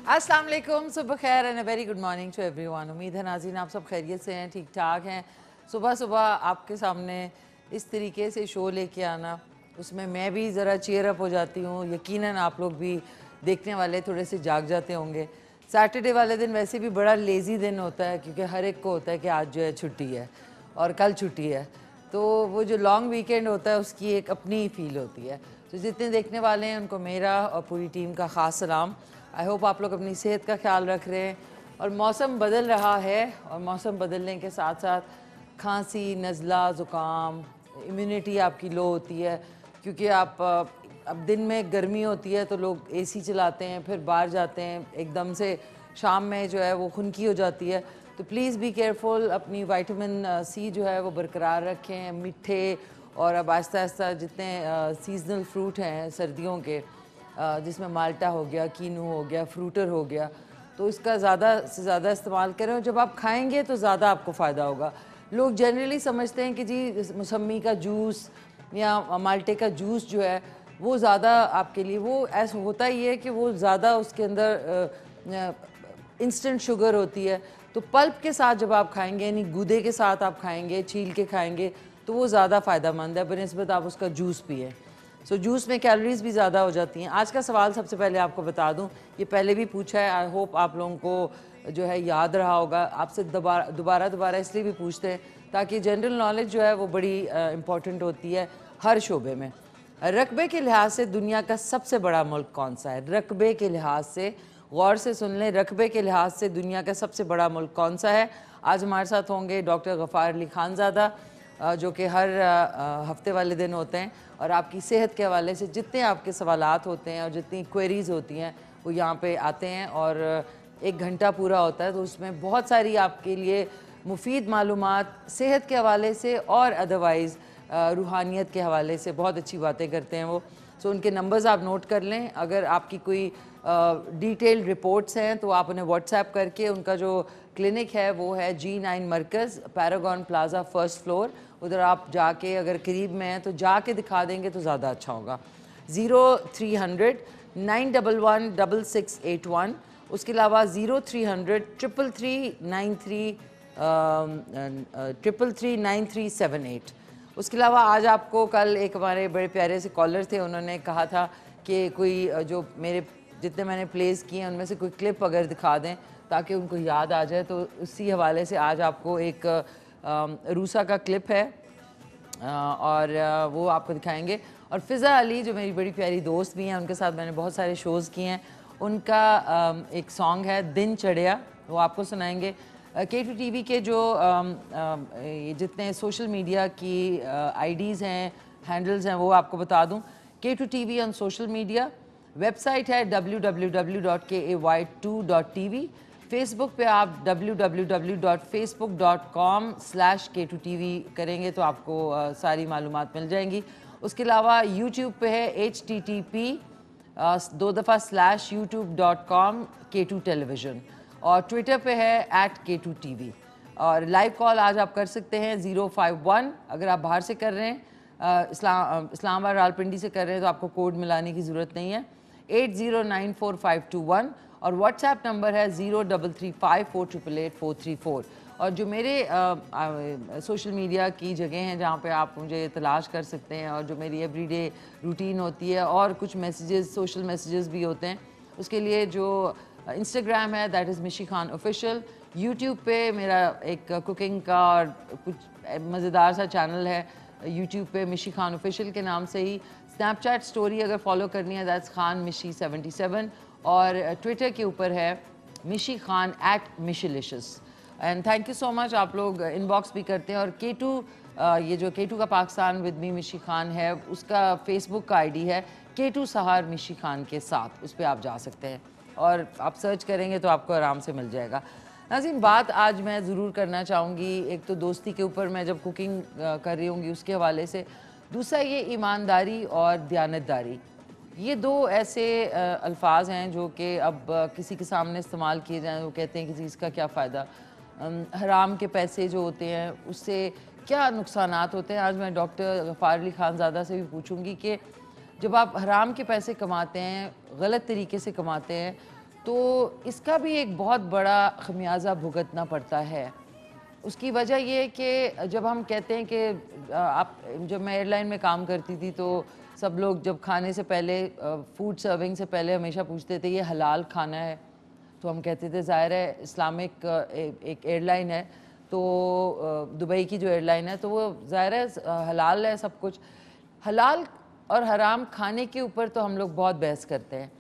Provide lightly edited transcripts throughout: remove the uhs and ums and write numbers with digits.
अस्सलाम वालेकुम, सुबह खैर and a very good morning to everyone. उम्मीद है नाज़रीन आप सब खैरियत से हैं, ठीक ठाक हैं। सुबह सुबह आपके सामने इस तरीके से शो लेके आना, उसमें मैं भी ज़रा चीयर अप हो जाती हूँ। यकीनन आप लोग भी देखने वाले थोड़े से जाग जाते होंगे। सैटरडे वाले दिन वैसे भी बड़ा लेज़ी दिन होता है, क्योंकि हर एक को होता है कि आज जो है छुट्टी है और कल छुट्टी है, तो वो जो लॉन्ग वीकेंड होता है उसकी एक अपनी फील होती है। तो जितने देखने वाले हैं उनको मेरा और पूरी टीम का ख़ास सलाम। आई होप आप लोग अपनी सेहत का ख्याल रख रहे हैं। और मौसम बदल रहा है, और मौसम बदलने के साथ साथ खांसी, नज़ला, ज़ुकाम, इम्यूनिटी आपकी लो होती है, क्योंकि आप अब दिन में गर्मी होती है तो लोग एसी चलाते हैं, फिर बाहर जाते हैं, एकदम से शाम में जो है वो खुनकी हो जाती है। तो प्लीज़ बी केयरफुल, अपनी विटामिन सी जो है वो बरकरार रखें। मीठे और अब आहिस्ता आहिस्ता जितने सीजनल फ्रूट हैं सर्दियों के, जिसमें माल्टा हो गया, कीनू हो गया, फ्रूटर हो गया, तो इसका ज़्यादा से ज़्यादा इस्तेमाल करें। और जब आप खाएंगे तो ज़्यादा आपको फ़ायदा होगा। लोग जनरली समझते हैं कि जी मौसमी का जूस या माल्टे का जूस जो है वो ज़्यादा आपके लिए, वो ऐसा होता ही है कि वो ज़्यादा उसके अंदर इंस्टेंट शुगर होती है। तो पल्प के साथ जब आप खाएंगे, यानी गूदे के साथ आप खाएंगे, छील के खाएंगे, तो वो ज़्यादा फ़ायदेमंद है बनिस्बत आप उसका जूस पिए। सो जूस में कैलोरीज भी ज़्यादा हो जाती हैं। आज का सवाल सबसे पहले आपको बता दूं, ये पहले भी पूछा है, आई होप आप लोगों को जो है याद रहा होगा। आपसे दोबारा इसलिए भी पूछते हैं ताकि जनरल नॉलेज जो है वो बड़ी इम्पॉर्टेंट होती है हर शोबे में। रकबे के लिहाज से दुनिया का सबसे बड़ा मुल्क कौन सा है? रकबे के लिहाज से, गौर से सुन लें, रकबे के लिहाज से दुनिया का सबसे बड़ा मुल्क कौन सा है? आज हमारे साथ होंगे डॉक्टर गफ़ार अली खानज़ादा, जो कि हर हफ्ते वाले दिन होते हैं और आपकी सेहत के हवाले से जितने आपके सवालात होते हैं और जितनी क्वेरीज़ होती हैं वो यहाँ पे आते हैं, और 1 घंटा पूरा होता है। तो उसमें बहुत सारी आपके लिए मुफीद मालूमात सेहत के हवाले से और अदरवाइज़ रूहानियत के हवाले से बहुत अच्छी बातें करते हैं वो। सो उनके नंबर्स आप नोट कर लें। अगर आपकी कोई डिटेल्ड रिपोर्ट्स हैं तो आप उन्हें व्हाट्सएप करके, उनका जो क्लिनिक है वो है G9 मरकज़, पैरागॉन प्लाजा, फर्स्ट फ्लोर। उधर आप जाके अगर करीब में हैं तो जाके दिखा देंगे तो ज़्यादा अच्छा होगा। 0300 911 6681। उसके अलावा 0300 333 93 333 9378। उसके अलावा आज आपको, कल एक हमारे बड़े प्यारे से कॉलर थे, उन्होंने कहा था कि कोई जो मेरे जितने मैंने प्लेस किए हैं उनमें से कोई क्लिप अगर दिखा दें ताकि उनको याद आ जाए। तो उसी हवाले से आज आपको एक रूसा का क्लिप है और वो आपको दिखाएंगे। और फ़िज़ा अली जो मेरी बड़ी प्यारी दोस्त भी हैं, उनके साथ मैंने बहुत सारे शोज़ किए हैं, उनका एक सॉन्ग है दिन चढ़िया, वो आपको सुनाएंगे। K2 TV के जो जितने सोशल मीडिया की आईडीज़ हैं, हैंडल्स हैं, वो आपको बता दूं। K2 TV on social media, website है www.kay2.tv। फेसबुक पे आप www.facebook.com/K2TV करेंगे तो आपको सारी मालूमात मिल जाएंगी। उसके अलावा यूट्यूब पे है http://youtube.com/K2 टेलीविज़न, और ट्विटर पे है @K2TV। और लाइव कॉल आज आप कर सकते हैं 051, अगर आप बाहर से कर रहे हैं, इस्लामाबाद रावलपिंडी से कर रहे हैं तो आपको कोड मिलाने की ज़रूरत नहीं है, 80945521। और व्हाट्सएप नंबर है 0335488434। और जो मेरे सोशल मीडिया की जगह हैं जहाँ पे आप मुझे तलाश कर सकते हैं, और जो मेरी एवरीडे रूटीन होती है, और कुछ मैसेजेस, सोशल मैसेजेस भी होते हैं, उसके लिए जो इंस्टाग्राम है दैट इज़ मिशी खान ऑफिशियल। यूट्यूब पे मेरा एक कुकिंग का और कुछ मज़ेदार सा चैनल है यूट्यूब पे, मिशी खान ऑफिशियल के नाम से ही। स्नैपचैट स्टोरी अगर फॉलो करनी है दैट्स खान मिशी 77, और ट्विटर के ऊपर है मिशी खान @मिशीलिशियस। And thank you so much, आप लोग इनबॉक्स भी करते हैं। और K2 ये जो K2 का पाकिस्तान विद मी मिशी खान है, उसका फेसबुक का आईडी है K2 सहार मिशी खान के साथ, उस पर आप जा सकते हैं और आप सर्च करेंगे तो आपको आराम से मिल जाएगा। नाज़रीन, बात आज मैं ज़रूर करना चाहूँगी, एक तो दोस्ती के ऊपर मैं जब कुकिंग कर रही होंगी उसके हवाले से, दूसरा ये ईमानदारी और दयानतदारी, ये दो ऐसे अल्फाज हैं जो कि अब किसी के सामने इस्तेमाल किए जाएँ वो कहते हैं कि इसका क्या फ़ायदा। हराम के पैसे जो होते हैं उससे क्या नुकसानात होते हैं। आज मैं डॉक्टर गफ़ार अली खानज़ादा से भी पूछूंगी कि जब आप हराम के पैसे कमाते हैं, गलत तरीके से कमाते हैं, तो इसका भी एक बहुत बड़ा खमियाजा भुगतना पड़ता है। उसकी वजह ये है कि जब हम कहते हैं कि आप, जब मैं एयरलाइन में काम करती थी तो सब लोग जब खाने से पहले, फूड सर्विंग से पहले हमेशा पूछते थे ये हलाल खाना है। तो हम कहते थे ज़ाहिर है इस्लामिक एक एयरलाइन है, तो दुबई की जो एयरलाइन है तो वो ज़ाहिर है हलाल है सब कुछ। हलाल और हराम खाने के ऊपर तो हम लोग बहुत बहस करते हैं,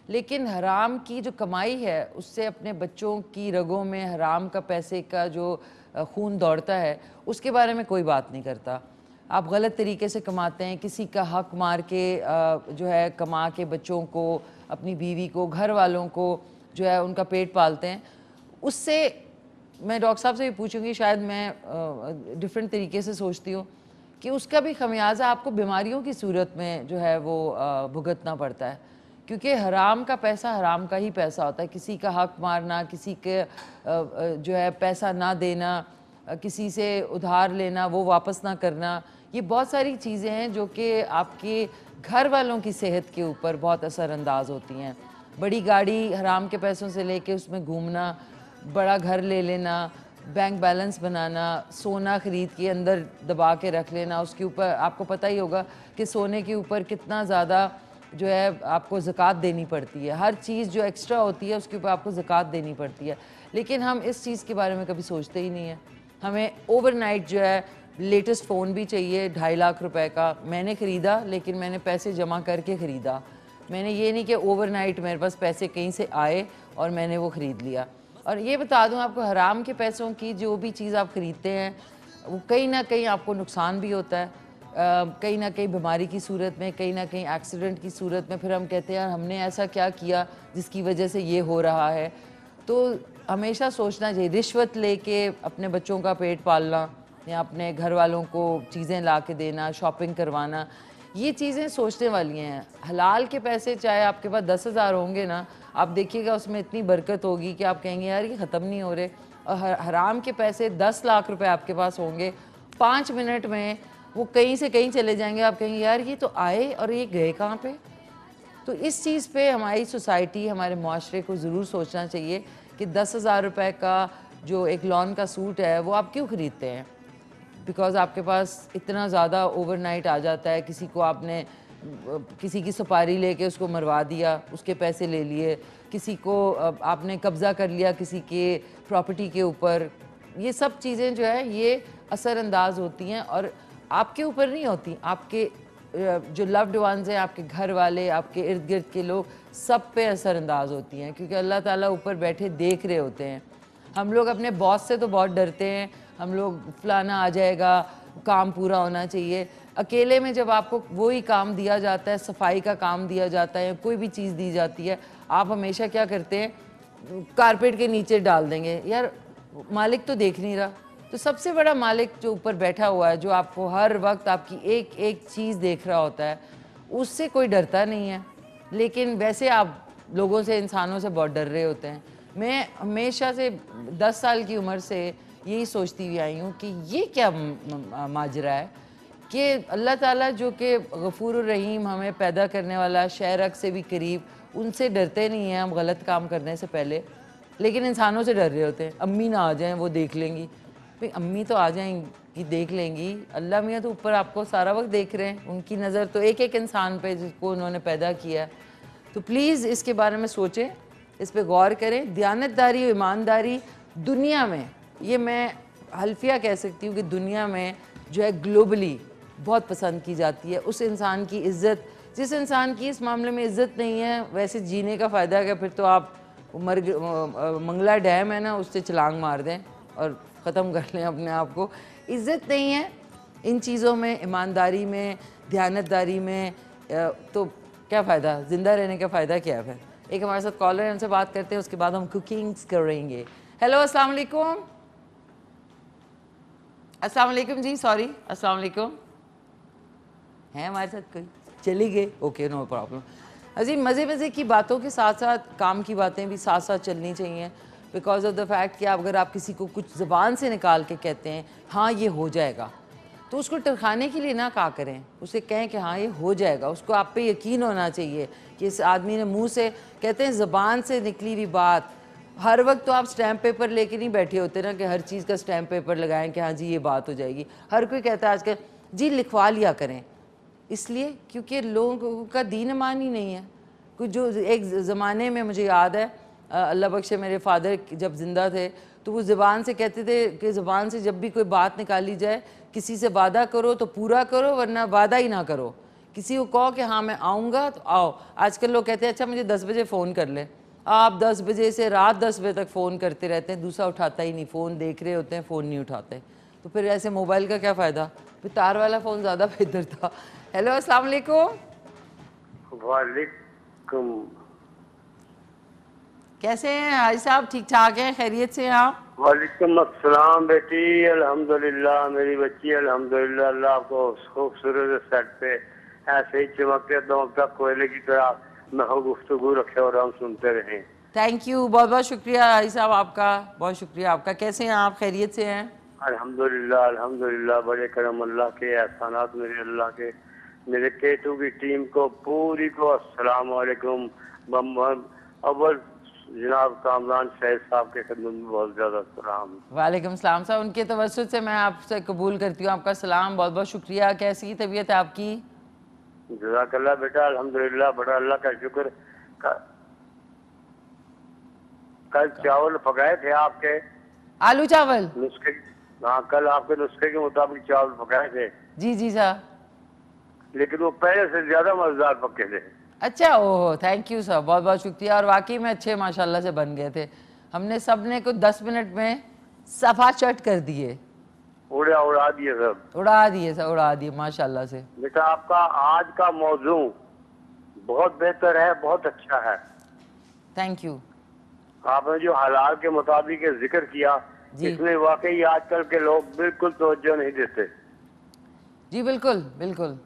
लेकिन हराम की जो कमाई है उससे अपने बच्चों की रगों में हराम का पैसे का जो खून दौड़ता है उसके बारे में कोई बात नहीं करता। आप गलत तरीके से कमाते हैं, किसी का हक मार के जो है कमा के बच्चों को, अपनी बीवी को, घर वालों को जो है उनका पेट पालते हैं। उससे मैं डॉक्टर साहब से भी पूछूंगी, शायद मैं डिफरेंट तरीके से सोचती हूँ कि उसका भी खमियाजा आपको बीमारियों की सूरत में जो है वो भुगतना पड़ता है, क्योंकि हराम का पैसा हराम का ही पैसा होता है। किसी का हक मारना, किसी के जो है पैसा ना देना, किसी से उधार लेना वो वापस ना करना, ये बहुत सारी चीज़ें हैं जो कि आपके घर वालों की सेहत के ऊपर बहुत असरअंदाज होती हैं। बड़ी गाड़ी हराम के पैसों से लेके उसमें घूमना, बड़ा घर ले लेना, बैंक बैलेंस बनाना, सोना ख़रीद के अंदर दबा के रख लेना, उसके ऊपर आपको पता ही होगा कि सोने के ऊपर कितना ज़्यादा जो है आपको ज़कात देनी पड़ती है। हर चीज़ जो एक्स्ट्रा होती है उसके ऊपर आपको ज़कात देनी पड़ती है, लेकिन हम इस चीज़ के बारे में कभी सोचते ही नहीं है। हमें ओवरनाइट जो है लेटेस्ट फ़ोन भी चाहिए 2.5 लाख रुपए का। मैंने ख़रीदा, लेकिन मैंने पैसे जमा करके ख़रीदा। मैंने ये नहीं कि ओवरनाइट मेरे पास पैसे कहीं से आए और मैंने वो ख़रीद लिया। और ये बता दूं आपको, हराम के पैसों की जो भी चीज़ आप ख़रीदते हैं वो कहीं ना कहीं आपको नुकसान भी होता है, कहीं ना कहीं बीमारी की सूरत में, कहीं ना कहीं एक्सीडेंट की सूरत में। फिर हम कहते हैं यार हमने ऐसा क्या किया जिसकी वजह से ये हो रहा है। तो हमेशा सोचना चाहिए, रिश्वत लेके अपने बच्चों का पेट पालना या अपने घर वालों को चीज़ें ला के देना, शॉपिंग करवाना, ये चीज़ें सोचने वाली हैं। हलाल के पैसे चाहे आपके पास 10,000 होंगे ना, आप देखिएगा उसमें इतनी बरकत होगी कि आप कहेंगे यार ये ख़त्म नहीं हो रहे। और हराम के पैसे 10 लाख रुपए आपके पास होंगे, 5 मिनट में वो कहीं से कहीं चले जाएंगे। आप कहेंगे यार ये तो आए और ये गए कहाँ पे। तो इस चीज़ पे हमारी सोसाइटी, हमारे माशरे को ज़रूर सोचना चाहिए कि 10,000 रुपये का जो एक लॉन का सूट है वो आप क्यों ख़रीदते हैं। बिकॉज़ आपके पास इतना ज़्यादा ओवरनाइट आ जाता है, किसी को आपने किसी की सुपारी लेके उसको मरवा दिया, उसके पैसे ले लिए, किसी को आपने कब्ज़ा कर लिया किसी के प्रॉपर्टी के ऊपर। ये सब चीज़ें जो है ये असरअंदाज होती हैं और आपके ऊपर नहीं होती, आपके जो लव्ड वंस हैं, आपके घर वाले, आपके इर्द गिर्द के लोग, सब पे असरअंदाज होती हैं, क्योंकि अल्लाह ताला ऊपर बैठे देख रहे होते हैं। हम लोग अपने बॉस से तो बहुत डरते हैं, हम लोग फलाना आ जाएगा, काम पूरा होना चाहिए। अकेले में जब आपको वही काम दिया जाता है, सफाई का काम दिया जाता है, कोई भी चीज़ दी जाती है, आप हमेशा क्या करते हैं, कारपेट के नीचे डाल देंगे, यार मालिक तो देख नहीं रहा। तो सबसे बड़ा मालिक जो ऊपर बैठा हुआ है, जो आपको हर वक्त आपकी एक एक चीज़ देख रहा होता है, उससे कोई डरता नहीं है। लेकिन वैसे आप लोगों से, इंसानों से बहुत डर रहे होते हैं। मैं हमेशा से 10 साल की उम्र से यही सोचती हुई आई हूँ कि ये क्या माजरा है कि अल्लाह ताला जो कि गफूर रहीम, हमें पैदा करने वाला, शहरक से भी करीब, उनसे डरते नहीं हैं हम गलत काम करने से पहले, लेकिन इंसानों से डर रहे होते हैं। अम्मी ना आ जाएं वो देख लेंगी। भाई अम्मी तो आ जाएंगी, देख लेंगी, अल्लाह मियाँ तो ऊपर आपको सारा वक्त देख रहे हैं। उनकी नज़र तो एक एक इंसान पे जिसको उन्होंने पैदा किया है। तो प्लीज़ इसके बारे में सोचें, इस पर गौर करें। दयानतदारी, ईमानदारी दुनिया में, ये मैं हल्फिया कह सकती हूँ कि दुनिया में जो है ग्लोबली बहुत पसंद की जाती है। उस इंसान की इज़्ज़त, जिस इंसान की इस मामले में इज़्ज़त नहीं है, वैसे जीने का फ़ायदा है। फिर तो आप मंगला डैम है ना, उससे छलांग मार दें और ख़त्म कर लें अपने आप को। इज़्ज़त नहीं है इन चीज़ों में, ईमानदारी में, दयानतदारी में, तो क्या फ़ायदा, ज़िंदा रहने का फ़ायदा क्या है। फिर एक हमारे साथ कॉलर है, उनसे बात करते हैं, उसके बाद हम कुकिंग्स करेंगे। हेलो, अस्सलाम वालेकुम। अस्सलाम वालेकुम जी, सॉरी, अस्सलाम वालेकुम। है हमारे साथ कोई? चली गए, ओके, नो प्रॉब्लम। अजी मज़े मज़े की बातों के साथ साथ काम की बातें भी साथ साथ चलनी चाहिए, बिकॉज ऑफ द फैक्ट कि अगर आप किसी को कुछ ज़बान से निकाल के कहते हैं हाँ ये हो जाएगा, तो उसको टरखाने के लिए ना कहा करें, उसे कहें कि हाँ ये हो जाएगा। उसको आप पे यकीन होना चाहिए कि इस आदमी ने मुंह से, कहते हैं ज़बान से निकली हुई बात, हर वक्त तो आप स्टैम्प पेपर लेके नहीं बैठे होते ना कि हर चीज़ का स्टैम्प पेपर लगाएं कि हाँ जी ये बात हो जाएगी। हर कोई कहता है आजकल जी लिखवा लिया करें, इसलिए क्योंकि लोगों का दीन ईमान ही नहीं है। कुछ जो एक ज़माने में मुझे याद है, अल्लाह बख्शे मेरे फादर जब ज़िंदा थे तो वो ज़बान से कहते थे कि ज़बान से जब भी कोई बात निकाली जाए, किसी से वादा करो तो पूरा करो, वरना वादा ही ना करो। किसी को कहो कि हाँ मैं आऊँगा तो आओ। आजकल लोग कहते हैं अच्छा मुझे 10 बजे फ़ोन कर ले, आप 10 बजे से रात 10 बजे तक फ़ोन करते रहते हैं, दूसरा उठाता ही नहीं, फ़ोन देख रहे होते हैं, फ़ोन नहीं उठाते। तो फिर ऐसे मोबाइल का क्या फ़ायदा? फिर तार वाला फ़ोन ज़्यादा बेहतर था। हेलो अस्सलाम वालेकुम। वालेकुम। कैसे हैं हाजी साहब? ठीक ठाक हैं, खैरियत से हैं आप? वालेकुम अस्सलाम बेटी, अल्हम्दुलिल्लाह। मेरी बच्ची अल्हम्दुलिल्लाह, अल्लाह आपको खूबसूरत सेट पे ऐसे ही चमकते दमकता कोयले की तरह महू गुफ्तगू रखे और हम सुनते रहें। थैंक यू, बहुत बहुत शुक्रिया हाजी साहब आपका, बहुत शुक्रिया आपका। कैसे हैं आप? खैरियत से हैं? अल्हम्दुलिल्लाह अल्हम्दुलिल्लाह, बड़े करम अल्लाह के एहसानात मेरे अल्लाह के। मेरे केटू की टीम को पूरी को अस्सलाम वालेकुम। अव्वल जनाब कामरान शहद साहब के खिदमत में बहुत ज़्यादा सलाम। वालेकुम सलाम साहब, उनके तवस्सुत से मैं आपसे कबूल करती हूँ आपका सलाम। बहुत बहुत शुक्रिया। कैसी तबीयत है आपकी? जज़ाकल्लाह बेटा, अल्हम्दुलिल्लाह, बड़ा अल्लाह का शुक्र। कल चावल पकाए थे आपके आलू चावल? नुस्खे। हाँ, कल आपके नुस्खे के मुताबिक चावल पकाए थे, जी जी साहब। लेकिन वो पहले से ज्यादा मजेदार पके थे। अच्छा, ओह थैंक यू सर, बहुत बहुत शुक्रिया। और वाकई में अच्छे माशाल्लाह से बन गए थे। हमने सब ने कुछ 10 मिनट में सफा चट कर दिए, उड़ा दिए सब, उड़ा दिए सब, उड़ा दिए माशाल्लाह से। बेटा आपका आज का मौजू बहुत बेहतर है, बहुत अच्छा है। Thank you. आपने जो हलाल के मुताबिक जिक्र किया, जी इसमें वाकई आजकल के लोग बिल्कुल तवज्जो नहीं देते। जी बिल्कुल बिल्कुल।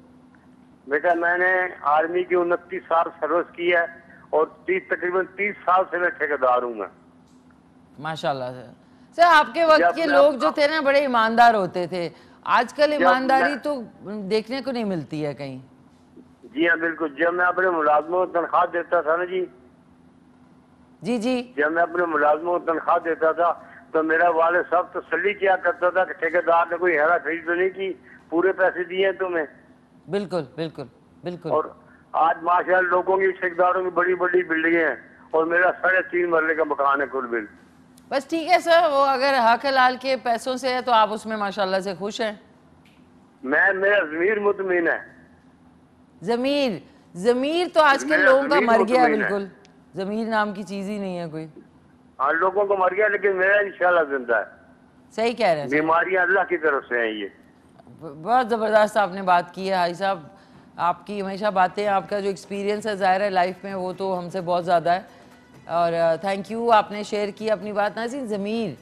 बेटा मैंने आर्मी की 29 साल सर्विस की है और तकरीबन 30 साल से मैं ठेकेदार हूँ। मैं माशाल्लाह से सर, आपके वक्त के लोग जो थे ना बड़े ईमानदार होते थे। आजकल ईमानदारी तो देखने को नहीं मिलती है कहीं। जी हाँ बिल्कुल। जब मैं अपने मुलाजमों को तनख्वाह देता था ना जी, जी, जब मैं अपने मुलाजमों को तनख्वाह देता था तो मेरा वाले साहब तसल्ली किया करता था कि ठेकेदार ने कोई हेरा फेरी तो नहीं की, पूरे पैसे दिए हैं तुम्हें। बिल्कुल बिल्कुल बिल्कुल। और आज माशाल्लाह लोगों की, ठेकेदारों की बड़ी बड़ी बिल्डिंगें हैं और मेरा 3.5 मरले का मकान है कुल बिल। बस ठीक है सर, वो अगर हक हलाल के पैसों से है तो आप उसमें माशाल्लाह से खुश हैं। मेरा ज़मीर मुतमिन है। जमीर, जमीर तो आजकल लोगों का मर गया है बिल्कुल। जमीर नाम की चीज ही नहीं है कोई। हाँ, लोगों को मर गया, लेकिन मेरा इंशाल्लाह जिंदा है। सही कह रहे हैं। बीमारियां अल्लाह की तरफ से हैं। ये बहुत ज़बरदस्त आपने बात की है हाई साहब। आपकी हमेशा बातें, आपका जो एक्सपीरियंस है ज़ाहिर है लाइफ में, वो तो हमसे बहुत ज़्यादा है। और थैंक यू, आपने शेयर की अपनी बात। नाज़रीन, ज़मीर,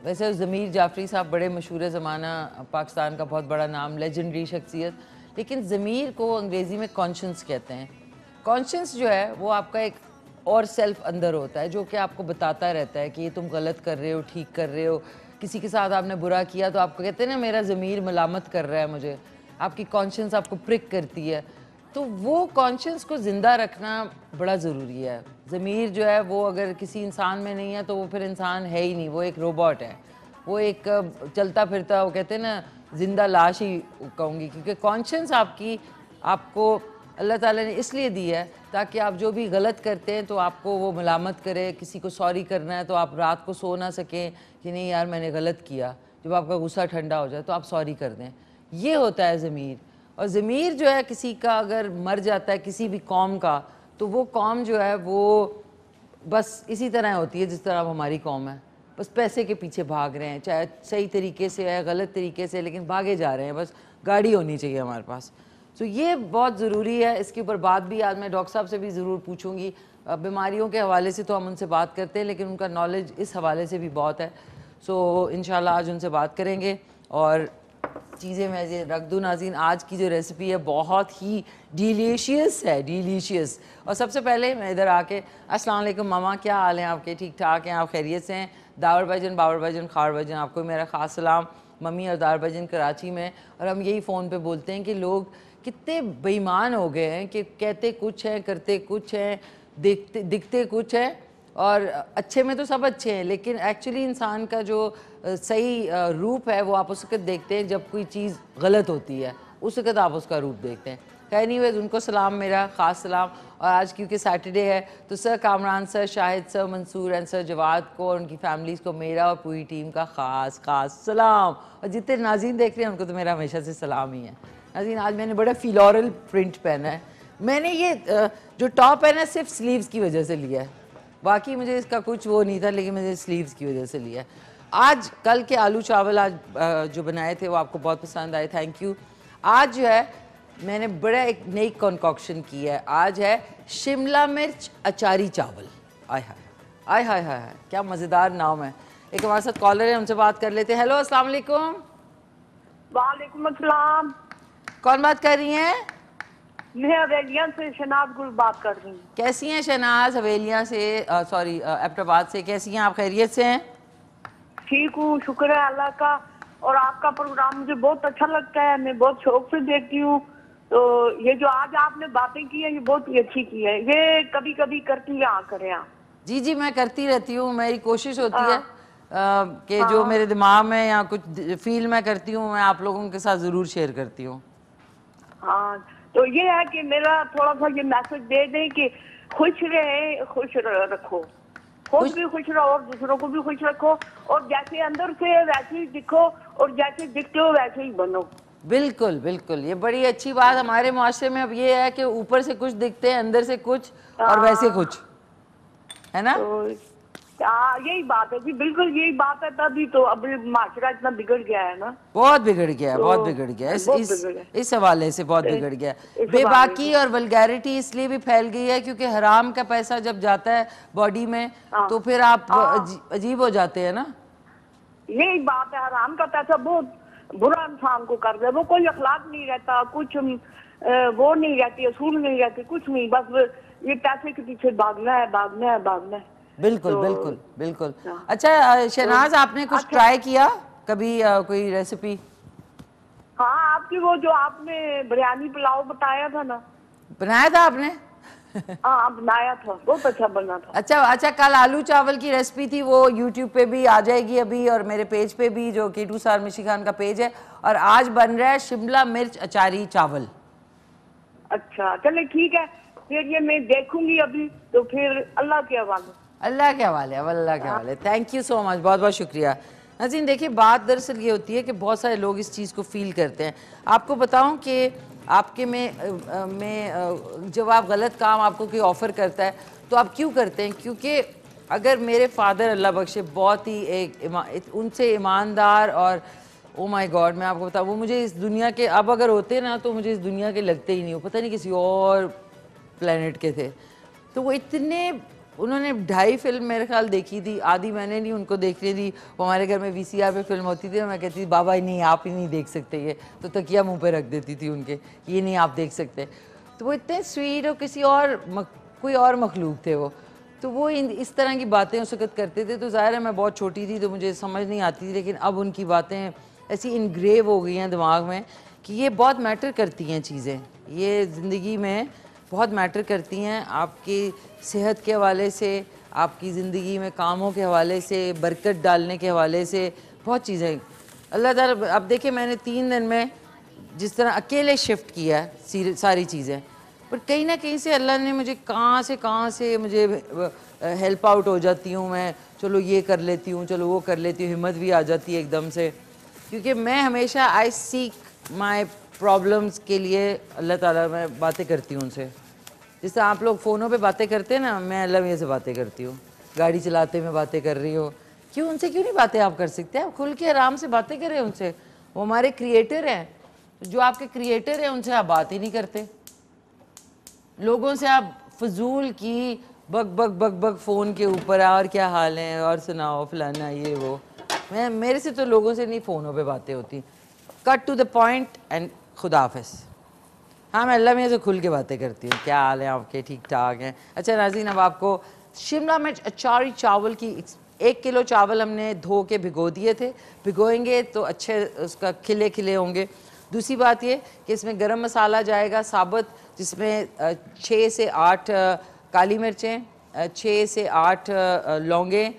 वैसे ज़मीर जाफरी साहब बड़े मशहूर ज़माना, पाकिस्तान का बहुत बड़ा नाम, लेजेंडरी शख्सियत। लेकिन ज़मीर को अंग्रेज़ी में कॉन्शियस कहते हैं। कॉन्शियस जो है वो आपका एक और सेल्फ अंदर होता है जो कि आपको बताता रहता है कि ये तुम गलत कर रहे हो, ठीक कर रहे हो। किसी के साथ आपने बुरा किया तो आपको कहते हैं ना मेरा ज़मीर मलामत कर रहा है मुझे, आपकी कॉन्शियस आपको प्रिक करती है। तो वो कॉन्शियस को ज़िंदा रखना बड़ा ज़रूरी है। ज़मीर जो है वो अगर किसी इंसान में नहीं है तो वो फिर इंसान है ही नहीं, वो एक रोबोट है, वो एक चलता फिरता, वो कहते हैं ना जिंदा लाश ही कहूँगी। क्योंकि कॉन्शियस आपकी, आपको अल्लाह ताला ने इसलिए दी है ताकि आप जो भी गलत करते हैं तो आपको वो मलामत करे। किसी को सॉरी करना है तो आप रात को सो ना सकें कि नहीं यार मैंने गलत किया। जब आपका गुस्सा ठंडा हो जाए तो आप सॉरी कर दें। ये होता है ज़मीर। और ज़मीर जो है किसी का अगर मर जाता है, किसी भी कौम का, तो वो कौम जो है वो बस इसी तरह होती है जिस तरह हमारी कौम है। बस पैसे के पीछे भाग रहे हैं, चाहे सही तरीके से है गलत तरीके से, लेकिन भागे जा रहे हैं। बस गाड़ी होनी चाहिए हमारे पास। तो ये बहुत ज़रूरी है। इसके ऊपर बात भी आज मैं डॉक्टर साहब से भी ज़रूर पूछूंगी। बीमारियों के हवाले से तो हम उनसे बात करते हैं, लेकिन उनका नॉलेज इस हवाले से भी बहुत है। सो इंशाल्लाह आज उनसे बात करेंगे। और चीज़ें मैं ये रख दूँ नाज़रीन, आज की जो रेसिपी है बहुत ही डिलीशियस है, डिलीशियस। और सबसे पहले मैं इधर आके, अस्सलाम वालेकुम मामा, क्या हाल है आपके? ठीक ठाक हैं आप? खैरियत से हैं? दावर भाईजन, बाबर भाईजन, खार भाईजन, आपको मेरा ख़ास सलाम। मम्मी और दारबजन कराची में, और हम यही फ़ोन पे बोलते हैं कि लोग कितने बेईमान हो गए हैं कि कहते कुछ हैं, करते कुछ हैं, दिखते कुछ हैं, और अच्छे में तो सब अच्छे हैं, लेकिन एक्चुअली इंसान का जो सही रूप है वो आप उस वक्त देखते हैं जब कोई चीज़ गलत होती है, उस वक्त आप उसका रूप देखते हैं। खैर एनीवेज, उनको सलाम, मेरा ख़ास सलाम। और आज क्योंकि सैटरडे है तो sir Kamran sir, Shahid sir, Mansoor and sir Jawad को और उनकी फैमिलीज़ को मेरा और पूरी टीम का ख़ास सलाम। और जितने नाज़रीन देख रहे हैं उनको तो मेरा हमेशा से सलाम ही है। नाज़रीन, आज मैंने बड़ा फ्लोरल प्रिंट पहना है। मैंने ये जो टॉप है ना सिर्फ स्लीव्स की वजह से लिया है, बाकी मुझे इसका कुछ वो नहीं था, लेकिन मुझे स्लीव्स की वजह से लिया है। आज कल के आलू चावल आज जो बनाए थे वो आपको बहुत पसंद आए, थैंक यू। आज जो है मैंने बड़ा एक नई कॉन्कॉक्शन की है। आज है शिमला मिर्च अचारी चावल। आय हाय आय हाय हाय, क्या मज़ेदार नाम है। एक हमारे साथ कॉलर है, उनसे बात कर लेते हैं। हेलो, अस्सलाम वालेकुम। वालेकुम अस्सलाम। कौन बात कर रही हैं? मैं हवेलिया से शनाज गुल बात कर रही हूँ। कैसी हैं शनाज? हवेलिया से, सॉरी एबटाबाद से। कैसी हैं आप? खैरियत से हैं? ठीक हूँ, शुक्र है अल्लाह का। और आपका प्रोग्राम मुझे बहुत अच्छा लगता है, मैं बहुत शौक से देखती हूँ। तो ये जो आज आपने बातें की है ये बहुत ही अच्छी की है, ये कभी कभी करती रहा करें आप। जी जी, मैं करती रहती हूँ, मेरी कोशिश होती है कि जो मेरे दिमाग में या कुछ फील मैं करती हूँ मैं आप लोगों के साथ ज़रूर शेयर करती हूँ। हाँ, तो ये है कि मेरा थोड़ा सा ये मैसेज दे दें कि खुश रहे, खुश रखो, खुद भी खुश रहो और दूसरों को भी खुश रखो, और जैसे अंदर से वैसे ही दिखो और जैसे दिखते हो वैसे ही बनो। बिल्कुल बिल्कुल, ये बड़ी अच्छी बात हमारे मुआशरे में अब ये है कि ऊपर से कुछ दिखते हैं, अंदर से कुछ और वैसे कुछ, है ना? तो यही बात है जी, बिल्कुल यही बात है। तभी तो अब माशरा इतना बिगड़ गया है ना, बहुत बिगड़ गया, बहुत बिगड़ गया इस हवाले से, बहुत बिगड़ गया। बेबाकी और वल्गैरिटी इसलिए भी फैल गई है क्योंकि हराम का पैसा जब जाता है बॉडी में तो फिर आप अजीब हो जाते हैं ना। यही बात है, हराम का पैसा बहुत बुरा इंसान को कर दे, वो कोई अखलाक नहीं रहता, कुछ वो नहीं रहती, असूल नहीं रहती, कुछ नहीं, बस ये पैसे के पीछे भागना है, भागना है, भागना है। बिल्कुल बिल्कुल बिल्कुल। अच्छा शहनाज, आपने कुछ ट्राई किया कभी कोई रेसिपी? हाँ, आपकी वो जो आपने बिरयानी पुलाव बताया था ना, बनाया था आपने? हाँ बनाया था, बहुत अच्छा बना था। अच्छा, कल आलू चावल की रेसिपी थी, वो यूट्यूब पे भी आ जाएगी अभी, और मेरे पेज पे भी जो कीटू सार मिशी खान का पेज है। और आज बन रहा है शिमला मिर्च अचारी चावल। अच्छा चले ठीक है, फिर ये मैं देखूंगी अभी, तो फिर अल्लाह के हवाले। अल्लाह के हवाले, अब अल्लाह के हवाले। थैंक यू सो मच, बहुत बहुत शुक्रिया। नाज़रीन देखिए, बात दरअसल ये होती है कि बहुत सारे लोग इस चीज़ को फील करते हैं। आपको बताऊं कि आपके में जब आप गलत काम आपको कोई ऑफ़र करता है तो आप क्यों करते हैं? क्योंकि अगर मेरे फादर अल्लाह बख्शे बहुत ही उनसे ईमानदार और ओ माय गॉड, मैं आपको बताऊँ, वो मुझे इस दुनिया के अब अगर होते ना तो मुझे इस दुनिया के लगते ही नहीं, हो पता नहीं किसी और प्लेनेट के थे। तो वो उन्होंने 2.5 फिल्म मेरे ख्याल देखी थी, आधी मैंने नहीं उनको देखनी थी। वो हमारे घर में VCR पे फिल्म होती थी, मैं कहती थी बाबा नहीं आप ही नहीं देख सकते ये, तो तकिया मुंह पे रख देती थी उनके, ये नहीं आप देख सकते। तो वो इतने स्वीट और किसी और कोई और मखलूक थे वो। तो वो इस तरह की बातें उस वक्त करते थे। तो ज़ाहिर है मैं बहुत छोटी थी तो मुझे समझ नहीं आती थी, लेकिन अब उनकी बातें ऐसी इनग्रेव हो गई हैं दिमाग में कि ये बहुत मैटर करती हैं चीज़ें, ये ज़िंदगी में बहुत मैटर करती हैं। आपकी सेहत के हवाले से, आपकी ज़िंदगी में कामों के हवाले से, बरकत डालने के हवाले से, बहुत चीज़ें अल्लाह ताला। अब देखिए मैंने 3 दिन में जिस तरह अकेले शिफ्ट किया है सारी चीज़ें, पर कहीं ना कहीं से अल्लाह ने मुझे कहाँ से मुझे हेल्प आउट हो जाती हूँ मैं, चलो ये कर लेती हूँ, चलो वो कर लेती हूँ, हिम्मत भी आ जाती है एकदम से। क्योंकि मैं हमेशा आई सीक माई प्रॉब्लम्स के लिए अल्लाह ताला में बातें करती हूँ उनसे। जिससे आप लोग फ़ोनों पे बातें करते हैं ना, मैं अल्लाह मियाँ से बातें करती हूँ, गाड़ी चलाते में बातें कर रही हो। क्यों उनसे क्यों नहीं बातें आप कर सकते? आप खुल के आराम से बातें करें उनसे, वो हमारे क्रिएटर हैं। जो आपके क्रिएटर हैं उनसे आप बात ही नहीं करते। लोगों से आप फजूल की bug bug bug bug phone के ऊपर, और क्या हाल है, और सुनाओ फलाना ये वो। मेरे से तो लोगों से नहीं फ़ोनों पे बातें होती। Cut to the point and खुदा हाफ़िज़। हाँ, मैं अल्लाह मियाँ से खुल के बातें करती हूँ। क्या हाल है आपके? ठीक ठाक हैं? अच्छा नाज़रीन, अब आपको शिमला मिर्च अचारी चावल की 1 किलो चावल हमने धो के भिगो दिए थे, भिगोएंगे तो अच्छे उसका खिले खिले होंगे। दूसरी बात ये कि इसमें गरम मसाला जाएगा साबुत, जिसमें 6 से 8 काली मिर्चें, 6 से 8 लौंगे,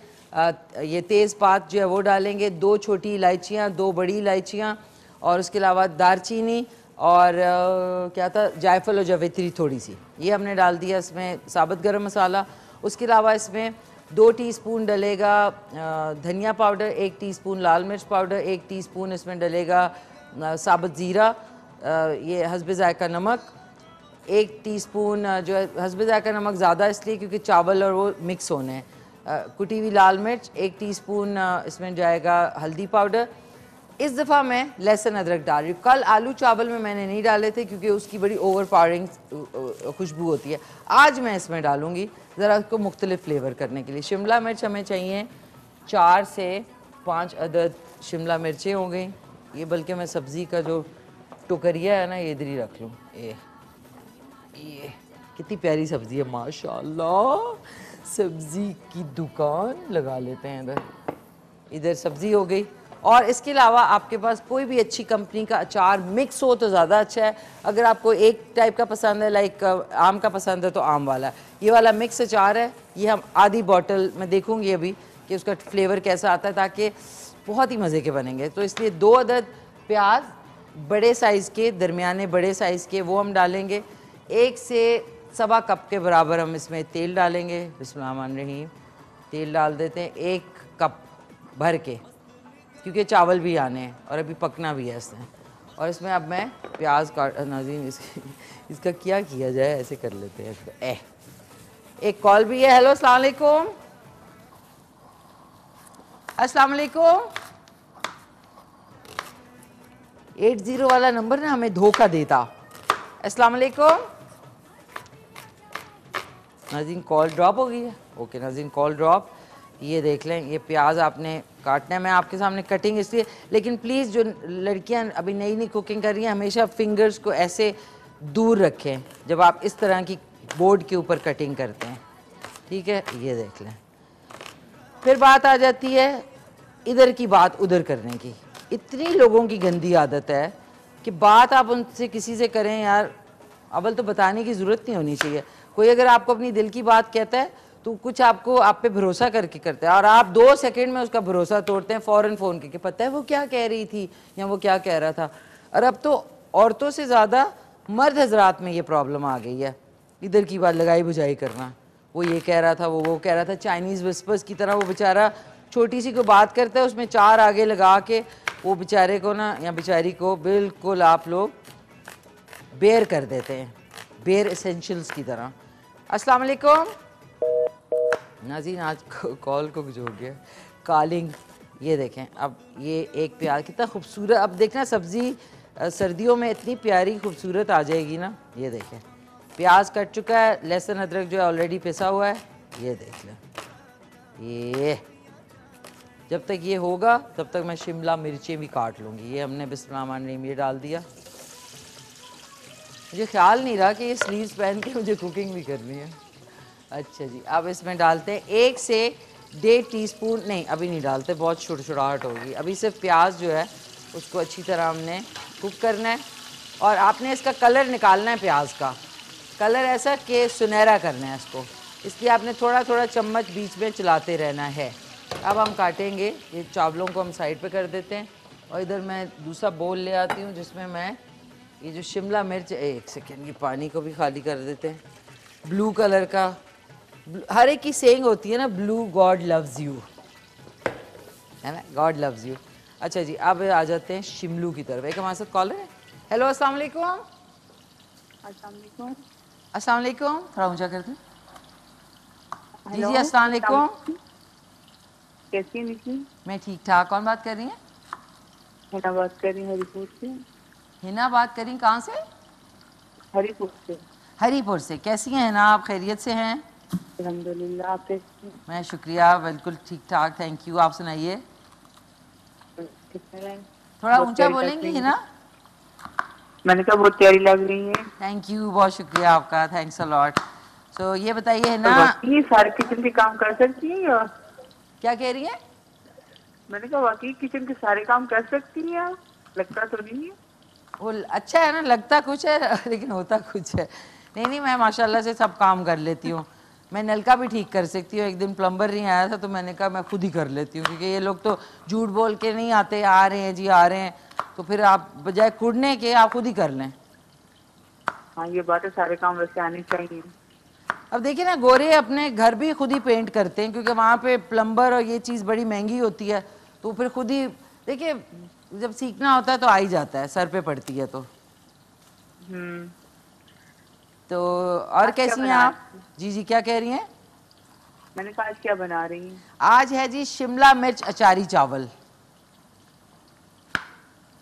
ये तेज़पात जो है वो डालेंगे, 2 छोटी इलायचियाँ, 2 बड़ी इलायचियाँ, और उसके अलावा दारचीनी और क्या था, जायफल और जावित्री थोड़ी सी, ये हमने डाल दिया इसमें साबुत गरम मसाला। उसके अलावा इसमें 2 टीस्पून डलेगा धनिया पाउडर, 1 टीस्पून लाल मिर्च पाउडर, 1 टीस्पून इसमें डलेगा साबुत ज़ीरा, ये हस्बे ज़ायका नमक, 1 टीस्पून जो है हस्बे ज़ायका नमक ज़्यादा इसलिए क्योंकि चावल और वो मिक्स होने हैं, कुटी हुई लाल मिर्च, 1 टीस्पून इसमें जाएगा हल्दी पाउडर। इस दफ़ा मैं लहसुन अदरक डाल रही हूँ। कल आलू चावल में मैंने नहीं डाले थे क्योंकि उसकी बड़ी ओवर पावरिंग खुशबू होती है, आज मैं इसमें डालूँगी ज़रा उसको मुख्तलिफ फ्लेवर करने के लिए। शिमला मिर्च हमें चाहिए 4 से 5 अदद शिमला मिर्चें हो गई, ये बल्कि मैं सब्ज़ी का जो टोकरिया है ना ये इधर ही रख लूँ। ये कितनी प्यारी सब्ज़ी है माशाल्लाह, सब्ज़ी की दुकान लगा लेते हैं इधर। इधर सब्ज़ी हो गई, और इसके अलावा आपके पास कोई भी अच्छी कंपनी का अचार मिक्स हो तो ज़्यादा अच्छा है। अगर आपको एक टाइप का पसंद है, लाइक आम का पसंद है तो आम वाला, ये वाला मिक्स अचार है, ये हम आधी बॉटल में देखूँगी अभी कि उसका फ्लेवर कैसा आता है, ताकि बहुत ही मज़े के बनेंगे। तो इसलिए 2 अदद प्याज बड़े साइज़ के, दरमियाने बड़े साइज़ के, वो हम डालेंगे। 1 से सवा कप के बराबर हम इसमें तेल डालेंगे। बिस्मिल्लाहिर्रहमानिर्रहीम, तेल डाल देते हैं 1 कप भर के, क्योंकि चावल भी आने हैं और अभी पकना भी है इसमें। और इसमें अब मैं प्याज काट, नाज़रीन इसका क्या किया जाए, ऐसे कर लेते हैं इसको। एक कॉल भी है। हेलो, अस्सलाम वालेकुम। अस्सलाम वालेकुम। 80 वाला नंबर ना हमें धोखा देता। अस्सलाम वालेकुम। नाज़रीन कॉल ड्रॉप हो गई है। ओके नाज़रीन, कॉल ड्रॉप। ये देख लें, ये प्याज आपने काटना है, मैं आपके सामने कटिंग इसलिए, लेकिन प्लीज़ जो लड़कियां अभी नई नई कुकिंग कर रही हैं हमेशा फिंगर्स को ऐसे दूर रखें जब आप इस तरह की बोर्ड के ऊपर कटिंग करते हैं, ठीक है। ये देख लें, फिर बात आ जाती है इधर की बात उधर करने की। इतनी लोगों की गंदी आदत है कि बात आप उनसे किसी से करें यार, अव्वल तो बताने की ज़रूरत नहीं होनी चाहिए। कोई अगर आपको अपनी दिल की बात कहता है तो कुछ आपको आप पे भरोसा करके करता है, और आप 2 सेकंड में उसका भरोसा तोड़ते हैं, फ़ौरन फ़ोन करके पता है वो क्या कह रही थी या वो क्या कह रहा था। और अब तो औरतों से ज़्यादा मर्द हजरात में ये प्रॉब्लम आ गई है, इधर की बात लगाई बुझाई करना। वो ये कह रहा था, वो कह रहा था, चाइनीज़ विस्पर्स की तरह वो बेचारा छोटी सी को बात करता है, उसमें 4 आगे लगा के वो बेचारे को ना या बेचारी को बिल्कुल आप लोग बेयर कर देते हैं, बेयर एसेंशियल्स की तरह। अस्सलाम वालेकुम नाज़रीन, आज कॉल को कुछ हो गया, कॉलिंग। ये देखें, अब ये एक प्याज कितना खूबसूरत, अब देखना सब्ज़ी सर्दियों में इतनी प्यारी खूबसूरत आ जाएगी ना। ये देखें, प्याज कट चुका है, लहसुन अदरक जो है ऑलरेडी पिसा हुआ है। ये देख लें, ये जब तक ये होगा तब तक मैं शिमला मिर्चें भी काट लूँगी। ये हमने बिस्मिल्लाहिर्रहमानिर्रहीम ये डाल दिया। मुझे ख्याल नहीं रहा कि ये स्लीव्स पहन के मुझे कुकिंग भी करनी है। अच्छा जी, अब इसमें डालते हैं 1 से 1.5 टीस्पून, नहीं अभी नहीं डालते, बहुत छुड़छुड़ाहट होगी। अभी सिर्फ प्याज जो है उसको अच्छी तरह हमने कुक करना है, और आपने इसका कलर निकालना है, प्याज का कलर ऐसा कि सुनहरा करना है इसको, इसलिए आपने थोड़ा थोड़ा चम्मच बीच में चलाते रहना है। अब हम काटेंगे, ये चावलों को हम साइड पे कर देते हैं, और इधर मैं दूसरा बोल ले आती हूँ जिसमें मैं ये जो शिमला मिर्च, 1 सेकेंड, ये पानी को भी खाली कर देते हैं। ब्लू कलर का, हर एक की सेइंग होती है ना, ब्लू गॉड लव्स यू, है ना, गॉड लव्स यू। अच्छा जी, अब आ जाते हैं शिमलू की तरफ। एक हमारे साथ कॉलर है। हेलो, अस्सलाम वालेकुम। अस्सलाम वालेकुम, थोड़ा ऊंचा कर दें। जी जी, अस्सलाम वालेकुम। कैसी है निकी? मैं ठीक ठाक। कौन बात कर रही हैं? हिना बात कर रही हूँ, हरिपुर से। हिना बात करी, कहाँ से? हरिपुर से। हरिपुर से। कैसी हैं हिना आप, खैरियत से हैं? अल्हम्दुलिल्लाह, आप कैसी हैं? मैं शुक्रिया, बिल्कुल ठीक ठाक, थैंक यू। आप सुनाइए। थोड़ा ऊंचा बोलेंगी हिना? मैंने कहा बहुत प्यारी लग रही है। थैंक यू, बहुत शुक्रिया आपका, थैंक्स अ लॉट। सो ये बताइए हिना, ये सारे किचन के काम कर सकती है या क्या कह रही हैं? मैंने कहा वाकई किचन के सारे काम कर सकती हैं आप, लगता तो नहीं है। वो अच्छा है ना, लगता कुछ है लेकिन होता कुछ है। नहीं नहीं, मैं माशाल्लाह से सब काम कर लेती हूँ। मैं नलका भी ठीक कर सकती हूँ। एक दिन प्लम्बर नहीं आया था तो मैंने कहा मैं खुद ही कर लेती हूँ, क्योंकि ये लोग तो झूठ बोल के नहीं आते, आ रहे हैं जी आ रहे हैं, तो फिर आप बजाय कुड़ने के आप खुद ही कर लें। हाँ ये बात है, सारे काम वैसे आने चाहिए। अब देखिए ना, गोरे अपने घर भी खुद ही पेंट करते हैं, क्योंकि वहाँ पे प्लम्बर और ये चीज़ बड़ी महंगी होती है, तो फिर खुद ही देखिए जब सीखना होता है तो आ ही जाता है, सर पे पड़ती है तो। तो और आज क्या कैसी हैं बना आप? रही? जी जी, क्या कह रही हैं? मैंने कहा आज क्या बना रही हैं? आज है जी शिमला मिर्च अचारी चावल।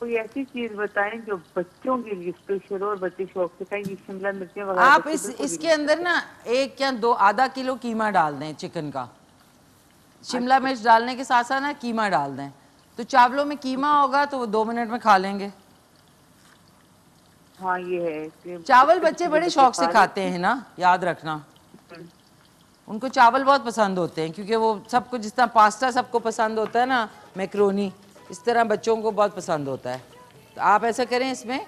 कोई ऐसी चीज बताएं जो बच्चों के लिए स्पेशल हो और बच्चे शौक से खाएं। ये शिमला मिर्चें वगैरह आप बच्चे बिल्कुल भी इसके नहीं अंदर ना 1 या 2 आधा किलो कीमा डाल दें चिकन का। शिमला मिर्च डालने के साथ साथ ना कीमा डाल दें, तो चावलों में कीमा होगा तो वो 2 मिनट में खा लेंगे। खाते। हाँ ये है कि चावल बच्चे बड़े शौक से खा खाते हैं ना, याद रखना। उनको चावल बहुत पसंद होते हैं, क्योंकि वो सबको जिस तरह पास्ता सबको पसंद होता है ना, मैक्रोनी, इस तरह बच्चों को बहुत पसंद होता है। तो आप ऐसा करें, इसमें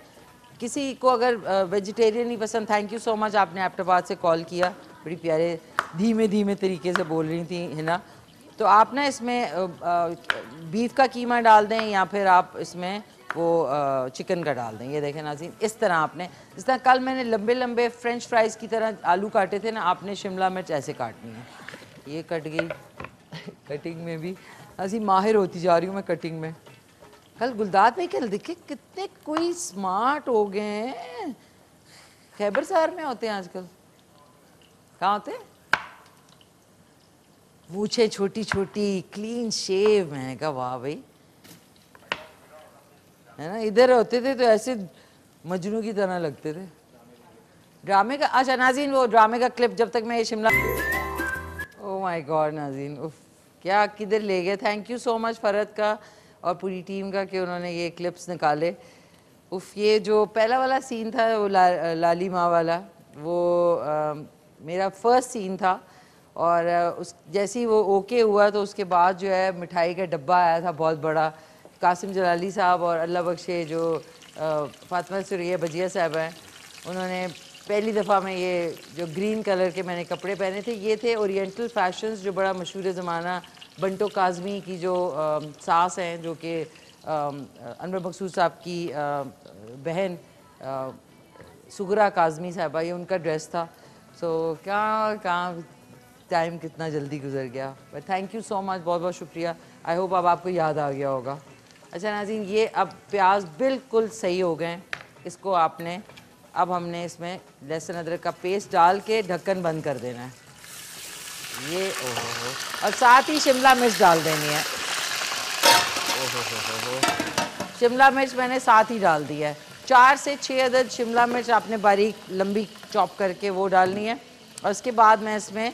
किसी को अगर वेजिटेरियन नहीं पसंद, थैंक यू सो मच, आपने एबटाबाद से कॉल किया, बड़ी प्यारे धीमे धीमे तरीके से बोल रही थी, है ना। तो आप ना इसमें बीफ का कीमा डाल दें, या फिर आप इसमें वो चिकन का डाल दें। ये देखें नाज़रीन, इस तरह आपने, जिस तरह कल मैंने लंबे लंबे फ्रेंच फ्राइज़ की तरह आलू काटे थे ना, आपने शिमला मिर्च ऐसे काटनी है। ये कट गई कटिंग में भी ऐसी माहिर होती जा रही हूँ मैं कटिंग में। कल गुलदाद भाई कल देखे कितने कोई स्मार्ट हो गए हैं। खैबर शहर में होते हैं आजकल। कहाँ होते हैं? मूछे छोटी छोटी, क्लीन शेव। मैंने कहा वाह भाई, है ना। इधर होते थे तो ऐसे मजनू की तरह लगते थे। ड्रामे का, अच्छा नाज़रीन, वो ड्रामे का क्लिप जब तक मैं ये शिमला, ओह माय गॉड नाज़रीन, उफ क्या किधर ले गए। Thank you so much Farhat का और पूरी टीम का कि उन्होंने ये क्लिप्स निकाले। उफ, ये जो पहला वाला सीन था वो लाली माँ वाला, वो मेरा फर्स्ट सीन था, और उस जैसे ही वो ओके हुआ तो उसके बाद जो है मिठाई का डब्बा आया था बहुत बड़ा। कासिम जलाली साहब और अल्लाह बख्शे जो फातिमा सुरैया बजिया साहब हैं, उन्होंने पहली दफ़ा में ये जो ग्रीन कलर के मैंने कपड़े पहने थे, ये थे ओरिएंटल फैशंस, जो बड़ा मशहूर ज़माना बंटो काज़मी की जो सास हैं, जो कि अनवर मकसूद साहब की बहन सुगरा काज़मी साहबा, ये उनका ड्रेस था। सो कहाँ टाइम कितना जल्दी गुजर गया। But thank you so much, बहुत बहुत शुक्रिया। आई होप अब आपको याद आ गया होगा। अच्छा नाज़रीन, ये अब प्याज बिल्कुल सही हो गए। इसको आपने, अब हमने इसमें लहसुन अदरक का पेस्ट डाल के ढक्कन बंद कर देना है। ये ओहो, और साथ ही शिमला मिर्च डाल देनी है। ओहो, शिमला मिर्च मैंने साथ ही डाल दिया है। 4 से 6 अदद शिमला मिर्च आपने बारीक लंबी चॉप करके वो डालनी है। और उसके बाद मैं इसमें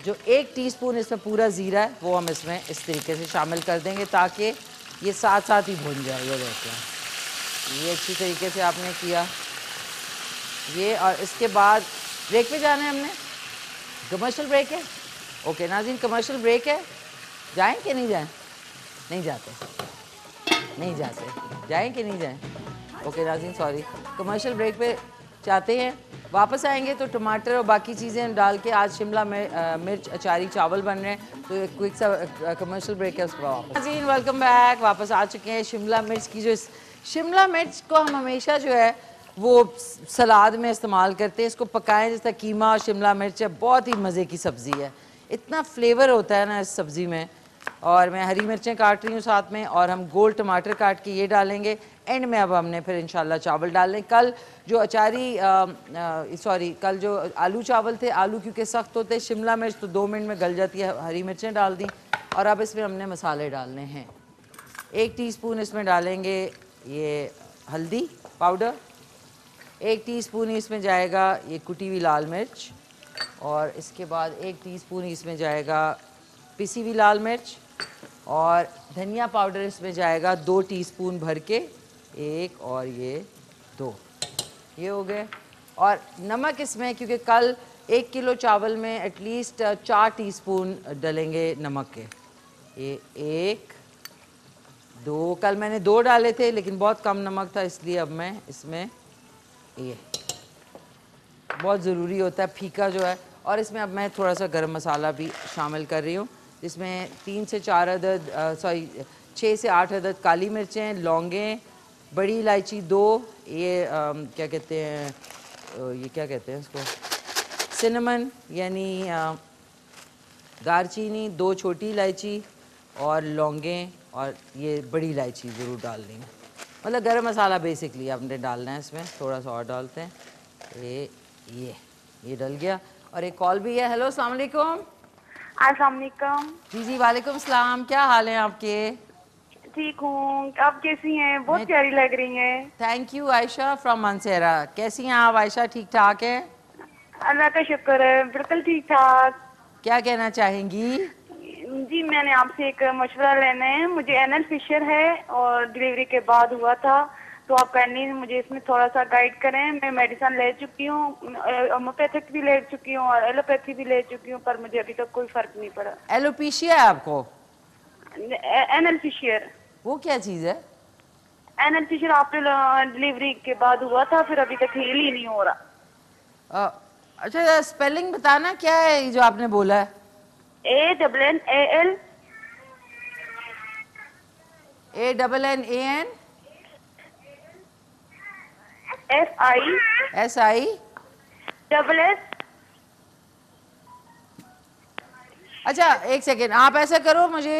जो 1 टीस्पून इसमें पूरा ज़ीरा है वो हम इसमें इस तरीके से शामिल कर देंगे, ताकि ये साथ साथ ही भुन जाए। ये देखते हैं, ये अच्छी तरीके से आपने किया ये। और इसके बाद ब्रेक पे जाना है हमने, कमर्शियल ब्रेक है। ओके नाज़रीन, कमर्शियल ब्रेक है। जाएं कि नहीं जाएं? नहीं जाते, नहीं जाते, जाएं कि नहीं जाएं? ओके नाज़रीन, सॉरी, कमर्शियल ब्रेक पे जाते हैं। वापस आएंगे तो टमाटर और बाकी चीज़ें डाल के आज शिमला मिर्च अचारी चावल बन रहे हैं। तो एक क्विक सा कमर्शियल ब्रेक है, उसके बाद वापस। नाज़रीन वेलकम बैक, वापस आ चुके हैं। शिमला मिर्च की जो, शिमला मिर्च को हम हमेशा जो है वो सलाद में इस्तेमाल करते हैं। इसको पकाएं जैसा कीमा और शिमला मिर्च है, बहुत ही मज़े की सब्ज़ी है। इतना फ्लेवर होता है ना इस सब्ज़ी में। और मैं हरी मिर्चें काट रही हूँ साथ में, और हम गोल टमाटर काट के ये डालेंगे एंड में। अब हमने फिर इंशाल्लाह चावल डालने। कल जो अचारी सॉरी कल जो आलू चावल थे, आलू क्योंकि सख्त होते, शिमला मिर्च तो 2 मिनट में गल जाती है, हरी मिर्चें डाल दी। और अब इसमें हमने मसाले डालने हैं। 1 टीस्पून इसमें डालेंगे ये हल्दी पाउडर, 1 टीस्पून इसमें जाएगा ये कुटी हुई लाल मिर्च, और इसके बाद 1 टीस्पून इसमें जाएगा पिसी हुई लाल मिर्च, और धनिया पाउडर इसमें जाएगा 2 टीस्पून भर के, 1 और ये 2, ये हो गए। और नमक इसमें, क्योंकि कल 1 किलो चावल में एटलीस्ट 4 टीस्पून डलेंगे नमक के, ये 1 2, कल मैंने 2 डाले थे लेकिन बहुत कम नमक था, इसलिए अब मैं इसमें ये बहुत ज़रूरी होता है फीका जो है। और इसमें अब मैं थोड़ा सा गरम मसाला भी शामिल कर रही हूँ, जिसमें 3 से 4 अदद 6 से 8 अदद काली मिर्चें, लौंगें, बड़ी इलायची 2, ये क्या कहते हैं, ये क्या कहते हैं इसको, सिनेमन यानी दालचीनी, 2 छोटी इलायची और लौंगें, और ये बड़ी इलायची ज़रूर डालनी है। मतलब गरम मसाला बेसिकली आपने डालना है इसमें, थोड़ा सा और डालते हैं। ये डल गया। और एक कॉल भी है। हेलो, अस्सलाम वालेकुम। अस्सलाम वालेकुम। जी वालेकुम सलाम, क्या हाल है आपके? ठीक हूँ, आप कैसी हैं? बहुत प्यारी लग रही हैं। Thank you. Ayesha from Mansehra. कैसी हैं आप आयशा? ठीक ठाक है? अल्लाह का शुक्र है, बिल्कुल ठीक ठाक। क्या कहना चाहेंगी? जी, मैंने आपसे एक मशवरा लेना है। मुझे एनल फिशर है और डिलीवरी के बाद हुआ था, तो आप करनी मुझे इसमें थोड़ा सा गाइड करें। मैं मेडिसिन ले चुकी हूँ, होम्योपैथिक भी ले चुकी हूँ और एलोपैथी भी ले चुकी हूँ, पर मुझे अभी तक कोई फर्क नहीं पड़ा। एलोपीशिया है आपको? Anal fissure. वो क्या चीज़ है? एनल फिशर आपने डिलीवरी के बाद हुआ था, फिर अभी तक हील ही नहीं हो रहा। अच्छा, स्पेलिंग बताना क्या है जो आपने बोला है? ANNAL ANNAN SI SISS। अच्छा, एक सेकेंड, आप ऐसा करो, मुझे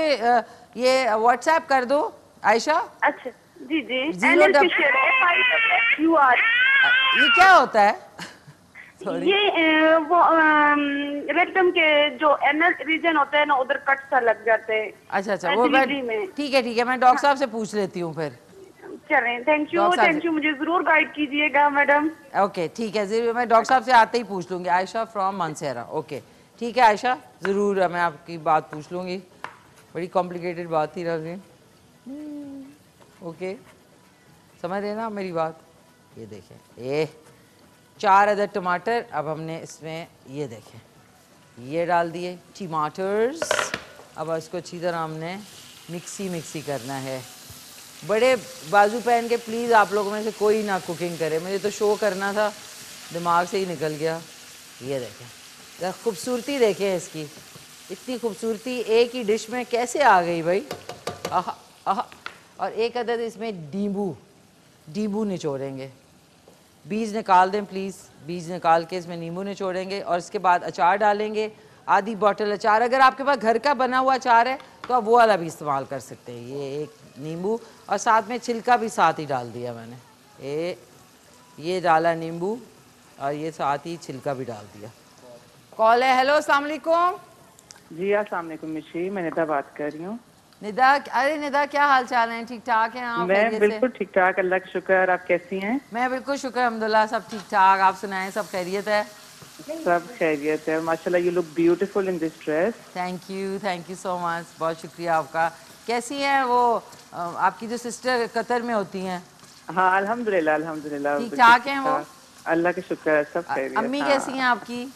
ये व्हाट्सएप कर दो आयशा। अच्छा जी जी। Zero anal fissure FISSUR। ये क्या होता है? Sorry. ये वो रेक्टम के जो एनल रीजन होता है ना, उधर कट सा लग जाते हैं। अच्छा, वो डिलीवरी में। ठीक है, मैं डॉक्टर साहब से पूछ लेती हूँ फिर। चलें, थैंक यू, मुझे जरूर गाइड कीजिएगा मैडम। ओके, ठीक है, जरूर, मैं डॉक्टर साहब से आते ही पूछ लूँगी। आयशा फ्रॉम मानसेरा। ओके, ठीक है आयशा, ज़रूर मैं आपकी बात पूछ लूँगी। बड़ी कॉम्प्लिकेटेड बात थी रही। ओके, समझ रहे ना मेरी बात? ये देखें, 4 अदद टमाटर। अब हमने इसमें ये देखें, ये डाल दिए टमाटर्स। अब इसको अच्छी तरह हमने मिक्सी करना है। बड़े बाजू पहन के प्लीज़ आप लोगों में से कोई ना कुकिंग करे, मुझे तो शो करना था, दिमाग से ही निकल गया। ये देखें, खूबसूरती देखें इसकी, इतनी खूबसूरती एक ही डिश में कैसे आ गई भाई। आहा आहा। और 1 अदद इसमें नींबू निचोड़ेंगे। बीज निकाल दें प्लीज़, बीज निकाल के इसमें नींबू निचोड़ेंगे। और इसके बाद अचार डालेंगे, आधी बोतल अचार। अगर आपके पास घर का बना हुआ अचार है तो आप वो वाला भी इस्तेमाल कर सकते हैं। ये 1 नींबू, और साथ में छिलका भी साथ ही डाल दिया मैंने। ये डाला नींबू, और ये साथ ही छिलका भी डाल दिया। कॉल है। हेलो, अस्सलाम वालेकुम। जी अस्सलाम वालेकुम मिशी, मैं निदा बात कर रही हूँ। निदा, अरे निदा, क्या हाल चाल है? ठीक ठाक हैं आप? मैं बिल्कुल ठीक ठाक, अल्लाह का शुक्र। आप कैसी हैं? मैं बिल्कुल शुक्र, अल्हम्दुलिल्लाह, सब ठीक ठाक। आप सुनाएं, सब खैरियत है? सब खैरियत है माशाल्लाह। You look beautiful in this dress. Thank you so much, बहुत शुक्रिया आपका। कैसी हैं वो आपकी जो सिस्टर कतर में होती हैं? हाँ अल्हम्दुलिल्लाह ठीक ठाक हैं वो? अल्लाह का शुक्र है, सब खैरियत। अम्मी कैसी हैं आपकी?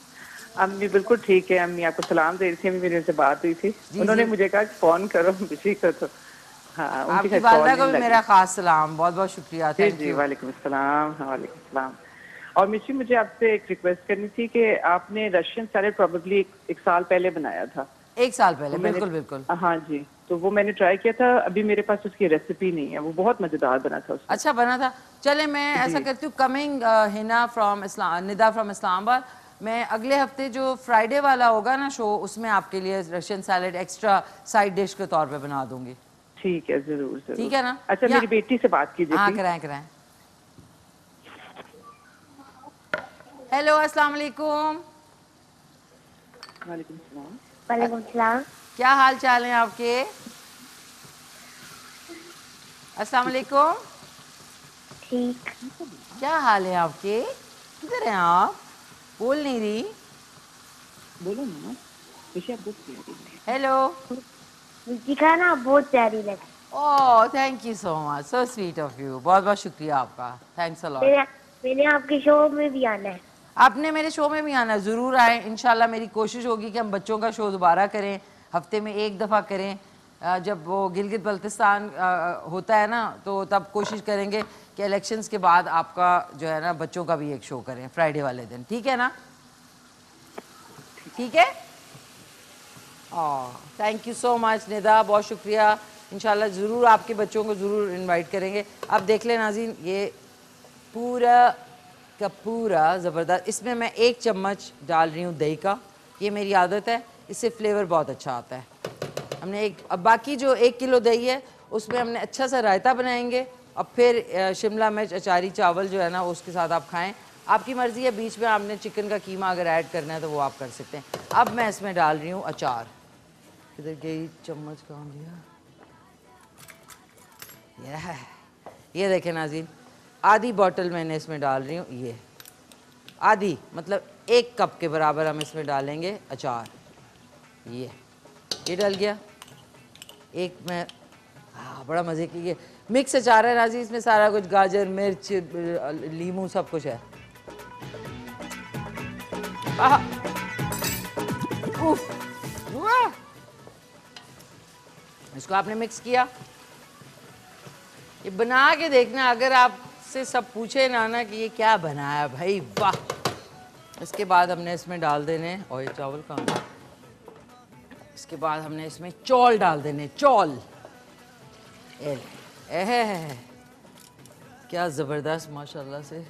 अम्मी बिल्कुल ठीक है। अम्मी आपको सलाम दे रही थी, अम्मी मेरी उनसे बात हुई थी, उन्होंने मुझे कहा फोन करो मिशी को। तो हाँ, आपकी वालिदा को भी मेरा खास सलाम, बहुत बहुत शुक्रिया। Thank you. वालेकुम सलाम। वालेकुम सलाम। और मिशी, मुझे आपसे एक रिक्वेस्ट करनी थी कि आपने रशियन सैलेड प्रोबेबली 1 साल पहले बनाया था। 1 साल पहले? बिल्कुल। हाँ जी, तो वो मैंने ट्राई किया था, अभी मेरे पास उसकी रेसिपी नहीं है। वो बहुत मजेदार बना था उसमें। अच्छा बना था? चले, मैं ऐसा करती हूँ, coming Hina from Nida from Islamabad, मैं अगले हफ्ते जो फ्राइडे वाला होगा ना शो, उसमें आपके लिए Russian salad extra side dish के तौर पे बना दूंगी। ठीक है, जरूर। ठीक है ना? अच्छा, मेरी बेटी से बात कीजिए। हाँ, कराएं। हेलो, अस्सलाम वालेकुम। वालेकुम सलाम। क्या हाल चाल है आपके? अस्सलाम वालेकुम। ठीक। क्या हाल है आपके? किधर हैं आप? बोल नहीं रही। बोलो ना। हेलो। जी, खाना बहुत प्यारी लगी। Oh, thank you so much, so sweet of you. बहुत बहुत शुक्रिया आपका, थैंक्स अ लॉट। मैंने आपके शो में भी आना है। आपने मेरे शो में भी आना, ज़रूर आए इंशाल्लाह। मेरी कोशिश होगी कि हम बच्चों का शो दोबारा करें, हफ्ते में 1 दफ़ा करें। जब वो गिलगित बल्तिस्तान होता है ना, तो तब कोशिश करेंगे कि इलेक्शंस के बाद आपका जो है ना बच्चों का भी एक शो करें फ्राइडे वाले दिन, ठीक है ना? ठीक है। Thank you so much Nida, बहुत शुक्रिया। इंशाल्लाह ज़रूर आपके बच्चों को ज़रूर इनवाइट करेंगे। अब देख लें नाज़रीन, ये पूरा का पूरा ज़बरदस्त। इसमें मैं 1 चम्मच डाल रही हूँ दही का, ये मेरी आदत है, इससे फ्लेवर बहुत अच्छा आता है। हमने अब बाकी जो 1 किलो दही है उसमें हमने अच्छा सा रायता बनाएंगे और फिर शिमला मिर्च अचारी चावल जो है ना उसके साथ आप खाएं। आपकी मर्ज़ी है, बीच में आपने चिकन का कीमा अगर ऐड करना है तो वो आप कर सकते हैं। अब मैं इसमें डाल रही हूँ अचार। किधर गई चम्मच, कहाँ गया? ये देखें नाज़रीन, आधी बॉटल मैंने इसमें डाल रही हूँ, ये आधी मतलब 1 कप के बराबर हम इसमें डालेंगे अचार। ये डल गया। एक मैं बड़ा मज़े की ये मिक्स अचार है नाज़रीन, इसमें सारा कुछ गाजर, मिर्च, लीमू सब कुछ है। इसको आपने मिक्स किया, ये बना के देखना। अगर आपसे सब पूछे ना कि ये क्या बनाया भाई, वाह। इसके बाद हमने इसमें डाल देने, और ये चावल कहाँ है? इसके बाद हमने इसमें चौल डाल देने, चौल। क्या ज़बरदस्त माशाल्लाह से।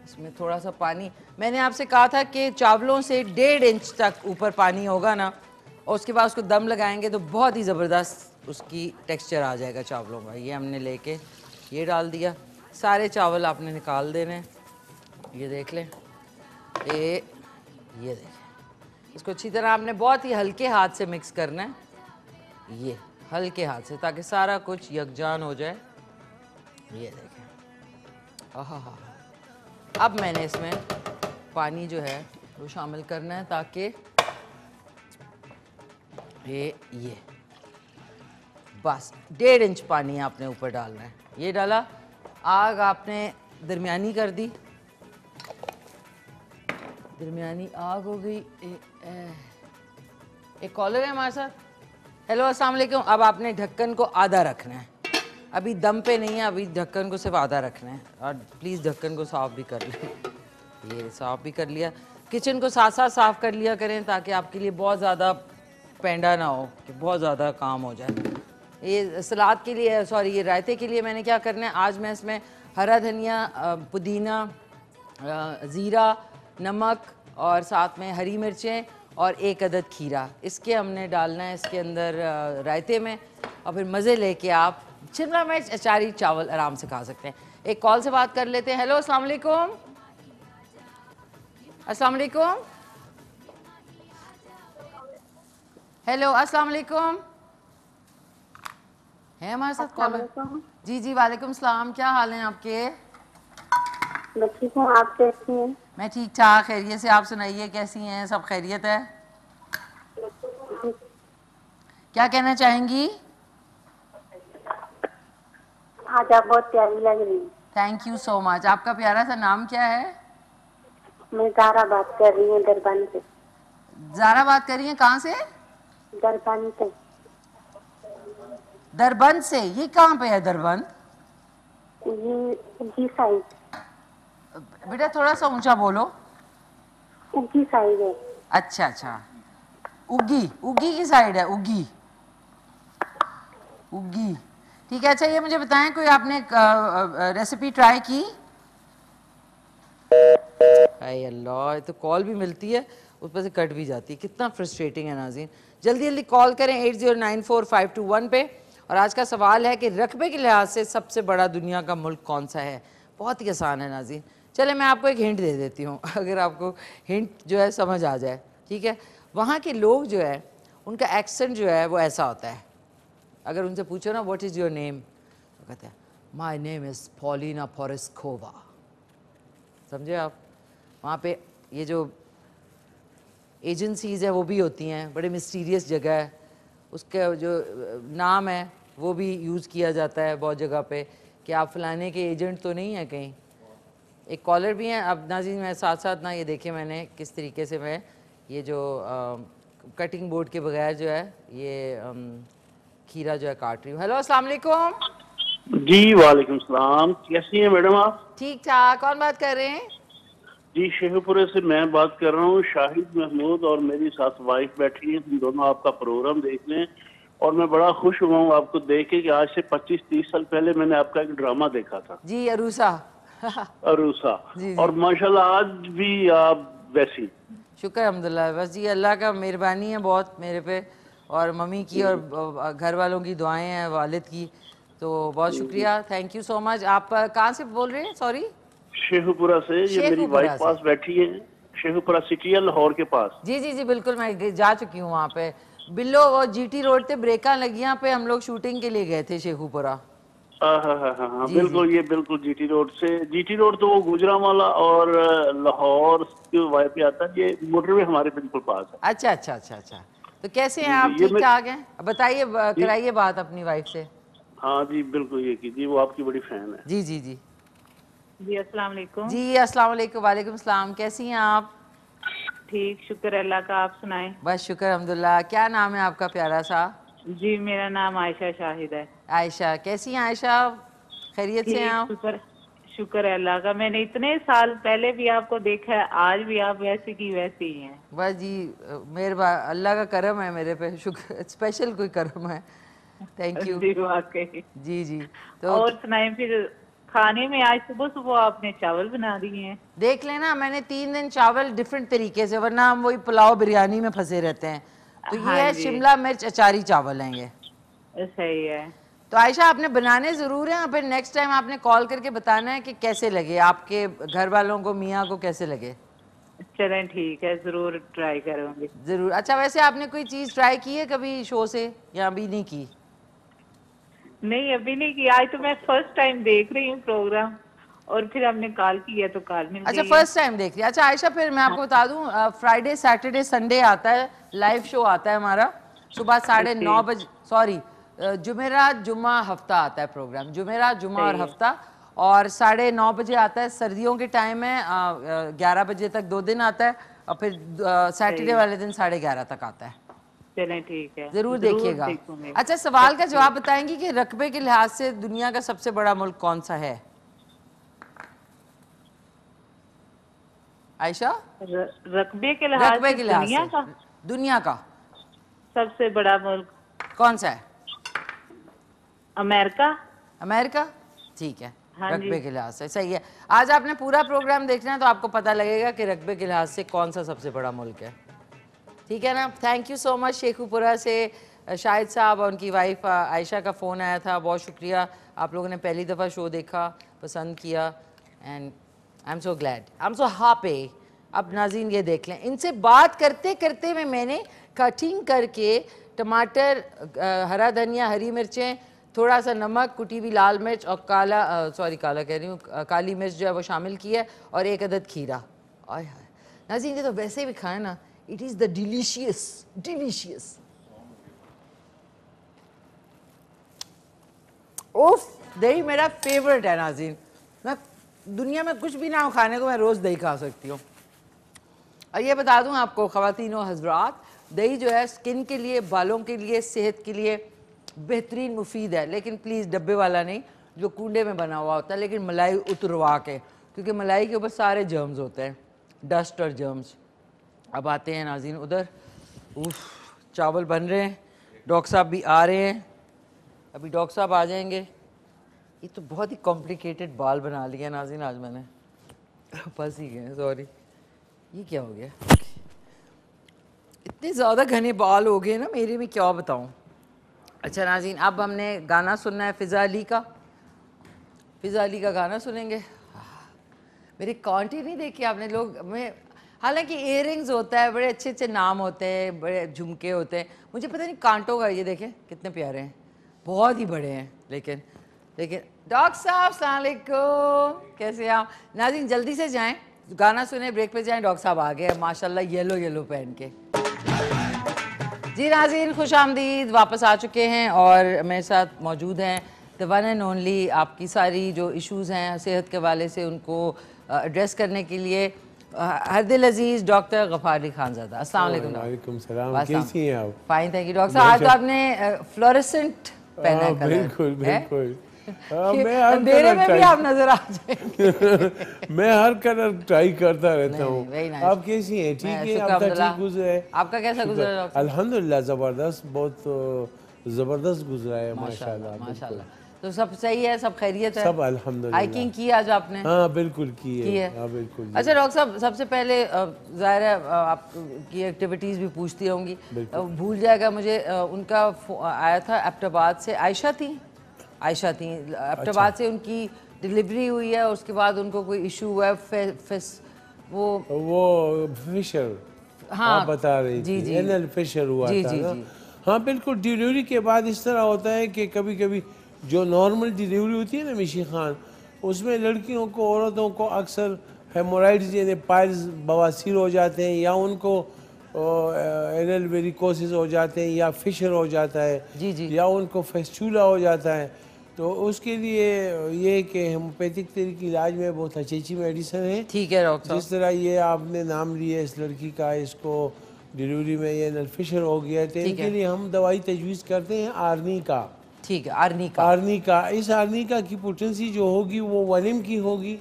इसमें थोड़ा सा पानी, मैंने आपसे कहा था कि चावलों से 1.5 इंच तक ऊपर पानी होगा ना, और उसके बाद उसको दम लगाएंगे तो बहुत ही ज़बरदस्त उसकी टेक्सचर आ जाएगा चावलों का। ये हमने लेके ये डाल दिया। सारे चावल आपने निकाल देने, ये देख लें, ये देखें। इसको अच्छी तरह आपने बहुत ही हल्के हाथ से मिक्स करना है, ये हल्के हाथ से, ताकि सारा कुछ यकजान हो जाए। ये देखें। आहा। अब मैंने इसमें पानी जो है वो शामिल करना है, ताकि ये बस 1.5 इंच पानी आपने ऊपर डालना है। ये डाला, आग आपने दरमियानी कर दी, दरमियानी आग हो गई। एक कॉलर है हमारे साथ। हेलो, अस्सलाम वालेकुम। अब आपने ढक्कन को आधा रखना है, अभी दम पे नहीं है, अभी ढक्कन को सिर्फ आधा रखना है। और प्लीज़ ढक्कन को साफ़ भी कर लें। ये साफ़ भी कर लिया। किचन को साथ साथ साफ़ कर लिया करें, ताकि आपके लिए बहुत ज़्यादा पेंडा ना हो कि बहुत ज़्यादा काम हो जाए। ये सलाद के लिए, सॉरी, ये रायते के लिए मैंने क्या करना है, आज मैं इसमें हरा धनिया, पुदीना, ज़ीरा, नमक और साथ में हरी मिर्चें और 1 अदद खीरा, इसके हमने डालना है इसके अंदर रायते में। और फिर मज़े लेके आप शिमला मिर्च अचारी चावल आराम से खा सकते हैं। एक कॉल से बात कर लेते हैं। हेलो, अस्सलाम वालेकुम। अस्सलाम वालेकुम। हेलो, अस्सलाम वालेकुम। है हमारे साथ कॉलर? जी जी, वालेकुम सलाम। क्या हाल है आपके? मैं ठीक हूँ, आप कैसी हैं? मैं ठीक ठाक, खैरियत से। आप सुनाइए, कैसी हैं? सब खैरियत है? क्या कहना चाहेंगी? आज आप बहुत प्यारी लग रही हैं। Thank you so much. आपका प्यारा सा नाम क्या है? मैं ज़ारा बात कर रही हूँ दरबान से। ज़ारा बात कर रही हैं? कहाँ से? दरबान से। दरबंद से? ये कहाँ पे है दरबंद? ये उगी साइड। बेटा थोड़ा सा ऊंचा बोलो। उगी साइड है। अच्छा अच्छा, उगी, उगी की साइड है, उगी, उगी, ठीक है। अच्छा, ये मुझे बताएं, कोई आपने रेसिपी ट्राई की? हाय अल्लाह, तो कॉल भी मिलती है, उस पर से कट भी जाती है। कितना फ्रस्ट्रेटिंग है नाज़रीन। जल्दी जल्दी कॉल करें 80945221 पे। और आज का सवाल है कि रकबे के लिहाज से सबसे बड़ा दुनिया का मुल्क कौन सा है? बहुत ही आसान है नाज़रीन। चले मैं आपको एक हिंट दे देती हूँ, अगर आपको हिंट जो है समझ आ जाए, ठीक है। वहाँ के लोग जो है, उनका एक्सेंट जो है वो ऐसा होता है। अगर उनसे पूछो ना व्हाट इज़ योर नेम, तो कहते हैं माई नेम इज़ पॉलिना पोरिस्कोवा। समझे आप? वहाँ पे ये जो एजेंसीज़ है वो भी होती हैं, बड़े मिस्टीरियस जगह है, उसका जो नाम है वो भी यूज़ किया जाता है बहुत जगह पे कि आप फलाने के एजेंट तो नहीं हैं कहीं। एक कॉलर भी हैं। अब नाज़रीन, मैं साथ साथ ना ये देखें मैंने किस तरीके से मैं ये जो कटिंग बोर्ड के बगैर जो है ये खीरा जो है काट रही हूँ। हेलो, अस्सलाम वालेकुम। जी वालेकुम सलाम, कैसी हैं मैडम आप? ठीक ठाक। कौन बात कर रहे हैं? जी शेखपुरे से मैं बात कर रहा हूँ। शाहिद महमूद और मेरी साथ वाइफ बैठी है, हम दोनों आपका प्रोग्राम देख लें और मैं बड़ा खुश हुआ हूँ आपको देख के कि आज से 25-30 साल पहले मैंने आपका एक ड्रामा देखा था, जी, अरूसा। अरूसा। जी, जी। और माशाल्लाह आज भी आप वैसी। शुक्र अल्हम्दुलिल्लाह। बस जी अल्लाह का मेहरबानी है बहुत मेरे पे, और मम्मी की और घर वालों की दुआएं हैं, वालिद की, तो बहुत शुक्रिया, थैंक यू सो मच। आप कहाँ से बोल रहे हैं? सॉरी। शेखपुरा से। ये मेरी शेखुपुरा वाइफ से। पास बैठी है, शेखपुरा सिटी है, लाहौर के पास। जी जी जी बिल्कुल, मैं जा चुकी हूँ वहाँ पे। बिल्लो वो जीटी रोड पे ब्रेका लगियाँ पे हम लोग शूटिंग के लिए गए थे शेखुपुरा। हाँ, जी, बिल्कुल। ये बिल्कुल जीटी रोड से, जीटी रोड तो वो गुजरांवाला और लाहौर के वाई पे आता है, ये मोटरवे हमारे बिल्कुल पास है। अच्छा अच्छा अच्छा अच्छा। तो कैसे हैं जी, आप? जी, ये ठीक ठाक हैं? बताइए, कराइए बात अपनी वाइफ से। हाँ जी बिल्कुल, ये कीजिए, वो आपकी बड़ी फैन है। जी जी जी जी अस्सलाम वालेकुम। जी, अस्सलाम वालेकुम। वालेकुम सलाम। कैसी हैं आप? ठीक, शुक्र अल्लाह का, आप सुनाएं। बस शुक्र अल्हम्दुलिल्लाह। क्या नाम है आपका प्यारा सा? जी मेरा नाम आयशा शाहिद है। आयशा। कैसी हैं आयशा? खैरियत से हैं ठीक, आप? शुक्र शुक्र अल्लाह का। मैंने इतने साल पहले भी आपको देखा है, आज भी आप वैसे की वैसी ही हैं। बस जी मेहरबान, अल्लाह का करम है मेरे पे, शुक्र, स्पेशल कोई करम है। Thank you. जी वाकई। जी जी। तो और सुनाएं फिर, खाने में आज सुबह सुबह आपने चावल बना दिए हैं। देख लेना, मैंने 3 दिन चावल डिफरेंट तरीके से, वरना हम वही पुलाव बिरयानी में फंसे रहते हैं। तो ये हाँ है जी। शिमला मिर्च अचारी चावल हैं ये। सही है। तो आयशा आपने बनाने ज़रूर हैं, फिर नेक्स्ट टाइम आपने कॉल करके बताना है कि कैसे लगे आपके घर वालों को, मियाँ को कैसे लगे। चलें ठीक है, जरूर ट्राई करूंगी। ज़रूर। अच्छा, वैसे आपने कोई चीज़ ट्राई की है कभी शो से, या अभी नहीं की? नहीं अभी नहीं किया, आज तो मैं फर्स्ट टाइम देख रही हूँ प्रोग्राम, और फिर हमने कॉल किया तो कॉल मिल अच्छा, गई है। फर्स्ट टाइम देख लिया। अच्छा आयशा, फिर मैं आपको बता दूं, फ्राइडे सैटरडे संडे आता है, लाइव शो आता है हमारा सुबह 9:30 बजे, सॉरी जुमेरात जुम्मा हफ्ता आता है प्रोग्राम, जुमेरात जुम्मा और हफ्ता, और 9:30 बजे आता है, सर्दियों के टाइम है, 11 बजे तक 2 दिन आता है, और फिर सैटरडे वाले दिन 11:30 तक आता है। चलें ठीक है, जरूर देखिएगा। देखूंगी। अच्छा, सवाल का जवाब बताएंगी कि रकबे के लिहाज से दुनिया का सबसे बड़ा मुल्क कौन सा है आयशा? रकबे के लिहाज रकबे से के लिहाज दुनिया का से दुनिया का सबसे बड़ा मुल्क कौन सा है? अमेरिका। अमेरिका, ठीक है। हाँ जी। रकबे के लिहाज से सही है। आज आपने पूरा प्रोग्राम देखना है तो आपको पता लगेगा कि रकबे के लिहाज से कौन सा सबसे बड़ा मुल्क है। ठीक है ना? Thank you so much. Sheikhupura से शाहिद साहब और उनकी वाइफ आयशा का फ़ोन आया था, बहुत शुक्रिया। आप लोगों ने पहली दफ़ा शो देखा, पसंद किया, and I am so glad, I am so happy. अब नाज़रीन ये देख लें, इनसे बात करते करते में मैंने कटिंग करके टमाटर, हरा धनिया, हरी मिर्चें, थोड़ा सा नमक, कुटी हुई लाल मिर्च और काला कह रही हूँ, काली मिर्च जो है वो शामिल की है, और 1 अदद खीरा। आय हाय नाज़रीन, ये तो वैसे भी खाएं ना, इट इज़ द डिलीशियस उफ, दही मेरा फेवरेट है नाज़रीन। मैं दुनिया में कुछ भी ना हो खाने को, मैं रोज़ दही खा सकती हूँ। और ये बता दूँ आपको ख़वातीन और हज़रात, दही जो है स्किन के लिए, बालों के लिए, सेहत के लिए बेहतरीन मुफीद है, लेकिन प्लीज़ डब्बे वाला नहीं जो कूड़े में बना हुआ होता है, लेकिन मलाई उतरवा के, क्योंकि मलाई के ऊपर सारे जर्म्स होते हैं, डस्ट और जर्म्स। अब आते हैं नाज़रीन उधर, उफ, चावल बन रहे हैं, डॉक्टर साहब भी आ रहे हैं, अभी डॉक्टर साहब आ जाएंगे। ये तो बहुत ही कॉम्प्लिकेटेड बाल बना लिया नाज़रीन आज मैंने, फंस ही गए, सॉरी। ये क्या हो गया? इतने ज़्यादा घने बाल हो गए ना मेरे में, क्या बताऊँ। अच्छा नाज़रीन, अब हमने गाना सुनना है फ़िज़ा अली का। फ़िज़ा अली का गाना सुनेंगे। मेरे कांटे नहीं देखे आपने लोग में, हालांकि इयररिंग्स होता है, बड़े अच्छे अच्छे नाम होते हैं, बड़े झुमके होते हैं, मुझे पता नहीं कांटों का। ये देखें कितने प्यारे हैं, बहुत ही बड़े हैं, लेकिन डॉक्टर साहब अस्सलाम वालेकुम, कैसे आप? नाज़रीन जल्दी से जाएं, गाना सुने, ब्रेक पे जाएं। डॉक्टर साहब आ गए माशाल्लाह, येलो पहन के। जी नाज़रीन, खुश आमदीद, वापस आ चुके हैं और मेरे साथ मौजूद हैं द वन एंड ओनली, आपकी सारी जो इश्यूज़ हैं सेहत के वाले से उनको एड्रेस करने के लिए हरदिल अजीज डॉक्टर गफार अली खानज़ादा। अस्सलाम वालेकुम। वालेकुम सलाम, कैसी हैं आप? फाइन, थैंक यू डॉक्टर साहब। आज तो आपने फ्लोरेसेंट पहना है कलर। बिल्कुल बिल्कुल। मैं अंधेरे में भी आप नजर आ जाएंगे। मैं हर कलर ट्राई करता रहता हूँ। आप कैसी हैं? ठीक है, आपका ठीक गुजरा है? आपका कैसा गुजरा डॉक्टर? अल्हम्दुलिल्लाह जबरदस्त, बहुत जबरदस्त गुजरा है माशाल्लाह माशाल्लाह। तो सब सही है, सब खैरियत है? सब अल्हम्दुलिल्लाह। हाइकिंग की आज आपने? हाँ बिल्कुल की है। हाँ बिल्कुल। अच्छा डॉक्टर साहब, सबसे पहले जाहिर है आपकी एक्टिविटीज़ भी पूछती होंगी, भूल जाएगा मुझे। उनका आया था एबटाबाद से, आयशा थी एबटाबाद से, उनकी डिलीवरी हुई है, उसके बाद उनको कोई इशू हुआ है, वो फिशर, हाँ आप बता रही थी, एनल फिशर हुआ था ना? हाँ बिल्कुल। डिलीवरी के बाद इस तरह होता है कि कभी कभी जो नॉर्मल डिलीवरी होती है ना मिशी खान, उसमें लड़कियों को, औरतों को अक्सर हेमोराइड्स यानी पाइल्स, बवासीर हो जाते हैं, या उनको एनल वेरिकोसिस हो जाते हैं, या फिशर हो जाता है, या उनको फेस्टूला हो जाता है। तो उसके लिए ये कि होम्योपैथिक तरीके इलाज में बहुत अच्छी मेडिसिन है। ठीक है डॉक्टर। जिस तरह ये आपने नाम लिया इस लड़की का, इसको डिलीवरी में ये एनल फिशर हो गया है, तो इनके लिए हम दवाई तजवीज़ करते हैं आर्निका। ठीक है, आर्निका। इस आर्निका की पोटेंसी जो होगी वो 1 m की होगी।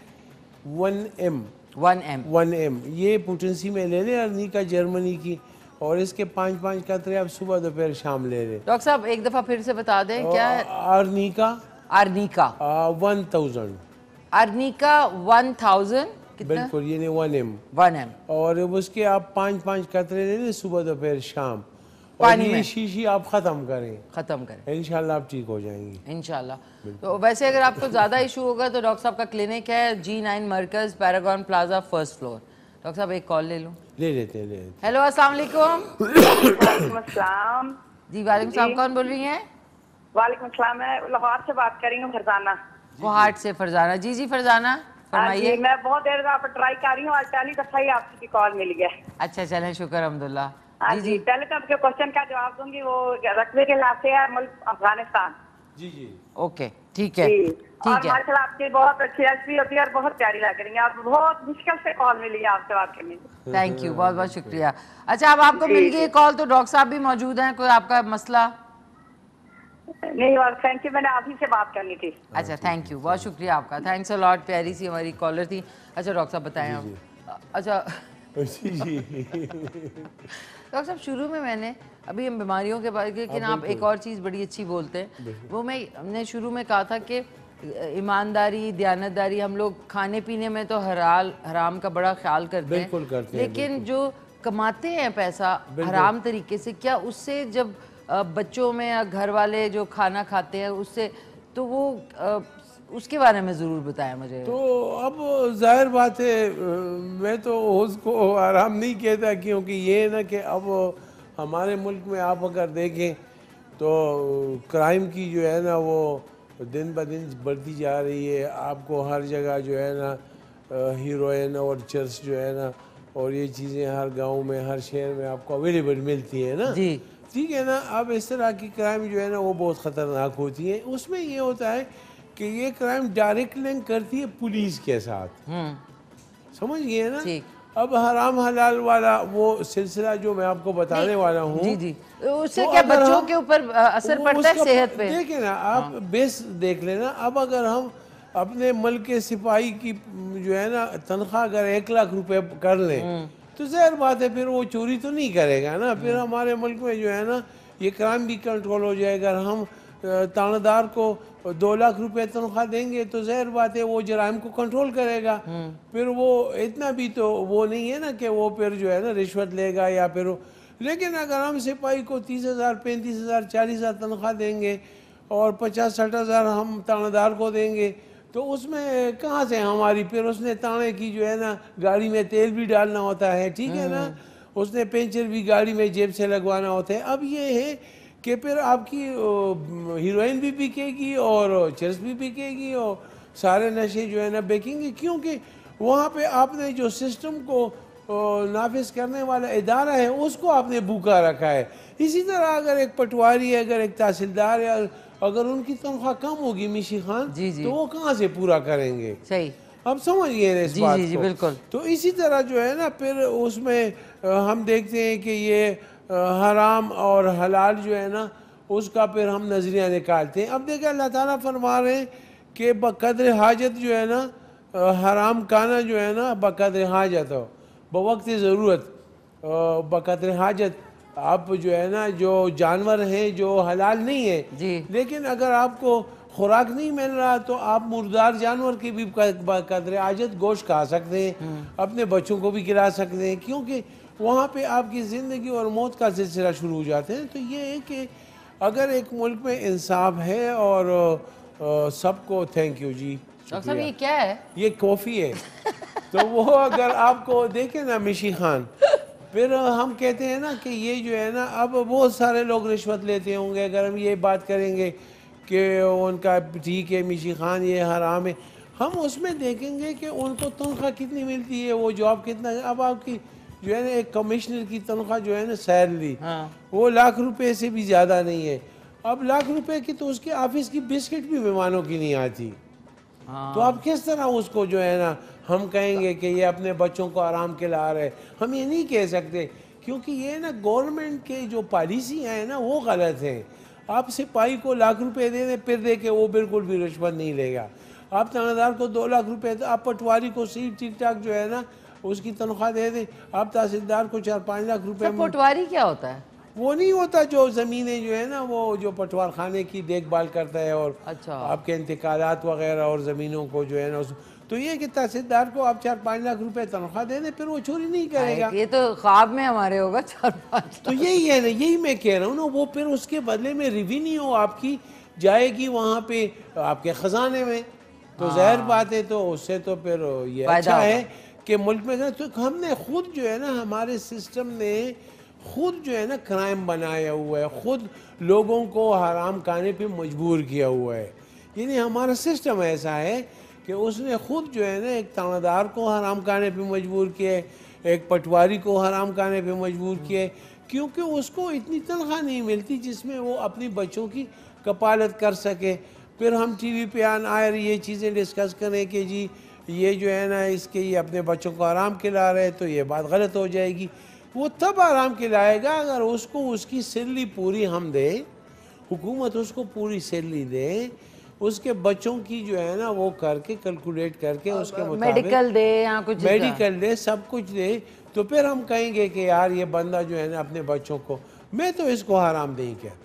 1 m ये पोटेंसी में ले लें आर्निका जर्मनी की, और इसके 5-5 कतरे आप सुबह दोपहर शाम ले लें। डॉक्टर साहब एक दफ़ा फिर से बता दें क्या है? आर्निका 1000। आर्निका 1000 कितना? बिल्कुल, यानी 1 m। और उसके आप 5-5 कतरे ले लें सुबह दोपहर शाम, पानी में शीशी आप खत्म करें, इंशाल्लाह आप ठीक हो जाएंगी इंशाल्लाह। तो वैसे अगर आपको ज़्यादा इशू होगा तो डॉक्टर साहब का क्लिनिक है G9 मरकज़, Paragon plaza, 1st floor. Doctor साहब एक कॉल ले लूँ? ले लेते हैं। हेलो अस्सलाम वालेकुम। वालेकुम अस्सलाम। जी वालेकुम सलाम, कौन बोल रही हैं? वालेकुम अस्सलाम, मैं लाहौर से बात कर रही हूँ, फरजाना। गुवाहाटी से फरजाना। जी फरजाना फरमाइए। मैं बहुत देर से आप ट्राई कर रही हूँ, आज पहली दफा ही आपकी कॉल मिली है। अच्छा चलें, शुक्र अल्हम्दुलिल्लाह। जी पहले तो आपके क्वेश्चन का जवाब दूंगी, वो रकबे के हिसाब से है मुल्क अफगानिस्तान। जी ओके ठीक है। और माशाल्लाह आपकी बहुत अच्छी रेसिपी होती है और बहुत प्यारी लग रही है। आप बहुत मुश्किल से कॉल मिली है आपसे बात करने की। थैंक यू, बहुत बहुत शुक्रिया। अच्छा अब आपको मिल गई कॉल तो डॉक्टर साहब भी मौजूद हैं, कोई आपका मसला? नहीं, और थैंक यू, मैंने आप ही से बात करनी थी। अच्छा थैंक यू, बहुत शुक्रिया आपका, थैंक्स अ लॉट। प्यारी सी हमारी कॉलर थी। अच्छा डॉक्टर साहब बताएं आप। अच्छा डॉक्टर साहब शुरू में मैंने अभी हम बीमारियों के बारे में, लेकिन आप एक और चीज़ बड़ी अच्छी बोलते हैं, वो हमने शुरू में कहा था कि ईमानदारी, दयानतदारी, हम लोग खाने पीने में तो हराम का बड़ा ख्याल करते हैं, लेकिन जो कमाते हैं पैसा हराम तरीके से, क्या उससे जब बच्चों में या घर वाले जो खाना खाते हैं उससे, तो वो उसके बारे में ज़रूर बताएं मुझे। तो अब जाहिर बात है, मैं तो उसको आराम नहीं कहता, क्योंकि ये है ना कि अब हमारे मुल्क में आप अगर देखें तो क्राइम की जो है ना वो दिन ब दिन बढ़ती जा रही है। आपको हर जगह जो है ना हीरोइन और चर्च जो है ना, और ये चीज़ें हर गांव में, हर शहर में आपको अवेलेबल मिलती है ना। जी ठीक है ना। अब इस तरह की क्राइम जो है ना वो बहुत ख़तरनाक होती है। उसमें ये होता है कि ये क्राइम डायरेक्ट लिंक करती है पुलिस के साथ, समझ गए ना। अब हराम हलाल वाला वो सिलसिला जो मैं आपको बताने वाला हूँ, उससे तो क्या बच्चों के ऊपर असर पड़ता है सेहत पे? देखिए ना आप बेस देख लेना। अब अगर हम अपने मुल्क के सिपाही की जो है ना तनख्वाह अगर 1 लाख रुपए कर लें, तो ज़ाहिर बात है फिर वो चोरी तो नहीं करेगा ना। फिर हमारे मुल्क में जो है ना ये क्राइम भी कंट्रोल हो जाएगा। हम थानेदार को 2 लाख रुपए तनख्वाह देंगे तो जाहिर बात है वो जराइम को कंट्रोल करेगा। फिर वो इतना भी तो वो नहीं है ना कि वो फिर जो है ना रिश्वत लेगा या फिर वो। लेकिन अगर हम सिपाही को 30,000, 35,000, 40,000 तनख्वाह देंगे और 50-60 हज़ार हम थानेदार को देंगे, तो उसमें कहाँ से हमारी, फिर उसने ताने की जो है ना गाड़ी में तेल भी डालना होता है, ठीक है ना, उसने पेंचर भी गाड़ी में जेब से लगवाना होता है। अब ये है कि फिर आपकी हीरोइन भी बिकेगी और चरस भी बिकेगी और सारे नशे जो है ना बिकेंगे, क्योंकि वहाँ पे आपने जो सिस्टम को नाफिज करने वाला इदारा है उसको आपने भूखा रखा है। इसी तरह अगर एक पटवारी है, अगर एक तहसीलदार है, अगर उनकी तनख्वाह कम होगी मिशी खान, तो वो कहाँ से पूरा करेंगे? सही। आप समझ गए इस बात जी को। बिल्कुल। तो इसी तरह जो है ना फिर उसमें हम देखते हैं कि ये हराम और हलाल जो है ना उसका फिर हम नज़रिया निकालते हैं। अब देखिए अल्लाह ताला फरमा रहे हैं कि बक़द्र हाजत जो है ना हराम खाना जो है ना बक़द्र हाजत हो, बवक्त ज़रूरत, बक़द्र हाजत। आप जो है ना जो जानवर हैं जो हलाल नहीं है जी। लेकिन अगर आपको खुराक नहीं मिल रहा तो आप मुर्दार जानवर की भी बक़द्र हाजत गोश्त खा सकते हैं, अपने बच्चों को भी खिला सकते हैं, क्योंकि वहाँ पे आपकी ज़िंदगी और मौत का सिलसिला शुरू हो जाते हैं। तो ये है कि अगर एक मुल्क में इंसाफ है और सबको थैंक यू जी। डॉक्टर साहब ये क्या है? ये कॉफ़ी है। तो वो अगर आपको देखे ना मिशी खान, फिर हम कहते हैं ना कि ये जो है ना अब बहुत सारे लोग रिश्वत लेते होंगे। अगर हम ये बात करेंगे कि उनका ठीक है मिशी खान ये हराम है, हम उसमें देखेंगे कि उनको तनख्वाह कितनी मिलती है, वो जॉब कितना है। अब आपकी जो है ना एक कमिश्नर की तनख्वाह जो है ना सैलरी, वो लाख रुपए से भी ज़्यादा नहीं है। अब लाख रुपए की तो उसके ऑफिस की बिस्किट भी मेहमानों की नहीं आती। तो आप किस तरह उसको जो है ना हम कहेंगे कि ये अपने बच्चों को आराम के ला रहे, हम ये नहीं कह सकते, क्योंकि ये ना गवर्नमेंट के जो पॉलिसियाँ हैं ना वो गलत हैं। आप सिपाही को लाख रुपए दे दें फिर दे के वो बिल्कुल भी रिश्वत नहीं लेगा। आप थानेदार को 2 लाख रुपए, आप पटवारी को सीट ठीक ठाक जो है ना उसकी तनख्वाह दे दें, आप तहसीलदार को 4-5 लाख रुपए। पटवारी क्या होता है? वो नहीं होता जो ज़मीनें जो है ना वो जो पटवार खाने की देखभाल करता है और अच्छा। आपके इंतकालात वगैरह और ज़मीनों को जो है ना तो ये कि तहसीलदार को आप 4-5 लाख रुपए तनख्वाह दे दें फिर वो चोरी नहीं करेगा। ये तो ख्वाब में हमारे होगा 4-5। तो यही है ना, यही मैं कह रहा हूँ ना, वो फिर उसके बदले में रेवेन्यू आपकी जाएगी वहाँ पे आपके ख़जाने में। तो ज़ाहिर बात है तो उससे तो फिर ये अच्छा है कि मुल्क में तो हमने खुद जो है ना हमारे सिस्टम ने खुद जो है ना क्राइम बनाया हुआ है, खुद लोगों को हराम खाने पे मजबूर किया हुआ है। यानी हमारा सिस्टम ऐसा है कि उसने खुद जो है ना एक थानेदार को हराम खाने पे मजबूर किया, एक पटवारी को हराम खाने पे मजबूर किया, क्योंकि उसको इतनी तनख्वाह नहीं मिलती जिसमें वो अपनी बच्चों की कपालत कर सके। फिर हम टीवी पे आए ये चीज़ें डिस्कस करें कि जी ये जो है ना इसके ये अपने बच्चों को आराम खिला रहे, तो ये बात गलत हो जाएगी। वो तब आराम खिलाएगा अगर उसको उसकी सैलरी पूरी हम दें, हुकूमत उसको पूरी सैलरी दे, उसके बच्चों की जो है ना वो करके कैलकुलेट करके उसके मुताबिक मेडिकल दे या कुछ मेडिकल दे, सब कुछ दे, तो फिर हम कहेंगे कि यार ये बंदा जो है ना अपने बच्चों को, मैं तो इसको हराम नहीं कहता।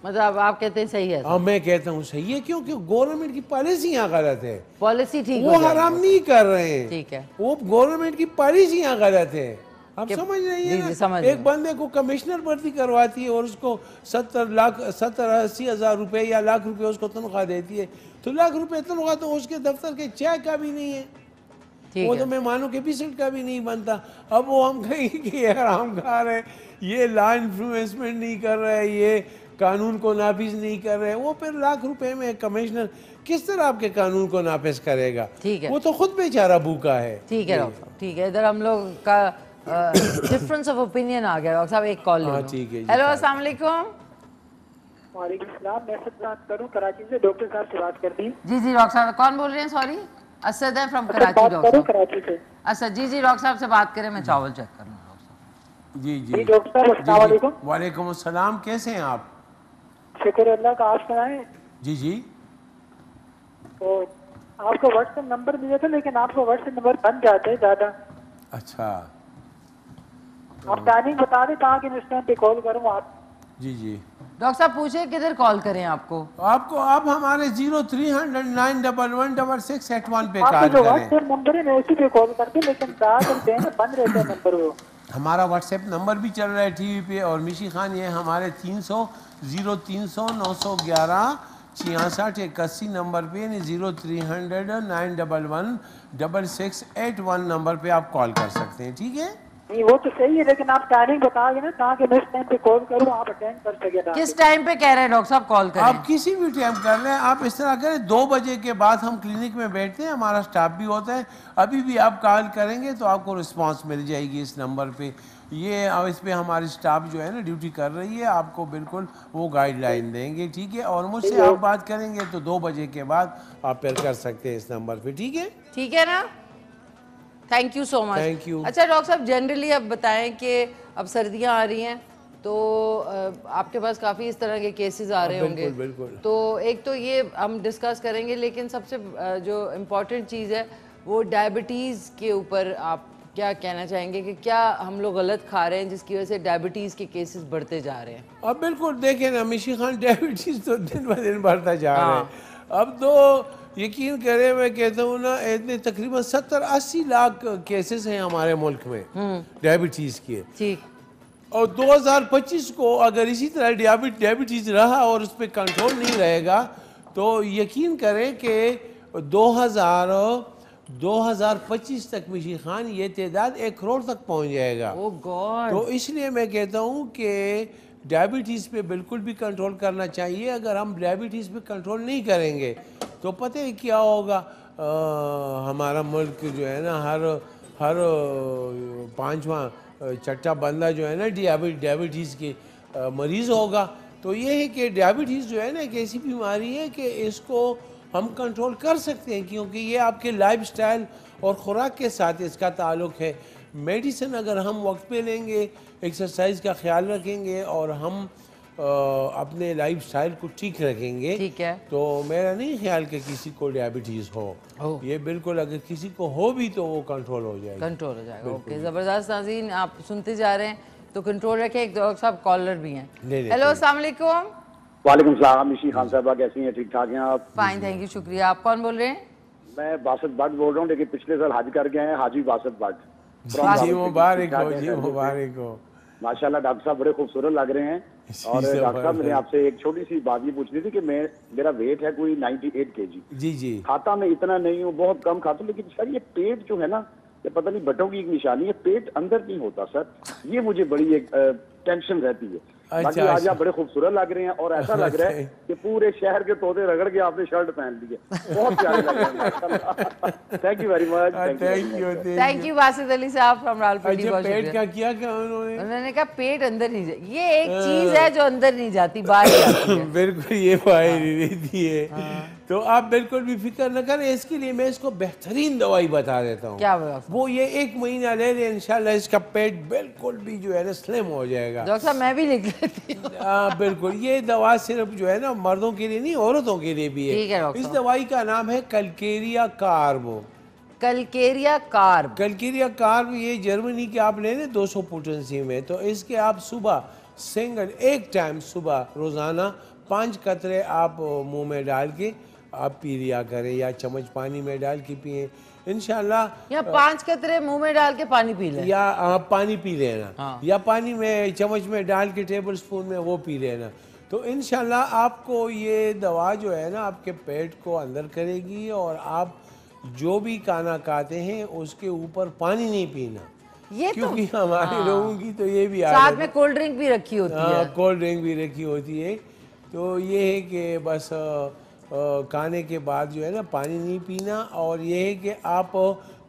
मतलब आप कहते हैं सही है? हाँ मैं कहता हूँ सही है, क्योंकि गवर्नमेंट की पॉलिसियाँ गलत है। पॉलिसी ठीक, वो हराम नहीं कर रहे हैं, ठीक है, वो गवर्नमेंट की पॉलिसियाँ गलत है। आप समझ रही हैं? एक बंदे को कमिश्नर भर्ती करवाती है और उसको 70-80 हज़ार रुपए या लाख रुपए उसको तनख्वाह देती है, तो लाख रुपए तनख्वाह तो उसके दफ्तर के चाय का भी नहीं है, वो तो मेहमानों के बिस्किट का भी नहीं बनता। अब वो हम कहेंगे कि ये हराम खा रहे, ये लॉ इन्फ्लुएंसमेंट नहीं कर रहे, ये कानून को नाफिज नहीं कर रहे, वो फिर लाख रुपए में कमिश्नर किस तरह आपके कानून को नाफिज करेगा? ठीक है, वो तो खुद बेचारा भूखा है। ठीक है डॉक्टर साहब, ठीक है। इधर हम लोग का डिफरेंस ऑफ ओपिनियन आ गया। डॉक्टर साहब एक कॉल ले लो। ठीक है। हेलो अस्सलाम वालेकुम। वालेकुम सलाम, मैं असद बात करूं कराची से, डॉक्टर साहब से बात कर दी। जी जी डॉक्टर साहब, कौन बोल रहे हैं? सॉरी, असद है फ्रॉम कराची। डॉक्टर साहब कराची से। असद जी जी डॉक्टर साहब से बात करें, मैं चावल चेक कर लूँ। जी जी डॉक्टर साहब अस्सलाम वालेकुम। वालेकुम अस्सलाम, कैसे हैं आप? शुक्र अल्लाह का, आप सुनाएं। जी जी, तो आपको व्हाट्सएप नंबर दिया था लेकिन आपको व्हाट्सएप नंबर बन जाते हैं ज़्यादा। अच्छा, आप टाइमिंग बता दें कहाँ के टाइम पे कॉल करूँ आप? जी जी डॉक्टर साहब पूछे किधर कॉल करें आपको? आप हमारे 0300-911-681 पे कॉल जो करें। व्हाट्सएप नंबर है मैं उसी पे कॉल करते, लेकिन बंद रहता है नंबर वो। हमारा व्हाट्सएप नंबर भी चल रहा है टीवी पे, और मिशी खान ये हमारे 300-911-6681 नंबर पे, यानी 0300-911-6681 नंबर पे आप कॉल कर सकते हैं। ठीक है, नहीं वो तो सही है, लेकिन आप टाइमिंग बताओगे ना ताकि मैं इस टाइम पे कॉल करूँ, आप अटेंड कर सके। किस टाइम पे कह रहे हैं डॉक्टर साहब कॉल करें? आप किसी भी टाइम कर लें। आप इस तरह करें, 2 बजे के बाद हम क्लिनिक में बैठते हैं, हमारा स्टाफ भी होता है। अभी भी आप कॉल करेंगे तो आपको रिस्पांस मिल जाएगी इस नंबर पे। ये इस पे हमारी स्टाफ जो है ना ड्यूटी कर रही है, आपको बिल्कुल वो गाइडलाइन देंगे, ठीक है। और मुझसे आप बात करेंगे तो 2 बजे के बाद आप फिर कर सकते हैं इस नंबर पे, ठीक है? ठीक है ना? Thank you so much. Thank you. अच्छा डॉक्टर साहब, जनरली अब बताएं कि अब सर्दियां आ रही हैं तो आपके पास काफ़ी इस तरह के केसेस आ रहे होंगे। बिल्कुल। तो एक तो ये हम डिस्कस करेंगे, लेकिन सबसे जो इम्पोर्टेंट चीज़ है वो डायबिटीज़ के ऊपर आप क्या कहना चाहेंगे कि क्या हम लोग गलत खा रहे हैं जिसकी वजह से डायबिटीज़ के केसेस बढ़ते जा रहे हैं? अब बिल्कुल देखें ना मिशी खान, डायबिटीज़ तो दिन ब दिन बढ़ता जा रहा है। अब तो यकीन करें, मैं कहता हूँ ना, इतने तकरीबन 70-80 लाख केसेस हैं हमारे मुल्क में डायबिटीज़ के। ठीक। और 2025 को अगर इसी तरह डायबिटीज़ रहा और उस पर कंट्रोल नहीं रहेगा तो यकीन करें कि 2025 तक मिशी खान ये तादाद 1 करोड़ तक पहुँच जाएगा। ओह गॉड। तो इसलिए मैं कहता हूँ कि डायबिटीज़ पे बिल्कुल भी कंट्रोल करना चाहिए। अगर हम डायबिटीज़ पे कंट्रोल नहीं करेंगे तो पता है क्या होगा, हमारा मुल्क जो है ना हर 5वां 6ठा बंदा जो है ना डायबिटीज़ के मरीज़ होगा। तो ये है कि डायबिटीज़ जो है ना एक ऐसी बीमारी है कि इसको हम कंट्रोल कर सकते हैं, क्योंकि ये आपके लाइफस्टाइल और ख़ुराक के साथ इसका ताल्लुक़ है। मेडिसिन अगर हम वक्त पे लेंगे, एक्सरसाइज का ख्याल रखेंगे और हम अपने लाइफस्टाइल को ठीक रखेंगे, ठीक है, तो मेरा नहीं ख्याल कि किसी को डायबिटीज़ हो। ये बिल्कुल अगर किसी को हो भी तो वो कंट्रोल हो जाएगा। कंट्रोल हो जाएगा। ओके, ज़बरदस्त। नाज़रीन आप सुनते जा रहे हैं तो कंट्रोल रखें। एक डॉक्टर साहब कॉलर भी हैं। हेलो, अस्सलाम वालेकुम। वालेकुम सलाम। मिशी खान साहबा कैसी हैं? ठीक ठाक हैं आप? फाइन, थैंक यू, शुक्रिया। आप कौन बोल रहे हैं? मैं बासत भट्ट बोल रहा हूँ, लेकिन पिछले साल हज कर गए हैं, हाजी बासत भट्ट। जी मुबारक हो, जी मुबारक हो। माशाल्लाह डॉक्टर साहब बड़े खूबसूरत लग रहे हैं। और डॉक्टर साहब मैंने आपसे एक छोटी सी बात ये पूछनी थी कि मेरा वेट है कोई 98 kg। जी। खाता मैं इतना नहीं हूँ, बहुत कम खाता हूँ, लेकिन सर ये पेट जो है ना, ये पता नहीं बटों की एक निशानी है, पेट अंदर नहीं होता सर। ये मुझे बड़ी एक टेंशन रहती है। बाकी आज आप बड़े खूबसूरत लग रहे हैं और ऐसा लग रहा है कि पूरे शहर के तोते रगड़ के आपने शर्ट पहन ली है। बहुत प्यारे लग रहे हैं। Thank you very much. Thank you Basit Ali साहब फ्रॉम रावलपिंडी। पेट का किया क्या उन्होंने कहा पेट अंदर नहीं जाती, ये एक चीज है जो अंदर नहीं जाती, बाहर जाती है। बिल्कुल, ये बाहर ही रहती है। तो आप बिल्कुल भी फिक्र न करें। इसके लिए मैं इसको बेहतरीन दवाई बता देता हूँ। क्या वो ये 1 महीना ले लें, इंशाल्लाह इसका पेट बिल्कुल भी जो है ना स्लिम हो जाएगा। डॉक्टर साहब मैं भी लिख लेती हूँ। बिल्कुल, ये दवा सिर्फ जो है ना मर्दों के लिए नहीं, औरतों के लिए भी है। इस दवाई का नाम है Calcarea carb. Calcarea carb. Calcarea carb ये जर्मनी के आप ले लें 200 पोटेंसी में। तो इसके आप सुबह सिंगल एक टाइम सुबह रोज़ाना 5 कतरे आप मुंह में डाल के आप पी लिया करें, या चम्मच पानी में डाल के पिए इंशाल्लाह। या 5 कतरे मुंह में डाल के पानी पी लें, या आप पानी पी लेना। या पानी में चम्मच में डाल के टेबल स्पून में वो पी लेना। तो इंशाल्लाह आपको ये दवा जो है ना आपके पेट को अंदर करेगी, और आप जो भी खाना खाते हैं उसके ऊपर पानी नहीं पीना, ये क्योंकि हमारे लोगों की तो ये भी साथ में कोल्ड ड्रिंक भी रखी होती है। कोल्ड ड्रिंक भी रखी होती है। तो ये है कि बस खाने के बाद जो है ना पानी नहीं पीना, और ये है कि आप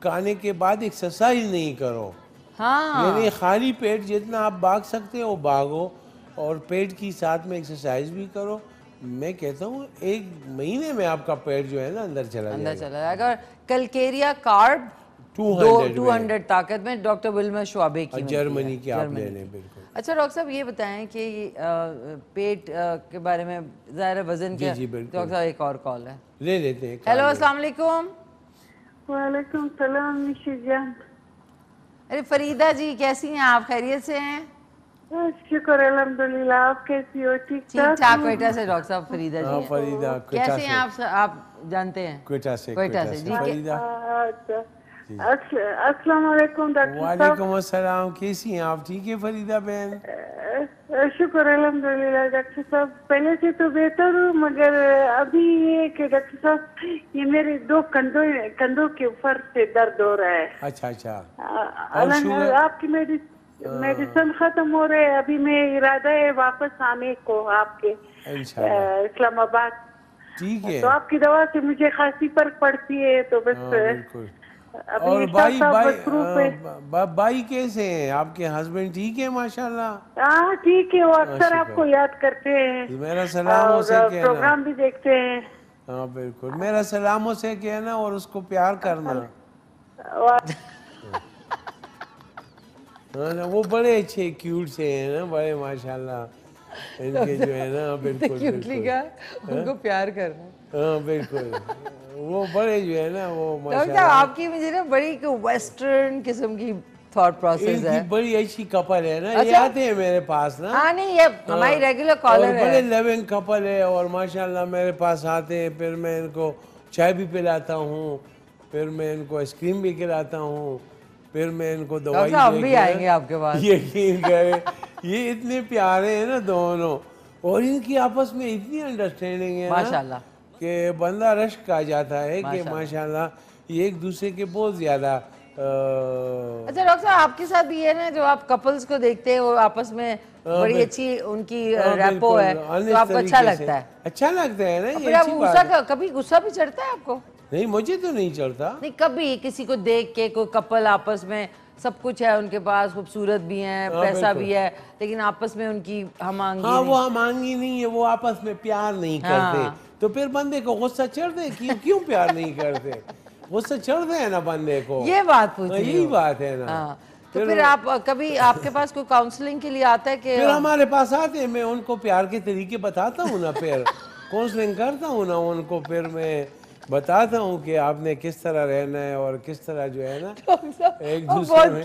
खाने के बाद एक्सरसाइज नहीं करो। यानी खाली पेट जितना आप भाग सकते हो भागो, और पेट की साथ में एक्सरसाइज भी करो। मैं कहता हूँ 1 महीने में आपका पेट जो है ना अंदर चला जाएगा। कलकेरिया कार्ब 200 ताकत में, डॉक्टर विल्मर श्वाबे की जर्मनी की आप ले लें। बिल्कुल। अच्छा डॉक्टर साहब ये बताएं कि पेट के बारे में, ज़ाहिर वजन के, डॉक्टर साहब एक और कॉल है, ले लेते हैं। हेलो, अस्सलाम वालेकुम। वालेकुम सलाम निशी जान। अरे फरीदा जी कैसी हैं आप? खैरियत से हैं? शुक्र अल्हम्दुलिल्लाह। आप कैसी हो? ठीक ठाक। क्वेटा से डॉक्टर साहब फरीदा जी। फरीदा कैसे हैं आप जानते हैं? क्वेटा से जी। फरीदा। अच्छा, अस्सलाम वालेकुम डॉक्टर साहब। वालेकुम अस्सलाम, कैसी हैं आप? ठीक है फरीदा बहन? शुक्र अल्हम्दुलिल्लाह डॉक्टर साहब, पहले से तो बेहतर हूँ, मगर अभी ये कि डॉक्टर साहब ये मेरे दो कंधों के ऊपर से दर्द हो रहा है। अच्छा अच्छा। आपकी मेडिसिन खत्म हो रहे है, अभी मैं इरादा है वापस आने को आपके इस्लामाबाद। ठीक है। तो आपकी दवा से मुझे खासी फर्क पड़ती है, तो बस और भाई कैसे हैं आपके? हस्बैंड ठीक है माशाल्लाह? हाँ ठीक है, वो अक्सर आपको याद करते हैं। मेरा सलामों से कहना, प्रोग्राम भी देखते हैं। हाँ बिल्कुल, मेरा सलामों से कहना और उसको प्यार करना। हाँ वो बड़े अच्छे क्यूट से हैं ना, बड़े माशाल्लाह इनके जो है ना, बिल्कुल बिल्कुल उनको प्यार करना। हाँ बिल्कुल, वो बड़े जो है ना वो माशाल्लाह। आपकी मुझे ना बड़ी वेस्टर्न किस्म की थॉट प्रोसेस है। बड़ी अच्छी कपल है ना। ये आते हैं मेरे पास ना। हाँ नहीं, ये हमारी रेगुलर कॉलर है। बड़े लविंग कपल है और माशाल्लाह मेरे पास आते हैं, फिर मैं इनको चाय भी पिलाता हूँ, फिर मैं इनको आइसक्रीम भी खिलाता हूँ, फिर मैं इनको दवाई हम भी आएंगे आपके पास। यकीन करें, ये इतने प्यारे हैं ना दोनों, और इनकी आपस में इतनी अंडरस्टैंडिंग है माशाल्लाह कि बंदा रश्क आ जाता है कि माशाल्लाह ये एक दूसरे के बहुत ज्यादा। अच्छा डॉक्टर साहब, आपके साथ भी है ना, जो आप कपल्स को देखते हैं वो आपस में बड़ी अच्छी उनकी रैपो है, तो आपको अच्छा लगता है? अच्छा लगता है ना ये अच्छी बात है। कभी गुस्सा भी चढ़ता है आपको? नहीं, मुझे तो नहीं चढ़ता। नहीं, कभी किसी को देख के कोई कपल आपस में सब कुछ है उनके पास, खूबसूरत भी है, पैसा भी है, लेकिन आपस में उनकी हमांगी हाँ वो हमांगी नहीं है, वो आपस में प्यार नहीं करते, तो फिर बंदे को गुस्सा चढ़ते क्यों प्यार नहीं करते? गुस्सा चढ़ते है ना बंदे को। ये बात पूछ रही हूँ। यही बात है ना। तो फिर आप कभी आपके पास कोई काउंसलिंग के लिए आता है कि? फिर हमारे पास आते हैं, मैं उनको प्यार के तरीके बताता हूँ ना, फिर काउंसलिंग करता हूँ ना उनको, फिर मैं बताता हूँ कि आपने किस तरह रहना है और किस तरह जो है ना एक दूसरे में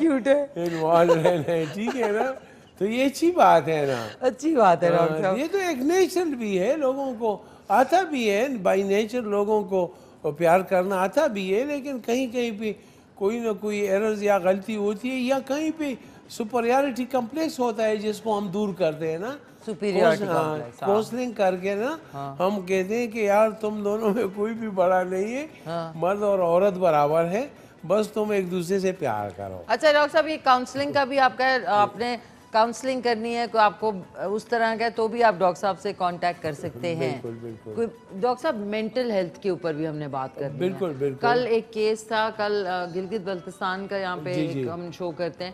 इन्वॉल्व रहना है, ठीक है ना? तो ये अच्छी बात है ना, अच्छी बात है डॉक्टर साहब। ये तो एक नेचर भी है, लोगों को आता भी है, बाई नेचर लोगों को प्यार करना आता भी है, लेकिन कहीं कहीं पे कोई ना कोई एरर्स या गलती होती है, या कहीं पे सुपीरियरिटी कम्प्लेक्स होता है जिसको हम दूर करते हैं ना, काउंसलिंग करके ना। हम कहते हैं कि यार तुम दोनों में कोई भी बड़ा नहीं है, मर्द और औरत बराबर है, बस तुम एक दूसरे से प्यार करो। अच्छा डॉक्टर साहब, ये काउंसलिंग का भी आपका, आपने काउंसलिंग करनी है कोई आपको उस तरह का, तो भी आप डॉक्टर साहब से कांटेक्ट कर सकते हैं। कोई डॉक्टर साहब मेंटल हेल्थ के ऊपर भी हमने बात करनी है। बिल्कुल। कल एक केस था, कल गिलगित बल्तिस्तान का, यहाँ पे हम शो करते हैं,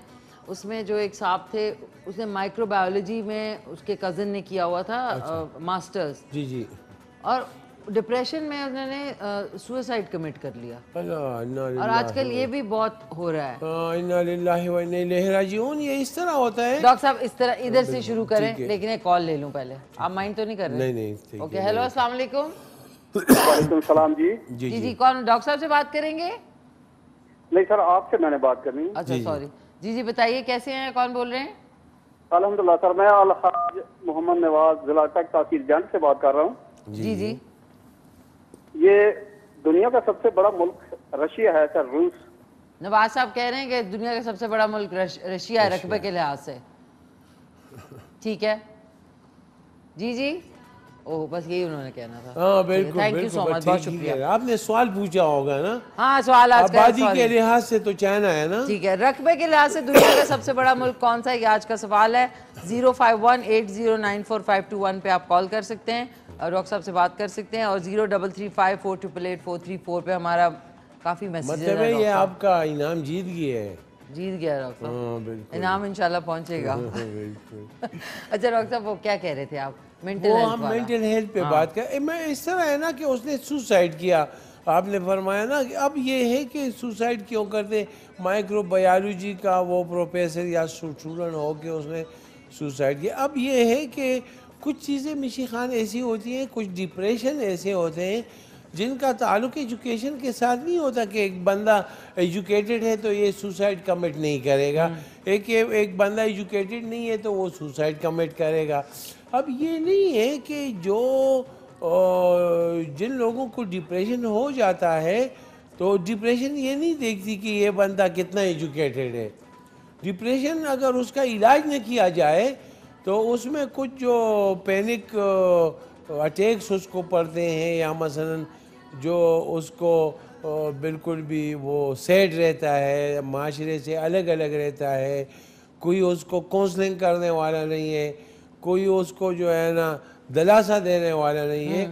उसमें जो एक साहब थे, उसने माइक्रोबायोलॉजी में उसके कज़न ने किया हुआ था मास्टर्स जी, और डिप्रेशन में उन्होंने सुसाइड कमिट कर लिया। और आजकल ये भी बहुत हो रहा है। इन्ना लिल्लाहि व इन्ना इलैहि राजिऊन। ये इस तरह होता है डॉक्टर साहब, इस तरह इधर से शुरू करें, लेकिन एक कॉल ले लूं पहले, आप माइंड तो नहीं कर रहे? नहीं। ओके, हेलो अस्सलाम वालेकुम। वालेकुम सलाम जी। जी, कौन डॉक्टर साहब से बात करेंगे? नहीं सर, आपसे मैंने बात करनी है। अच्छा सॉरी जी, बताइए कैसे हैं, कौन बोल रहे हैं? अल्हम्दुलिल्लाह सर, मैं अलहाज मोहम्मद नवाज जिला तक तहसील जंग से बात कर रहा हूँ। जी। ये दुनिया का सबसे बड़ा मुल्क रशिया है सर, रूस। नवाज साहब कह रहे हैं कि दुनिया का सबसे बड़ा मुल्क रशिया है रकबे के लिहाज से, ठीक है जी। ओह, बस यही उन्होंने कहना था। हाँ बिल्कुल, थैंक यू सो मच, बहुत शुक्रिया। आपने सवाल पूछा होगा ना? हाँ, सवाल आज आबादी के लिहाज से तो चाइना है ना, ठीक है। रकबे के लिहाज से दुनिया का सबसे बड़ा मुल्क कौन सा है, ये आज का सवाल है। 051809452 पे आप कॉल कर सकते हैं और डॉक्टर साहब से बात कर सकते हैं, और 033548888434 पे हमारा काफी मैसेज है। ये आपका इनाम जीत गया डॉक्टर साहब, इनाम इंशाल्लाह पहुंचेगा। अच्छा डॉक्टर साहब, वो क्या कह रहे थे आप? हम मेंटल हेल्थ पे बात कर, मैं इस तरह है ना कि उसने सुसाइड किया, आपने फरमाया ना कि अब ये है कि सुसाइड क्यों करते, माइक्रोबायोलॉजी का वो प्रोफेसर या स्टूडेंट हो के उसने सुसाइड किया। अब ये है कि कुछ चीज़ें मिशी खान ऐसी होती हैं, कुछ डिप्रेशन ऐसे होते हैं जिनका ताल्लुक एजुकेशन के साथ नहीं होता कि एक बंदा एजुकेटेड है तो ये सुसाइड कमिट नहीं करेगा, एक बंदा एजुकेटेड नहीं है तो वो सुसाइड कमिट करेगा। अब ये नहीं है कि जो जिन लोगों को डिप्रेशन हो जाता है तो डिप्रेशन ये नहीं देखती कि ये बंदा कितना एजुकेटेड है। डिप्रेशन अगर उसका इलाज न किया जाए तो उसमें कुछ जो पैनिक अटैक्स उसको पड़ते हैं, या मसलन जो उसको बिल्कुल भी वो सैड रहता है, माशरे से अलग अलग रहता है, कोई उसको काउंसलिंग करने वाला नहीं है, कोई उसको जो है ना दिलासा देने वाला नहीं है,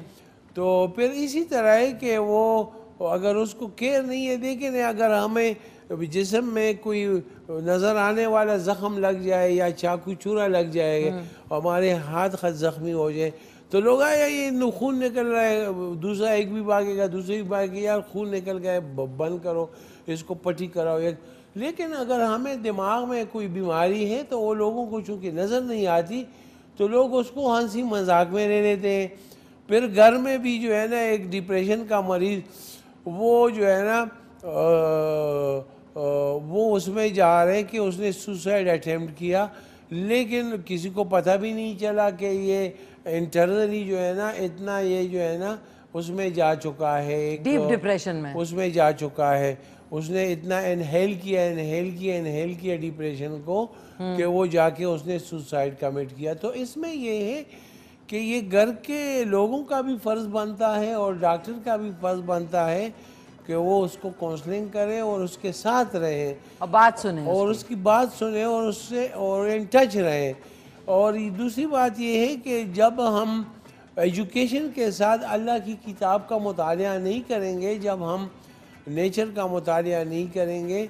तो फिर इसी तरह है कि वो अगर उसको केयर नहीं है। देखें अगर हमें जिस्म में कोई नज़र आने वाला ज़ख़म लग जाए या चाकू चूरा लग जाए, हमारे हाथ खत ज़ख्मी हो जाए, तो लोग आया ये खून निकल रहा है, दूसरा एक भी भागेगा, दूसरे भी भागेगा, यार खून निकल गया, बंद करो इसको, पट्टी कराओ। लेकिन अगर हमें दिमाग में कोई बीमारी है तो वो लोगों को चूँकि नज़र नहीं आती तो लोग उसको हंसी मजाक में ले लेते हैं। फिर घर में भी जो है ना एक डिप्रेशन का मरीज़ वो जो है ना वो उसमें जा रहे हैं कि उसने सुसाइड अटेम्प्ट किया, लेकिन किसी को पता भी नहीं चला कि ये इंटरनली जो है ना इतना ये जो है ना उसमें जा चुका है, डीप डिप्रेशन में उसमें जा चुका है। उसने इतना इनहेल किया डिप्रेशन को कि वो जाके उसने सुसाइड कमिट किया। तो इसमें ये है कि ये घर के लोगों का भी फ़र्ज़ बनता है और डॉक्टर का भी फ़र्ज़ बनता है कि वो उसको काउंसलिंग करे और उसके साथ रहे और बात सुने और उसकी बात सुने और उससे और इन टच रहे। और दूसरी बात ये है कि जब हम एजुकेशन के साथ अल्लाह की किताब का मुतालिया नहीं करेंगे, जब हम नेचर का मुतालिया नहीं करेंगे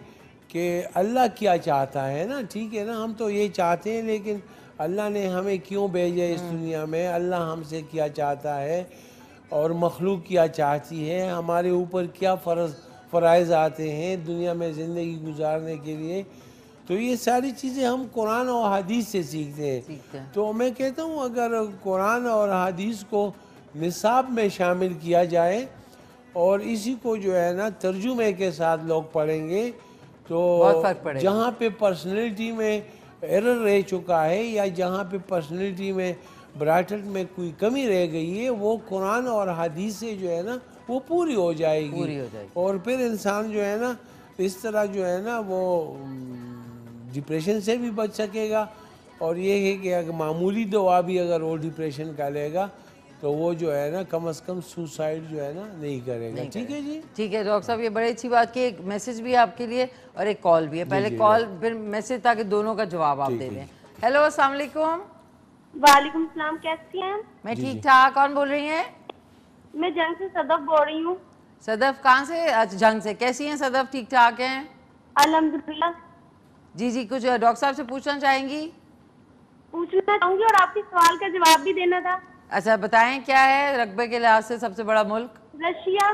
कि अल्लाह क्या चाहता है ना, ठीक है ना, हम तो ये चाहते हैं लेकिन अल्लाह ने हमें क्यों भेजा इस दुनिया में, अल्लाह हमसे क्या चाहता है और मखलूक क्या चाहती है, हमारे ऊपर क्या फ़राइज़ आते हैं दुनिया में ज़िंदगी गुजारने के लिए, तो ये सारी चीज़ें हम कुरान और हदीस से सीखते हैं। तो मैं कहता हूँ अगर कुरान और हदीस को निसाब में शामिल किया जाए और इसी को जो है ना तर्जुमे के साथ लोग पढ़ेंगे तो जहाँ पे पर्सनैलिटी में एरर रह चुका है या जहाँ पे पर्सनैलिटी में ब्राइटल में कोई कमी रह गई है वो कुरान और हदीस से जो है ना वो पूरी हो जाएगी और फिर इंसान जो है ना इस तरह जो है ना वो डिप्रेशन से भी बच सकेगा। और ये है कि अगर मामूली दवा भी अगर वो डिप्रेशन का लेगा तो वो जो है ना कम से कम सुसाइड जो है ना नहीं करेगा। ठीक है जी, ठीक है डॉक्टर साहब, ये बड़ी अच्छी बात की। एक मैसेज भी है आपके लिए और एक कॉल भी है। पहले कॉल फिर मैसेज ताकि दोनों का जवाब आप दे दें। हेलो अस्सलाम वालेकुम। वालेकुम सलाम, कैसी हैं? मैं ठीक ठाक। कौन बोल रही हैं? मैं जंग से सदफ बोल रही हूँ। सदफ कहाँ से? अच्छा जंग से। कैसी हैं सदफ? ठीक ठाक हैं अल्हम्दुलिल्लाह। जी जी, कुछ डॉक्टर साहब से पूछना चाहेंगी? पूछना चाहूंगी और आपके सवाल का जवाब भी देना था। अच्छा बताएं, क्या है रकबे के लिहाज से सबसे बड़ा मुल्क? रशिया।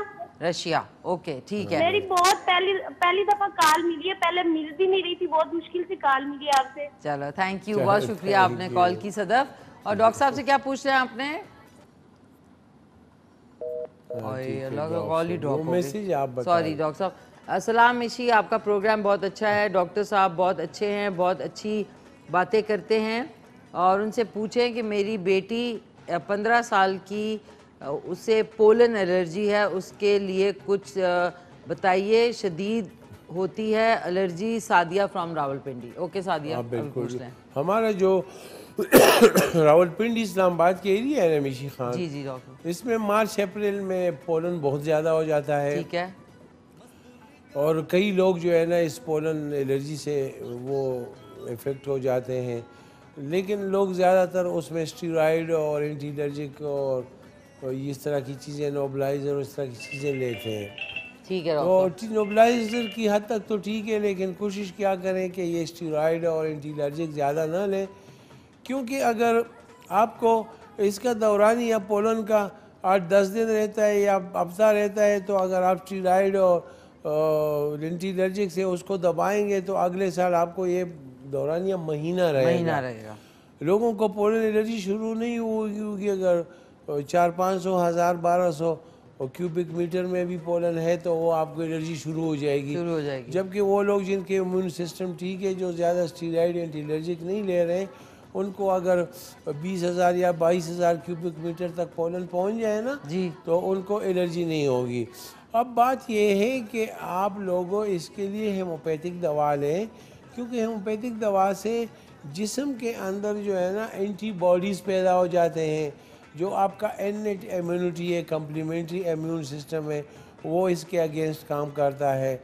रशिया, ओके ठीक है। मेरी बहुत पहली दफा कॉल मिली है, पहले मिल भी नहीं रही थी, बहुत मुश्किल से कॉल मिली आपसे। चलो थैंक यू, बहुत शुक्रिया आपने कॉल की सदफ। और डॉक्टर साहब से क्या पूछ रहे हैं आपने? सॉरी डॉक्टर साहब। अस्सलाम मिशी, आपका प्रोग्राम बहुत अच्छा है, डॉक्टर साहब बहुत अच्छे हैं, बहुत अच्छी बातें करते हैं। और उनसे पूछें कि मेरी बेटी 15 साल की, उसे पोलन एलर्जी है, उसके लिए कुछ बताइए, शदीद होती है allergy. Sadia from Rawalpindi. Okay Sadia, बिल्कुल। हमारा जो रावलपिंडी इस्लामाबाद के एरिया है ना मिशी खान, जी जी डॉक्टर, इसमें मार्च अप्रैल में पोलन बहुत ज़्यादा हो जाता है। ठीक है। और कई लोग जो है ना इस पोलन एलर्जी से वो इफ़ेक्ट हो जाते हैं, लेकिन लोग ज़्यादातर उसमें स्टीरॉयड और एंटी एलर्जिक और इस तरह की चीज़ें, नोबलाइज़र, इस तरह की चीज़ें लेते हैं। ठीक है। तो नोबलाइज़र की हद तक तो ठीक है, लेकिन कोशिश क्या करें कि ये स्टीरॉयड और एंटी एलर्जिक ज़्यादा ना लें, क्योंकि अगर आपको इसका दौरानी या पोलन का 8-10 दिन रहता है या हफ्ता रहता है, तो अगर आप स्टीरॉयड और एंटी एलर्जिक से उसको दबाएंगे तो अगले साल आपको ये दौरानिया महीना रहेगा। लोगों को पोलन एलर्जी शुरू नहीं होगी अगर 400-500, 1000-1200 क्यूबिक मीटर में भी पोलन है तो वो आपको एलर्जी शुरू हो जाएगी। जबकि वो लोग जिनके इम्यून सिस्टम ठीक है, जो ज़्यादा स्टीरॉयड एंटी एलर्जिक नहीं ले रहे हैं, उनको अगर 20,000 या 22,000 क्यूबिक मीटर तक पोलन पहुंच जाए ना जी, तो उनको एलर्जी नहीं होगी। अब बात ये है कि आप लोगों इसके लिए हेमोपैथिक दवा लें, क्योंकि हेमोपैथिक दवा से जिस्म के अंदर जो है ना एंटीबॉडीज़ पैदा हो जाते हैं, जो आपका इनेट इम्यूनिटी है, कम्प्लीमेंट्री इम्यून सिस्टम है, वो इसके अगेंस्ट काम करता है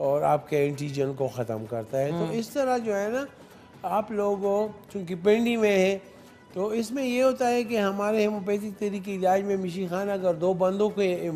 और आपके एंटीजन को ख़त्म करता है। तो इस तरह जो है ना आप लोगों, चूँकि पिंडी में है तो इसमें ये होता है कि हमारे हेमोपैथिक तरीके इलाज में मिशी खान अगर दो बंदों के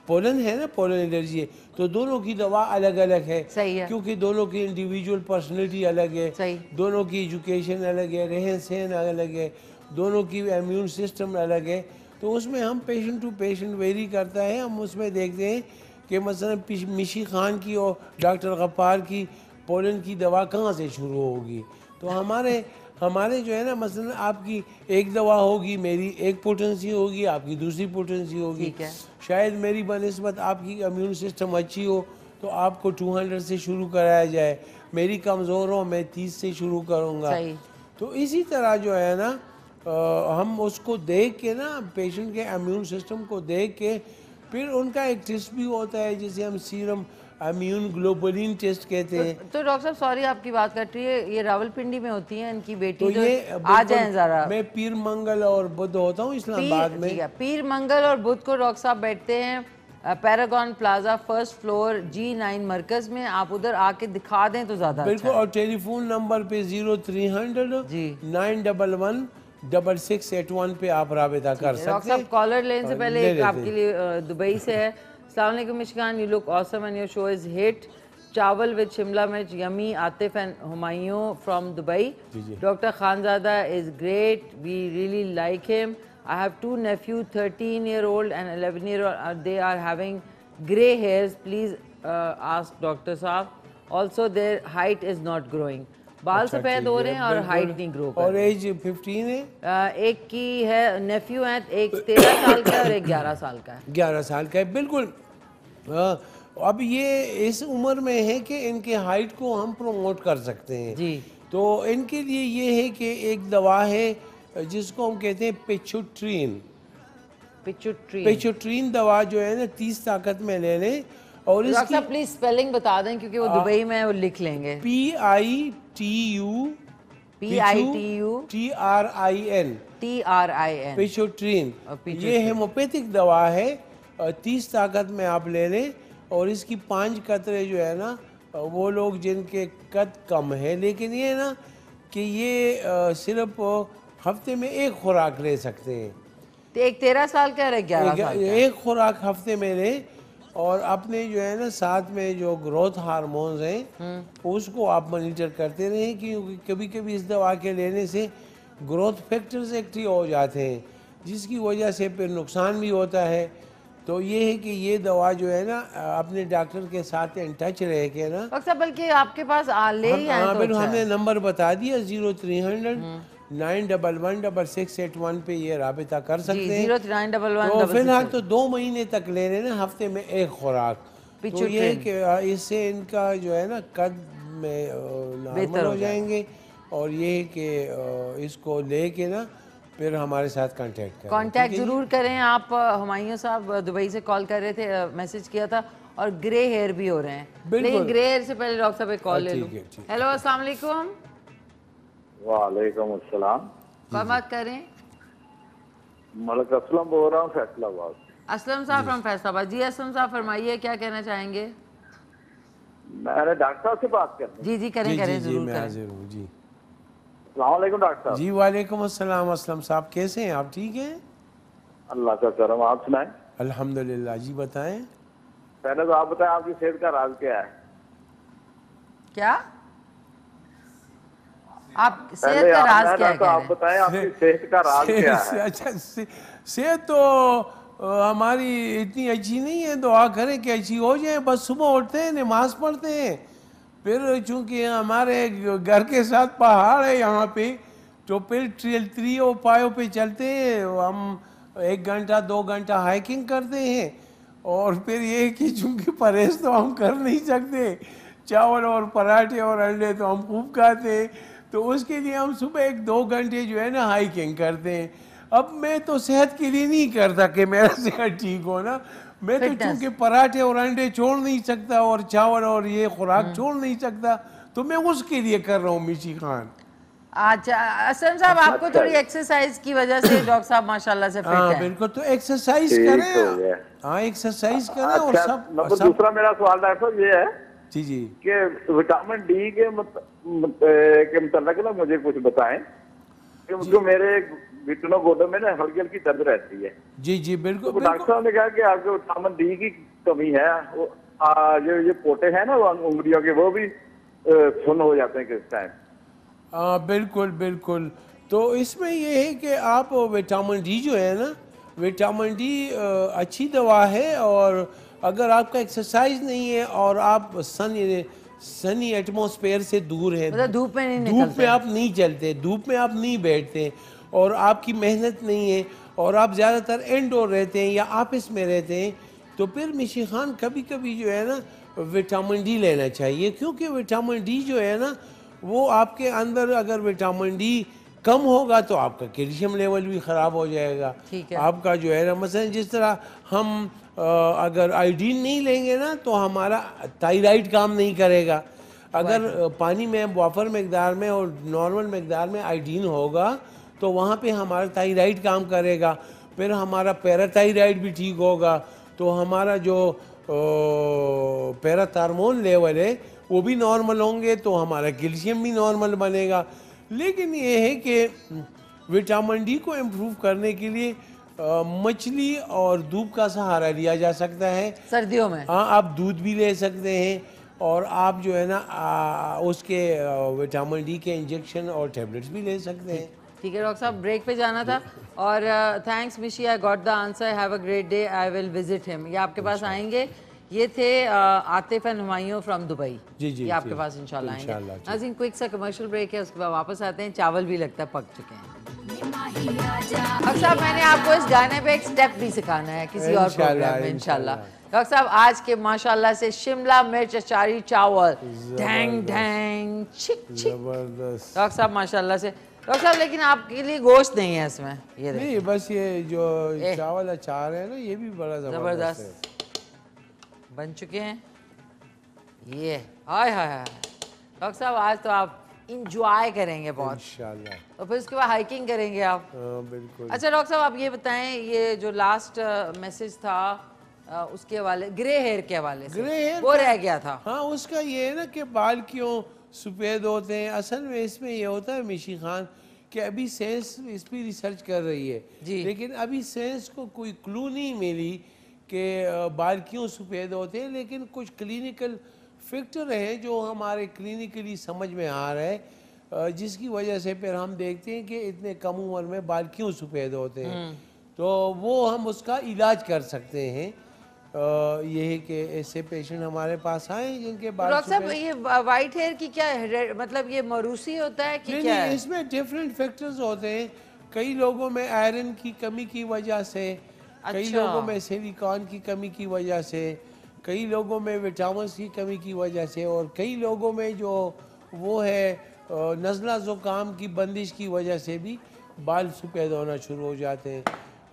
पोलन है ना, पोलन एलर्जी है, तो दोनों की दवा अलग अलग है। सही है। क्योंकि दोनों की इंडिविजुअल पर्सनैलिटी अलग है। सही। दोनों की एजुकेशन अलग है, रहन सहन अलग है, दोनों की इम्यून सिस्टम अलग है। तो उसमें हम पेशेंट टू पेशेंट वेरी करता है। हम उसमें देखते हैं कि मसलन मिशी खान की और डॉक्टर गफ्फार की पोलन की दवा कहाँ से शुरू होगी। तो हमारे जो है ना मसलन आपकी एक दवा होगी, मेरी एक पोटेंसी होगी, आपकी दूसरी पोटेंसी होगी। ठीक है। शायद मेरी बनिस्बत आपकी इम्यून सिस्टम अच्छी हो तो आपको 200 से शुरू कराया जाए, मेरी कमज़ोर हो मैं 30 से शुरू करूँगा। तो इसी तरह जो है ना हम उसको देख के ना पेशेंट के इम्यून सिस्टम को देख के फिर उनका एक टेस्ट भी होता है जिसे हम सीरम इम्यून ग्लोबुलिन टेस्ट कहते हैं। तो डॉक्टर साहब सॉरी आपकी बात कट रही है, ये रावलपिंडी में होती है इनकी बेटी। तो ये आ जाएं जरा। मैं पीर मंगल और बुध होता हूँ इस्लामाबाद में। पीर मंगल और बुध को डॉक्टर साहब बैठते हैं Paragon plaza first floor G9 मरकज में। आप उधर आके दिखा दें तो ज्यादा बिल्कुल। और टेलीफोन नंबर पे 0300 911 6681 पे आप राबिता कर सकते हैं। डॉक्टर साहब कॉलर लेने से पहले एक आपके लिए दुबई से है। अस्सलाम वालेकुम Mishkan, you look awesome and your show is hit. चावल विद शिमला मिर्च yummy. Atif and Humayun from Dubai. Doctor Khanzada is great, we really like him. I have two nephews, 13-year-old and 11-year-old. They are having grey hairs. Please ask Doctor Saab. Also, their height is not growing. बाल सफेद हो रहे हैं और height नहीं grow कर रहे। और एज 15 है। एक की है नेफ्यू है, एक 13 साल का है और एक 11 साल का है। 11 साल का है, बिल्कुल। अब ये इस उम्र में है कि इनके हाइट को हम प्रमोट कर सकते हैं जी। तो इनके लिए ये है कि एक दवा है जिसको हम कहते हैं पिचुट्रीन। पिचुट्रीन दवा जो है ना 30 ताकत में ले लें। और इसकी प्लीज स्पेलिंग बता दें क्योंकि वो दुबई में वो लिख लेंगे। PITUTRIN पिचुट्रीन। ये हेमोपैथिक दवा है, 30 ताकत में आप ले लें। और इसकी 5 कतरे जो है ना वो लोग जिनके कद कम है, लेकिन ये ना कि ये सिर्फ हफ्ते में एक खुराक ले सकते हैं। तो एक 13 साल का है, 11 साल का। एक खुराक हफ्ते में लें और अपने जो है ना साथ में जो ग्रोथ हार्मोन्स हैं उसको आप मॉनिटर करते रहें, क्योंकि कभी कभी इस दवा के लेने से ग्रोथ फैक्टर्स एक्टिव हो जाते हैं जिसकी वजह से फिर नुकसान भी होता है। तो ये है कि ये दवा जो है ना अपने डॉक्टर के साथ इन टच रह के ना, बल्कि आपके पास ले ही आए तो हमने नंबर बता दिया 0300 911 पे ये राबिता कर सकते हैं। 0311 तो फिलहाल तो 2 महीने तक ले रहे ना हफ्ते में एक खुराक। तो ये है कि इससे इनका जो है ना कद में नॉर्मल हो जाएंगे। और ये है कि इसको लेके ना फिर हमारे साथ कांटेक्ट जरूर करें। आप हुमायूं साहब दुबई से कॉल कर रहे थे, मैसेज किया था, और ग्रे हेयर भी हो रहे हैं। लेकिन ग्रे हेयर से पहले डॉक्टर साहब एक कॉल ले लूं। हेलो अस्सलाम वालेकुम। वालेकुम अस्सलाम। कौन बात कर रहे हैं? मलिक असलम बोल रहा हूँ फैसलाबाद। असलम साहब फ्रॉम फैसलाबाद। जी असलम साहब फरमाइए, क्या कहना चाहेंगे? मैंने डॉक्टर साहब से बात करनी। जी करें जरूर करें। जी अस्सलाम वालेकुम डॉक्टर साहब। जी वालेकुम अस्सलाम। असलम साहब कैसे हैं आप? ठीक हैं, अल्लाह का करम। आप सुनाएं। अल्हम्दुलिल्लाह। जी बताएं। पहले तो आप बताएं आपकी सेहत का राज क्या है? क्या आप सेहत का राज क्या है? तो आप बताएं आपकी सेहत का राज क्या है? अच्छा, सेहत तो हमारी इतनी अच्छी नहीं है, दुआ करें कि अच्छी हो जाए। बस सुबह उठते हैं, नमाज पढ़ते हैं, फिर चूंकि हमारे घर के साथ पहाड़ है यहाँ पे, तो फिर 305 पे चलते हैं हम। 1 घंटा 2 घंटा हाइकिंग करते हैं। और फिर ये कि चूंकि परहेज तो हम कर नहीं सकते, चावल और पराठे और अंडे तो हम खूब खाते हैं, तो उसके लिए हम सुबह 1-2 घंटे जो है ना हाइकिंग करते हैं। अब मैं तो सेहत के लिए नहीं करता कि मेरा सेहत ठीक हो ना, मैं तो चूंकि पराठे और अंडे छोड़ नहीं सकता और चावल और ये खुराक छोड़ नहीं सकता, तो मैं उसके लिए कर रहा हूँ मिशी खान। अच्छा असलम साहब, आपको थोड़ी एक्सरसाइज की वजह से डॉक्टर साहब माशाल्लाह से फिट है। बिल्कुल, तो एक्सरसाइज करें। हाँ, एक्सरसाइज करें। और सब दूसरा मेरा सवाल डॉक्टर साहब ये है जी जी कि विटामिन डी के मतलब ना मुझे कुछ बताएं, क्योंकि मेरे घुटनों गोडों में ना हल्की हल्की दर्द रहती है। जी जी बिल्कुल। तो डॉक्टर साहब ने कहा कि आपके विटामिन डी की कमी है, जो ये पोटे हैं ना उंगलियों के, वो भी सुन्न हो जाते हैं किस टाइम। बिल्कुल बिल्कुल। तो इसमें ये है कि आप विटामिन डी जो है ना, विटामिन डी अच्छी दवा है। और अगर आपका एक्सरसाइज नहीं है और आप सनी एटमॉस्फेयर से दूर है, मतलब धूप में नहीं धूप में आप नहीं चलते, धूप में आप नहीं बैठते और आपकी मेहनत नहीं है और आप ज़्यादातर इंडोर रहते हैं या ऑफिस में रहते हैं, तो फिर मिशी खान कभी कभी जो है ना विटामिन डी लेना चाहिए। क्योंकि विटामिन डी जो है ना, वो आपके अंदर अगर विटामिन डी कम होगा तो आपका कैल्शियम लेवल भी ख़राब हो जाएगा। आपका जो है ना, मसलन जिस तरह हम अगर आयोडीन नहीं लेंगे ना तो हमारा थायराइड काम नहीं करेगा। अगर पानी में वाफर मकदार में और नॉर्मल मकदार में आयोडीन होगा तो वहाँ पे हमारा थायराइड काम करेगा, फिर हमारा पैराथायराइड भी ठीक होगा, तो हमारा जो पैराथार्मोन लेवल है वो भी नॉर्मल होंगे, तो हमारा कैल्शियम भी नॉर्मल बनेगा। लेकिन ये है कि विटामिन डी को इम्प्रूव करने के लिए मछली और दूध का सहारा लिया जा सकता है सर्दियों में। हाँ, आप दूध भी ले सकते हैं और आप जो है ना उसके विटामिन डी के इंजेक्शन और टैबलेट्स भी ले सकते हैं। ठीक है डॉक्टर साहब, ब्रेक पे जाना था। और thanks Mishi, I got the answer, have a great day, I will visit him. ये आपके पास आएंगे। ये थे Atif and Humayun from Dubai. जी जी, ये आपके पास इंशाल्लाह आएंगे। नाज़रीन, क्विक सा कमर्शियल ब्रेक है, उसके बाद वापस आते हैं। चावल भी लगता है पक चुके हैं। डॉक्टर साहब, मैंने आपको इस गाने पे एक स्टेप भी सिखाना है किसी और प्रोग्राम में इंशाल्लाह। डॉक्टर साहब, आज के माशाल्लाह से शिमला मिर्च अचारी चावल, ढैंग ढैंग छिक छिक, डॉक्टर साहब माशाल्लाह से। डॉक्टर साहब, लेकिन आपके लिए गोश्त नहीं है इसमें, ये नहीं, बस ये जो चावल अचार है ना, ये भी बड़ा जबरदस्त बन चुके हैं। ये हाय हाय हाय डॉक्टर साहब, आज तो आप इंजॉय करेंगे बहुत इंशाल्लाह। और फिर उसके बाद हाइकिंग करेंगे आप। बिल्कुल। अच्छा डॉक्टर साहब, आप ये बताएं, ये जो लास्ट मैसेज था उसके हवाले, ग्रे हेयर के हवाले से, ग्रे हेयर वो रह गया था। हाँ, उसका ये है ना कि बाल क्यों सफ़ेद होते हैं। असल में इसमें ये होता है मिशी खान कि अभी साइंस इस पर रिसर्च कर रही है जी, लेकिन अभी साइंस को कोई क्लू नहीं मिली कि बाल क्यों सफ़ेद होते हैं। लेकिन कुछ क्लिनिकल फैक्टर हैं जो हमारे क्लिनिकली समझ में आ रहा है, जिसकी वजह से फिर हम देखते हैं कि इतने कम उम्र में बाल क्यों सफ़ेद होते हैं। तो वो हम उसका इलाज कर सकते हैं। ये है कि ऐसे पेशेंट हमारे पास आए जिनके बाल डॉक्टर साहब, ये वाइट हेयर की क्या है, मतलब ये मरूसी होता है कि क्या है? इसमें डिफरेंट फैक्टर्स होते हैं। कई लोगों में आयरन की कमी की वजह से, कई लोगों में सिलिकॉन की कमी की वजह से, कई लोगों में विटामिन की कमी की वजह से, और कई लोगों में जो वो है नज़ला ज़ुकाम की बंदिश की वजह से भी बाल सफ़ेद होना शुरू हो जाते हैं।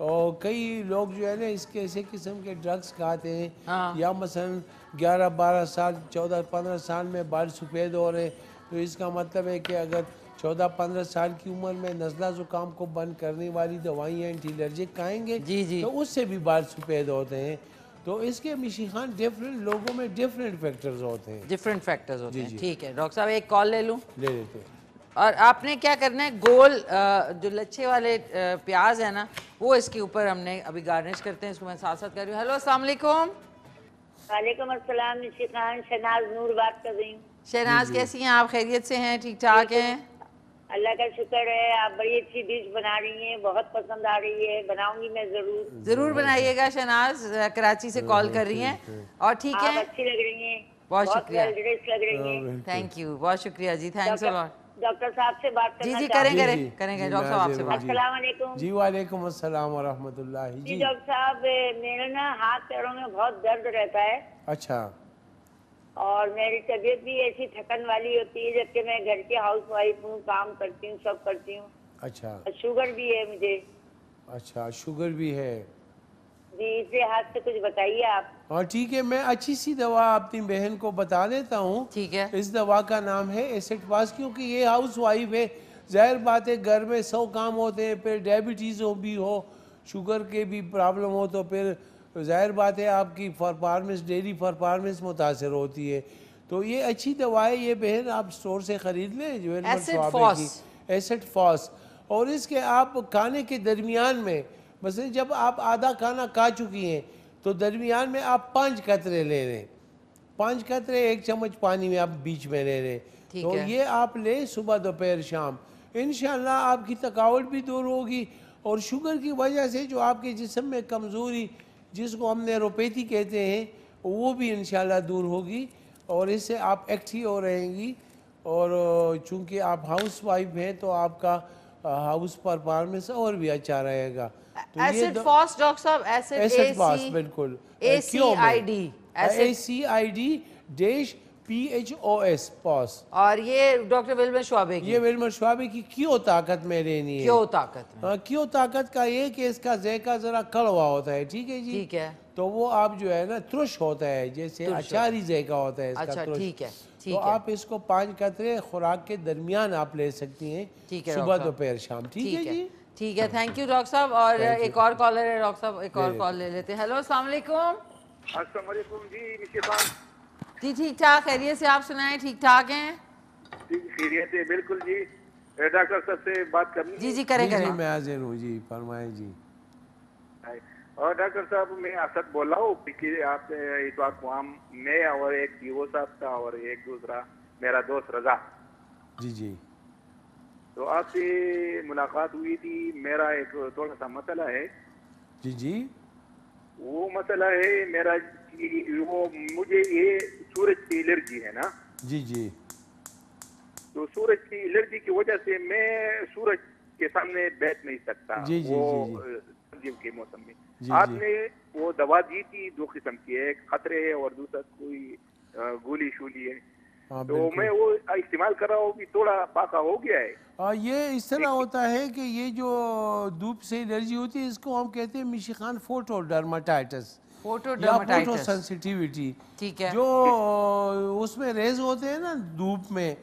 और कई लोग जो है ना इसके ऐसे किस्म के ड्रग्स खाते हैं या मसलन 11-12 साल 14-15 साल में बाल सफ़ेद हो रहे हैं, तो इसका मतलब है कि अगर 14-15 साल की उम्र में नज़ला ज़ुकाम को बंद करने वाली दवाइयाँ एंटी एलर्जिक खाएंगे तो उससे भी बाल सफ़ेद होते हैं। तो इसके मिशी खान डिफरेंट लोगों में डिफरेंट फैक्टर्स होते हैं, डिफरेंट फैक्टर्स होते हैं। ठीक है डॉक्टर साहब, एक कॉल ले लूँ? ले लेते हैं। और आपने क्या करना है, गोल जो लच्छे वाले प्याज है ना, वो इसके ऊपर हमने अभी गार्निश करते हैं। इसको मैं साथ साथ कर रही हूँ। हेलो, अस्सलाम वालेकुम। वालेकुम अस्सलाम, मिशी खान, शहनाज नूर बात कर रही हूँ। शहनाज, कैसी हैं आप? खैरियत से हैं? ठीक ठाक हैं? अल्लाह का शुक्र है। आप बड़ी अच्छी डिश बना रही हैं, बहुत पसंद आ रही है, बनाऊंगी मैं जरूर। जरूर बनाइएगा। शहनाज कराची से कॉल कर रही हैं और ठीक है, अच्छी लग रही हैं, बहुत शुक्रिया, लग रही हैं। थैंक यू, बहुत शुक्रिया जी, थैंक्स अ लॉट। डॉक्टर साहब से बात करना जी करेंगे डॉक्टर साहब आपसे बात। अस्सलाम वालेकुम। जी वालेकुम अस्सलाम व रहमतुल्लाह। जी डॉक्टर साहब, मेरे ना हाथ पैरों में बहुत दर्द रहता है। अच्छा। और मेरी तबीयत भी ऐसी थकन वाली होती है, जबकि मैं घर की हाउस वाइफ हूँ, काम करती हूँ, सब करती हूँ। अच्छा। शुगर भी है मुझे। अच्छा, शुगर भी है। जी, इसे हाथ से कुछ बताइए आप। हाँ ठीक है, मैं अच्छी सी दवा अपनी बहन को बता देता हूँ। ठीक है। इस दवा का नाम है एसिड पास, क्योंकि ये हाउस वाइफ है, जाहिर बात है घर में 100 काम होते हैं, फिर डायबिटीज़ हो भी हो, शुगर के भी प्रॉब्लम हो, तो फिर जाहिर बात है आपकी परफॉर्मेंस, डेली परफॉर्मेंस मुतासर होती है। तो ये अच्छी दवा है, ये बहन आप स्टोर से ख़रीद लें जो एसिड फॉस। और इसके आप खाने के दरमियान में, बस जब आप आधा खाना खा चुकी हैं तो दरमियान में आप 5 कतरे ले लें, 5 कतरे 1 चम्मच पानी में आप बीच में ले लें। तो ये आप लें सुबह दोपहर शाम, इंशाल्लाह आपकी थकावट भी दूर होगी और शुगर की वजह से जो आपके जिस्म में कमज़ोरी, जिसको हम न्यूरोपैथी कहते हैं, वो भी इंशाल्लाह दूर होगी और इससे आप एक्टिव हो रहेंगी। और चूँकि आप हाउस वाइफ हैं तो आपका हाउस परफॉर्मेंस और भी अच्छा रहेगा। तो एसिड फॉस डॉक्टर साहब, एसिड फॉस बिल्कुल ACID-PHOS पॉस। और ये डॉक्टर विल्मर श्वाबे की, ये विल्मर श्वाबे की क्यों ताकत में लेनी है। क्यों ताकत में? क्यों ताकत का ये कि इसका ज़ायका ज़रा कड़वा होता है, ठीक है जी। ठीक है। तो वो आप जो है ना तुरश होता है, जैसे अचारी ज़ायका होता है इसका। अच्छा तुरश। ठीक है। तो आप इसको 5 कतरे खुराक के दरमियान आप ले सकती हैं, सुबह दोपहर शाम। ठीक है जी, ठीक है। थैंक यू डॉक्टर साहब। और एक और कॉलर है डॉक्टर साहब, एक और कॉल ले लेते हैं। हेलो, अस्सलाम वालेकुम। अस्सलाम वालेकुम जी निशिकान जी, ठीक ठाक, खैरियत से, आप सुनाएं, ठीक ठाक हैं? जी, खैरियत है बिल्कुल जी। डॉक्टर साहब से बात करनी जी जी करें करें। मैं हाजिर हूँ जी, फरमाएं जी। और डॉक्टर साहब मैं असद बोल रहा हूँ कि आप इतवार को हम, मैं और एक डीओ साहब था और एक दूसरा मेरा दोस्त रजा जी जी, तो आपसे मुलाकात हुई थी। मेरा एक थोड़ा सा मसला है जी जी। वो मसला है मेरा वो मुझे ये सूरज की एलर्जी है ना जी जी। तो सूरज की एलर्जी की वजह से मैं सूरज के सामने बैठ नहीं सकता। जी जी वो जी के मौसम में जी आपने वो दवा दी थी, 2 किस्म की है, एक खतरे है और दूसरा कोई गोली शूली है। तो मैं वो इस्तेमाल कर रहा हूँ कि थोड़ा पाका हो गया है। ये इस तरह होता है कि ये जो धूप से एलर्जी होती है इसको हम कहते हैं मिशिखान फोटोडर्माटाइटिस या फोटो सेंसिटिविटी। ठीक है। जो उसमें रेज होते हैं ना धूप में,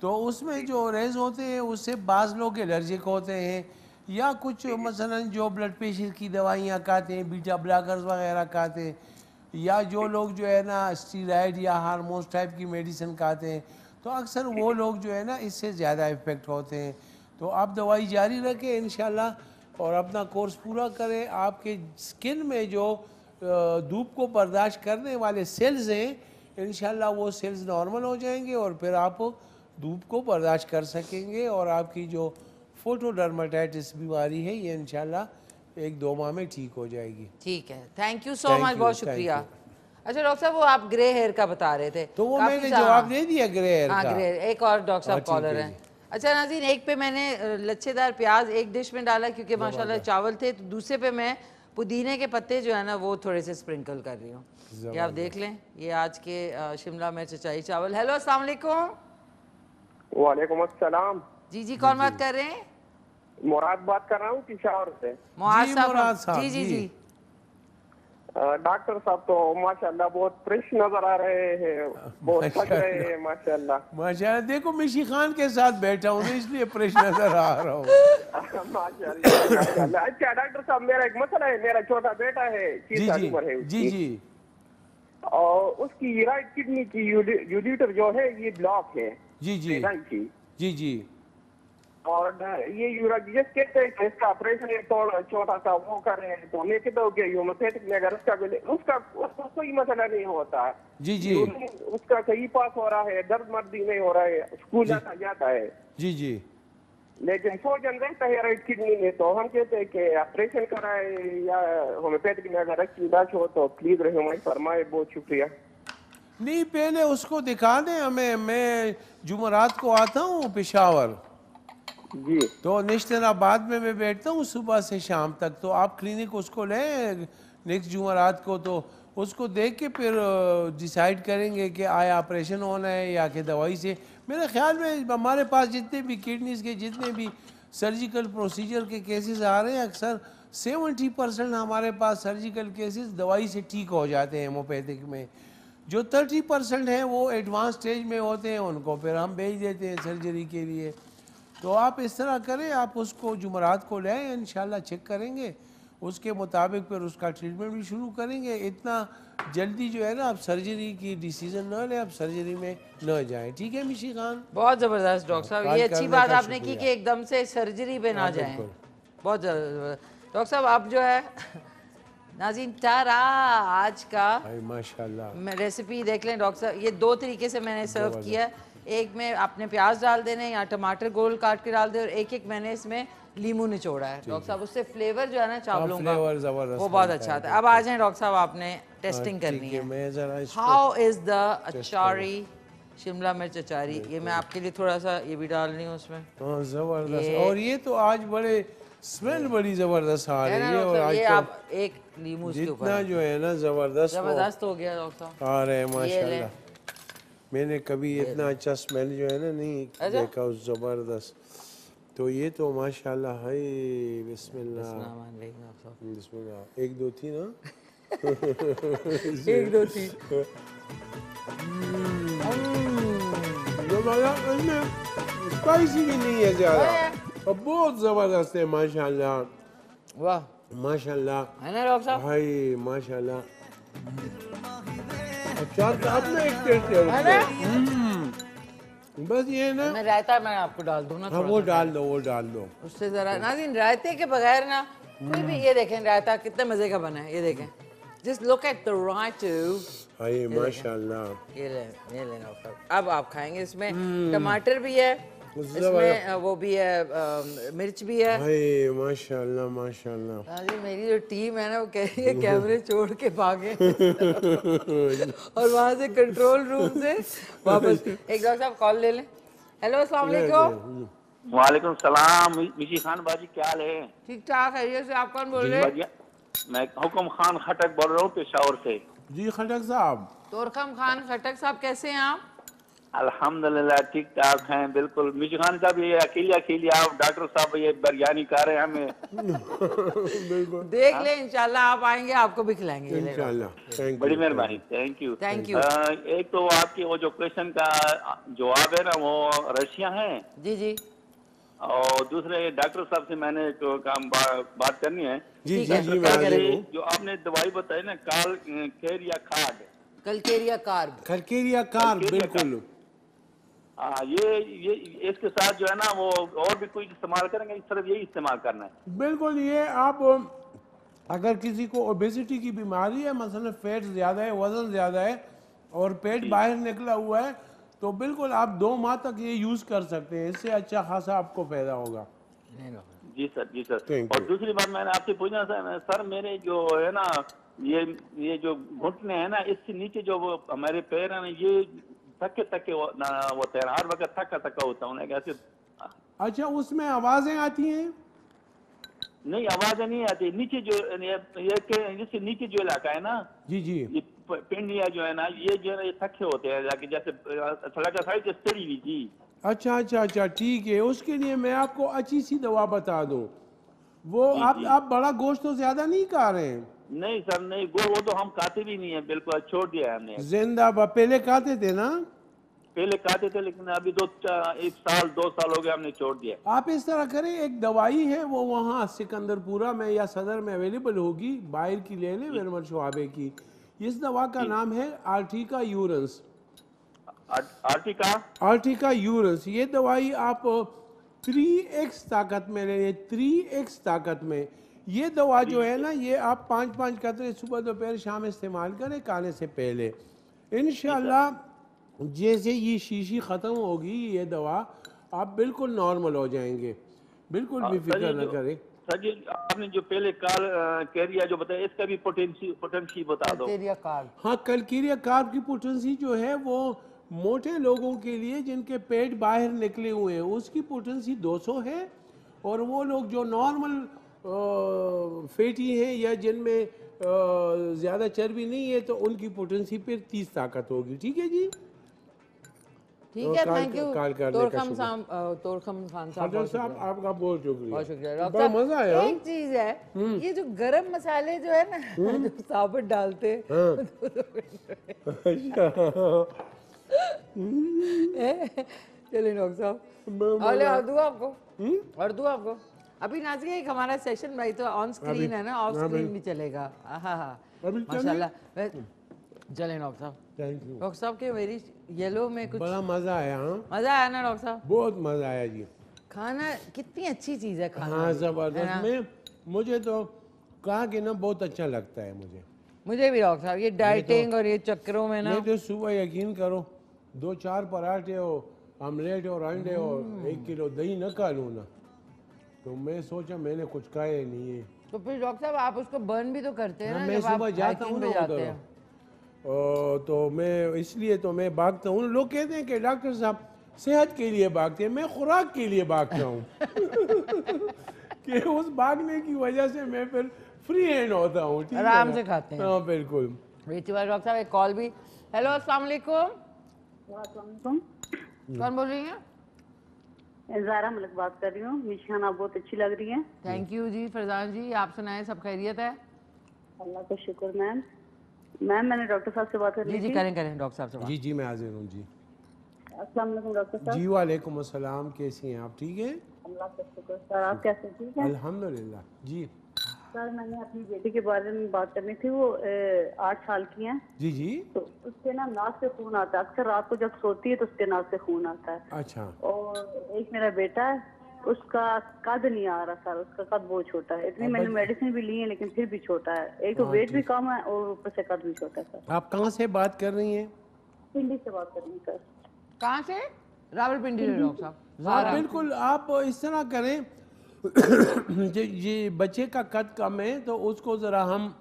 तो उसमें जो रेज होते हैं उससे बाज़ लोग एलर्जिक होते हैं, या कुछ मसलन जो ब्लड प्रेशर की दवाइयाँ खाते हैं, बीटा ब्लॉकर्स वगैरह खाते हैं, या जो लोग जो है ना स्टीरॉयड या हार्मोन्स टाइप की मेडिसिन खाते हैं, तो अक्सर वो लोग जो है ना इससे ज़्यादा इफ़ेक्ट होते हैं। तो आप दवाई जारी रखें इंशाल्लाह और अपना कोर्स पूरा करें। आपके स्किन में जो धूप को बर्दाश्त करने वाले सेल्स हैं, इंशाल्लाह वो सेल्स नॉर्मल हो जाएंगे और फिर आप धूप को बर्दाश्त कर सकेंगे और आपकी जो फोटोडर्माटाइटिस बीमारी है ये इंशाल्लाह 1-2 माह में ठीक हो जाएगी। ठीक है, थैंक यू सो मच, बहुत शुक्रिया। अच्छा डॉक्टर साहब, वो आप ग्रे हेयर का बता रहे थे, तो वो मैंने जवाब दे दिया ग्रे हेयर का। ग्रे, एक और डॉक्टर साहब कॉलर हैं। अच्छा नाज़रीन, एक पे मैंने लच्छेदार प्याज एक डिश में डाला क्योंकि माशाल्लाह चावल थे, तो दूसरे पे मैं पुदीने के पत्ते जो है ना वो थोड़े से स्प्रिंकल कर रही हूँ। ये आप देख लें, ये आज के शिमला मिर्च चचाई चावल। हेलो, अस्सलाम वालेकुम। वालेकुम अस्सलाम। जी जी, कौन बात कर रहे हैं? मुराद बात कर रहा हूँ पिशावर से। मुराद साहब, जी जी जी। डॉक्टर साहब तो माशाल्लाह बहुत फ्रेश नजर आ रहे हैं, बहुत थक रहे हैं माशाल्लाह। माशाल्लाह, देखो मिशी खान के साथ बैठा हूँ इसलिए फ्रेश नजर आ रहा हूँ। माशाल्लाह। अच्छा डॉक्टर साहब, मेरा एक मसला है, मेरा छोटा बेटा है, 6 साल उम्र है जी जी, और उसकी राइट किडनी की यूडिटर जो है ये ब्लॉक है जी जी जी जी। और ये यूरोलॉजिस्ट कहते हैं कि इसका ऑपरेशन एक थोड़ा छोटा सा वो करें, तो मैं कहता हूँ कि ह्यूमोपैथिक में अगर उसका कोई मसला नहीं होता जी जी, उसका सही पास हो रहा है, दर्द मर्द भी नहीं हो रहा है, स्कूल जाता है जी जी, लेकिन सोजन रहता है राइट किडनी में, तो हम कहते हैं कि ऑपरेशन कराए या होम्योपैथिक में अगर अच्छी इलाज हो तो प्लीज रहनुमाई फरमाए। बहुत शुक्रिया। नहीं, पहले उसको दिखा दें हमें, मैं जुमेरात को आता हूँ पेशावर जी, तो निश्तनाबाद में मैं बैठता हूँ सुबह से शाम तक, तो आप क्लिनिक उसको लें नेक्स्ट जुमेरात को, तो उसको देख के फिर डिसाइड करेंगे कि आया ऑपरेशन होना है या कि दवाई से। मेरे ख्याल में हमारे पास जितने भी किडनीज के जितने भी सर्जिकल प्रोसीजर के केसेस आ रहे हैं, अक्सर 70% हमारे पास सर्जिकल केसेस दवाई से ठीक हो जाते हैं हेमोपैथिक में। जो 30% हैं वो एडवांस स्टेज में होते हैं, उनको फिर हम भेज देते हैं सर्जरी के लिए। तो आप इस तरह करें, आप उसको जुमरात को लें, इंशाल्लाह चेक करेंगे, उसके मुताबिक फिर उसका ट्रीटमेंट भी शुरू करेंगे। इतना जल्दी जो है ना आप सर्जरी की डिसीजन न लें, आप सर्जरी में न जाएं। ठीक है मिशी खान? बहुत ज़बरदस्त डॉक्टर साहब, ये अच्छी बात आपने की कि एकदम से सर्जरी पे ना जाएं। बहुत डॉक्टर साहब आप जो है नाज़रीन तारा आज का माशाल्लाह रेसिपी देख लें डॉक्टर साहब। ये 2 तरीके से मैंने सर्व किया। एक में आपने प्याज डाल देने या टमाटर गोल काट के डाल दे, और एक मैंने इसमें लीमू निचोड़ा है डॉक्टर साहब। उससे फ्लेवर जो है ना चावलों का वो बहुत अच्छा आता है। अब आ जाएं डॉक्टर साहब, आपने टेस्टिंग करनी है। हाउ इज द अचारी शिमला मिर्च अचारी? ये मैं आपके लिए थोड़ा सा ये भी डाल रही हूँ उसमें। जबरदस्त। और ये तो आज बड़े स्मेल बड़ी जबरदस्त आ रही है। और आज ये आप एक लीमू के ऊपर जितना जो है ना जबरदस्त हो गया डॉक्टर साहब आ रहे हैं माशाल्लाह। मैंने कभी इतना अच्छा स्मेल जो है ना नहीं देखा उस जबरदस्त। तो ये तो माशाल्लाह है। बिस्मिल्लाह बिस्मिल्लाह। 1 2 3 ना 1 2 3 स्पाइसी भी नहीं है ज़्यादा, और बहुत ज़बरदस्त है माशाल्लाह। वाह माशाल्लाह है ना डॉक्टर साहब? हाय माशाल्लाह। अच्छा तो अपना एक टेस्ट है बस ये ना। मैं रायता मैं आपको डाल दूँ ना? हाँ वो डाल दो, वो डाल दो उससे ज़रा नाज़रीन। रायते के बगैर ना कोई भी, ये देखें रायता कितने मज़े का बना है, ये देखें। जस्ट लुक एट द रायता। हाय माशाल्लाह। ये ले डॉक्टर। अब आप खाएंगे, इसमें टमाटर भी है, इसमें वो भी है, मिर्च भी है। हाय माशाल्लाह माशाल्लाह। नाज़रीन मेरी जो टीम है ना वो कह रही है कैमरे छोड़ के भागे और वहाँ से कंट्रोल रूम से वापस। एक डॉक्टर साहब कॉल ले लें। हेलो अस्सलाम वालेकुम। वालेकुम सलाम। मिशी खान बाजी क्या हाल है? ठीक ठाक है। से आप कौन बोल रहे हैं? मैं हुक्म खान खटक बोल रहा हूँ पेशावर से। जी खटक साहब। तोरखम खान खटक साहब कैसे हैं आप? अल्हम्दुलिल्लाह ठीक ठाक हैं बिल्कुल। मिशी खान साहब ये अकेले आप डॉक्टर साहब ये बिरयानी खा रहे हैं हमें देख ले इंशाल्लाह आप आएंगे आपको भी खिलाएंगे इंशाल्लाह। बड़ी मेहरबानी। Thank you thank you. एक तो आपकी वो जो क्वेश्चन का जवाब है ना वो रशिया है जी जी, और दूसरे डॉक्टर साहब से मैंने तो काम बात करनी है। जी जी जी। जो आपने दवाई बताई ना कलकेरिया कार्ब, कलकेरिया कार्ब बिल्कुल। ये इसके साथ जो है ना वो और भी कोई इस्तेमाल करेंगे? सिर्फ यही इस्तेमाल करना है? बिल्कुल। ये आप अगर किसी को ओबेसिटी की बीमारी है, मसलन फैट ज़्यादा है, वज़न ज़्यादा है और पेट बाहर निकला हुआ है, तो बिल्कुल आप 2 माह तक ये यूज़ कर सकते हैं। इससे अच्छा खासा आपको फायदा होगा। जी सर जी सर। और दूसरी बात मैंने आपसे पूछना सर, मेरे जो है ना ये जो घुटने हैं ना, इससे नीचे जो वो हमारे पैर है ना, ये थके होते हैं, हर वक्त थका होता हूँ कैसे? अच्छा उसमें आवाजें आती हैं? नहीं आवाजें नहीं आती। नीचे जो ये नीचे जो इलाका है ना जी जी, ये पिंडिया जो है ना, ये जो है थके होते हैं जैसे साइड स्टडी हुई जी। अच्छा अच्छा अच्छा ठीक है। उसके लिए मैं आपको अच्छी सी दवा बता दूं। वो आप बड़ा गोश्त तो ज्यादा नहीं खा रहे हैं? नहीं सर नहीं, वो तो हम खाते भी नहीं है, बिल्कुल छोड़ दिया है हमने। जिंदाबाद। पहले खाते थे ना? पहले खाते थे लेकिन अभी 1 साल 2 साल हो गए हमने छोड़ दिया। आप इस तरह करें, एक दवाई है वो वहाँ सिकंदरपुरा में या सदर में अवेलेबल होगी, बाहर की ले लें, वेरमर शुआबे की। इस दवा का नाम है आर्टिका यूरन्स। आर्टिका यूरन्स। ये दवाई आप 3x ताकत में ले, 3x ताकत में। ये दवा जो है ना, ये आप 5-5 कतरे सुबह दोपहर शाम इस्तेमाल करें खाने से पहले। इंशाल्लाह जैसे ये शीशी ख़त्म होगी ये दवा, आप बिल्कुल नॉर्मल हो जाएंगे। बिल्कुल भी फिक्र न करें। सर जी आपने जो पहले कैरिया जो बताया, इसका भी पोटेंसी बता दो। हाँ, कलकेरिया कार्ब की पोटेंसी जो है वो मोटे लोगों के लिए जिनके पेट बाहर निकले हुए हैं उसकी पोटेंसी 200 है, और वो लोग जो नॉर्मल फैटी हैं या जिनमें ज़्यादा चर्बी नहीं है तो उनकी पोटेंसी फिर 30 ताकत होगी। ठीक है जी, ठीक है, थैंक यू तोरखम खान साहब, साहब आपका बहुत शुक्रिया, बहुत शुक्रिया डॉक्टर बड़ा साहब। मजा आया। एक चीज है, ये जो गरम मसाले जो है ना, जो साबुत डालते चलिए डॉक्टर साहब, और दूँ आपको, और दूँ आपको। अभी नाज़िया एक हमारा सेशन भाई तो ऑन स्क्रीन है ना, ऑफ स्क्रीन भी चलेगा। हाँ माशाल्लाह। चलें डॉक्टर साहब, थैंक यू डॉक्टर साहब के मेरी येलो में कुछ बड़ा मजा आया। मजा आया ना डॉक्टर साहब? बहुत मजा आया जी। खाना कितनी अच्छी चीज है खाना। हाँ जबरदस्त। में मुझे तो कहा कि ना बहुत अच्छा लगता है मुझे भी डॉक्टर साहब, ये डाइटिंग और ये चक्करों में ना, मैं तो सुबह यकीन करो 2-4 पराठे और ऑमलेट और अंडे और 1 किलो दही न खा लूँ ना, तो मैं सोचा मैंने कुछ खाया ही नहीं है। तो फिर डॉक्टर साहब आप उसको बर्न भी तो करते हैं ना? मैं सुबह जाता हूँ ना उधर, तो मैं इसलिए तो मैं भागता हूँ। लोग कहते हैं कि डॉक्टर साहब सेहत के लिए भागते हैं, मैं खुराक के लिए भागता हूँ कि उस भागने की वजह से मैं फिर फ्री हैंड होता हूँ, आराम से खाते हैं। हाँ बिल्कुल। डॉक्टर साहब एक कॉल भी। हेलो अस्सलाम वालेकुम। कौन बोल रही हैं? ज़ारा मलिक बात कर रही हूँ। निशान आप बहुत अच्छी लग रही हैं। थैंक यू जी। फरजान जी आप सुनाएं, सब खैरियत है? अल्लाह का शुक्र। मैम मैंने डॉक्टर साहब से बात करनी थी। जी करें डॉक्टर साहब से बात। जी मैं हाजिर हूँ जी। अस्सलाम वालेकुम डॉक्टर साहब। जी वालेकुम अस्सलाम, कैसी हैं आप? ठीक हैं अल्लाह का शुक्र। सर आप कैसे? ठीक हैं अल्हम्दुलिल्लाह। जी सर मैंने अपनी बेटी के बारे में बात करनी थी। वो 8 साल की हैं। जी तो उसके ना नाक से खून आता है, अक्सर रात को जब सोती है तो उसके नाक से खून आता है। अच्छा। और एक मेरा बेटा है, उसका कद नहीं आ रहा सर, उसका कद बहुत छोटा है। इतनी मैंने मेडिसिन भी ली है लेकिन फिर भी छोटा है। एक तो वेट भी कम है और ऊपर से कद भी छोटा है सर। आप कहाँ से बात कर रही हैं? पिंडी से बात कर रही हूँ सर। कहाँ से? रावलपिंडी से डॉक्टर साहब। हाँ बिल्कुल। आप इस तरह करें ये बच्चे का कद कम है तो उसको ज़रा हम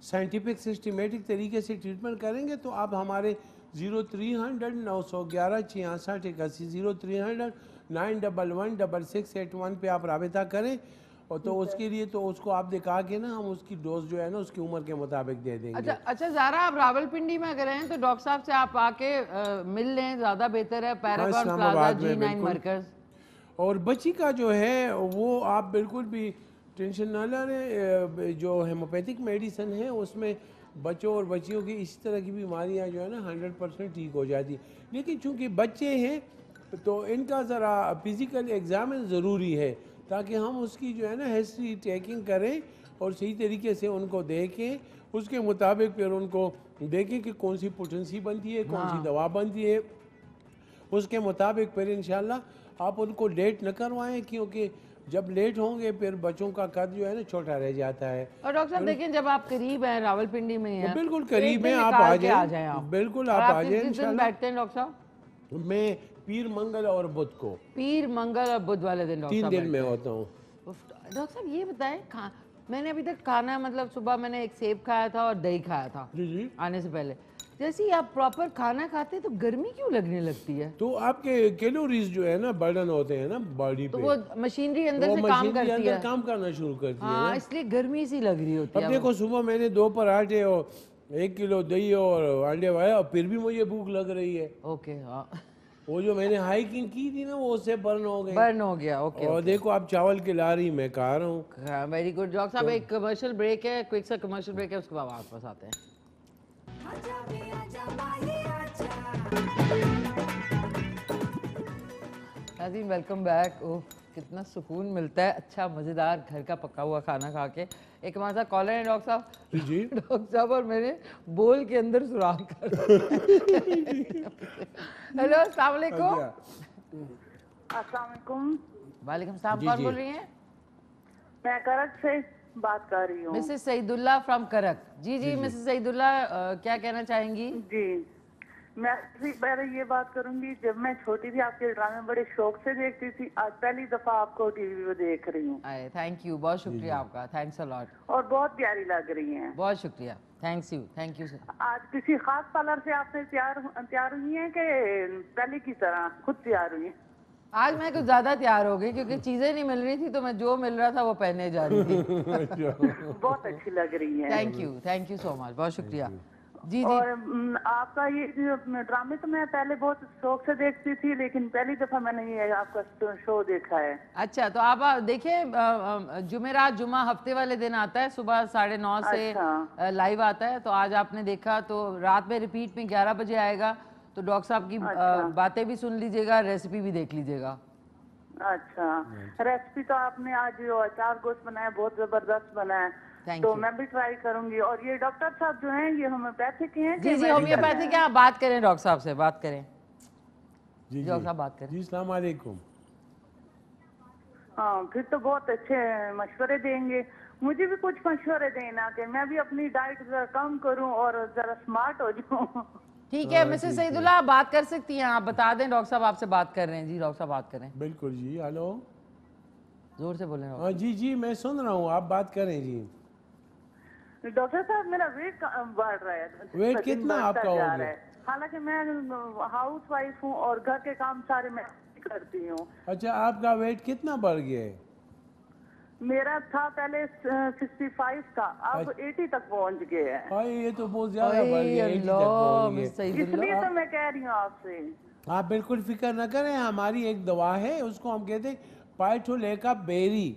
साइंटिफिक सिस्टमेटिक तरीके से ट्रीटमेंट करेंगे। तो आप हमारे 0300 911 66 81 0300 911 6681 पे आप राबिता करें। और तो उसके लिए तो उसको आप दिखा के ना हम उसकी डोज जो है ना उसकी उम्र के मुताबिक दे देंगे। अच्छा ज़ारा आप रावलपिंडी में अगर हैं तो डॉक्टर साहब से आप आके मिल लें, ज़्यादा बेहतर है। पैरागॉन प्लाजा G9 मरकज़। और बच्ची का जो है वो आप बिल्कुल भी टेंशन ना लें। जो हेमोपैथिक मेडिसिन है उसमें बच्चों और बच्चियों की इस तरह की बीमारियां जो है ना 100% ठीक हो जाती। लेकिन चूंकि बच्चे हैं तो इनका ज़रा फिज़िकल एग्ज़ामिन ज़रूरी है ताकि हम उसकी जो है ना हिस्ट्री टेकिंग करें और सही तरीके से उनको देखें, उसके मुताबिक फिर उनको देखें कि कौन सी पोटेंसी बनती है, कौन सी दवा बनती है, उसके मुताबिक फिर इंशाल्लाह आप उनको लेट न करवाएं, क्योंकि जब लेट होंगे फिर बच्चों का कद जो है ना छोटा रह जाता है। और डॉक्टर साहब देखें जब आप करीब हैं, रावलपिंडी में हैं, बिल्कुल करीब हैं, आप आ जाएं। बिल्कुल आप आ जाएं इंशाल्लाह। बैठते हैं डॉक्टर साहब? मैं पीर मंगल और बुध को। पीर मंगल और बुध वाले दिन 3 दिन में होता हूँ। डॉक्टर साहब ये बताएं, मैंने अभी तक खाना मतलब सुबह मैंने एक सेब खाया था और दही खाया था जी आने से पहले। जैसे ही आप प्रॉपर खाना खाते हैं तो गर्मी क्यों लगने लगती है? तो आपके कैलोरीज जो है ना बर्डन होते हैं ना बॉडी पे, तो वो मशीनरी अंदर से काम करती है, काम करना शुरू करती है ना, इसलिए गर्मी सी लग रही होती है। अब देखो सुबह मैंने 2 पराठे और 1 किलो दही और अंडे खाया और फिर भी मुझे भूख लग रही है। ओके हाँ। वो जो मैंने हाइकिंग की थी ना वो उससे बर्न हो गया। ओके। और देखो आप चावल खिला रही, मैं खा रहा हूँ। वेरी गुड डॉक्टर साहब। एक कमर्शियल ब्रेक है, क्विक सा कमर्शियल ब्रेक है, उसके बाद वापस आते हैं। नाज़रीन वेलकम बैक। ओह कितना सुकून मिलता है अच्छा मज़ेदार घर का पका हुआ खाना खा के। एक हमारे साथ कॉलर है डॉक्टर साहब। जी डॉक्टर साहब और मैंने बोल के अंदर सुराख कर हेलो अस्सलाम वालेकुम। अस्सलाम वालेकुम। वालेकुम सलाम। कौन बोल रही हैं? मैं करक से बात कर रही हूँ। मिसेस सईदुल्ला फ्रॉम करक। जी मिसेस सईदुल्ला क्या कहना चाहेंगी? जी मैं पहले ये बात करूंगी, जब मैं छोटी थी आपके ड्रामे बड़े शौक से देखती थी, आज पहली दफा आपको टीवी पे देख रही हूँ। थैंक यू, बहुत शुक्रिया आपका, थैंक्स अ लॉट। और बहुत प्यारी लग रही हैं। बहुत शुक्रिया, थैंक यू सर। आज किसी खास पार्लर से आपने तैयार हुई हैं कि पहले की तरह खुद तैयार हुई हैं? आज मैं कुछ ज्यादा तैयार हो गई क्योंकि चीजें नहीं मिल रही थी तो मैं जो मिल रहा था वो पहनने जा रही थी। बहुत अच्छी लग रही है। थैंक यू सो मच, बहुत शुक्रिया। जी। और आपका ये ड्रामे तो मैं पहले बहुत शौक से देखती थी, लेकिन पहली दफा मैंने ये आपका शो देखा है। अच्छा, तो आप देखिए जुमेरात जुमा हफ्ते वाले दिन आता है, सुबह 9:30 से लाइव आता है। तो आज आपने देखा तो रात में रिपीट में 11 बजे आएगा। तो डॉक्टर साहब की बातें भी सुन लीजिएगा, रेसिपी भी देख लीजिएगा। अच्छा, रेसिपी तो आपने आज जो अचार गोश्त बनाया बहुत जबरदस्त बनाया, तो मैं भी ट्राई करूंगी। और ये डॉक्टर साहब जो हैं ये होम्योपैथिक हैं? जी जी, होम्योपैथिक है। आप बात करें डॉक्टर साहब से, बात करें। जी डॉक्टर साहब बात करें। जी, अस्सलाम वालेकुम। हाँ, फिर तो बहुत अच्छे मशवरे देंगे। मुझे भी कुछ मशवरे देना कि मैं भी अपनी डाइट जरा कम करूं और जरा स्मार्ट हो जाऊं। ठीक है मिसेस सईदुल्लाह, आप बात कर सकती हैं, आप बता दें डॉक्टर साहब आपसे बात कर रहे हैं। जी डॉक्टर साहब बात करें। बिल्कुल जी, हेलो, जोर से बोलें। हाँ जी जी, मैं सुन रहा हूँ, आप बात करें जी। डॉक्टर साहब मेरा वेट बढ़ रहा है। वेट कितना आपका हो गया? हालांकि मैं हाउस वाइफ हूँ और घर के काम सारे मैं करती हूँ। अच्छा, आपका वेट कितना बढ़ गया है? मेरा था पहले 65 का, अब 80 तक पहुँच गया है। ये तो बहुत ज्यादा बढ़ गया, 80 तक पहुँच गया। इसलिए तो मैं कह रही हूँ आपसे। आप बिल्कुल फिक्र न करें, हमारी एक दवा है, उसको हम कहते हैं फाइटोलेका बेरी।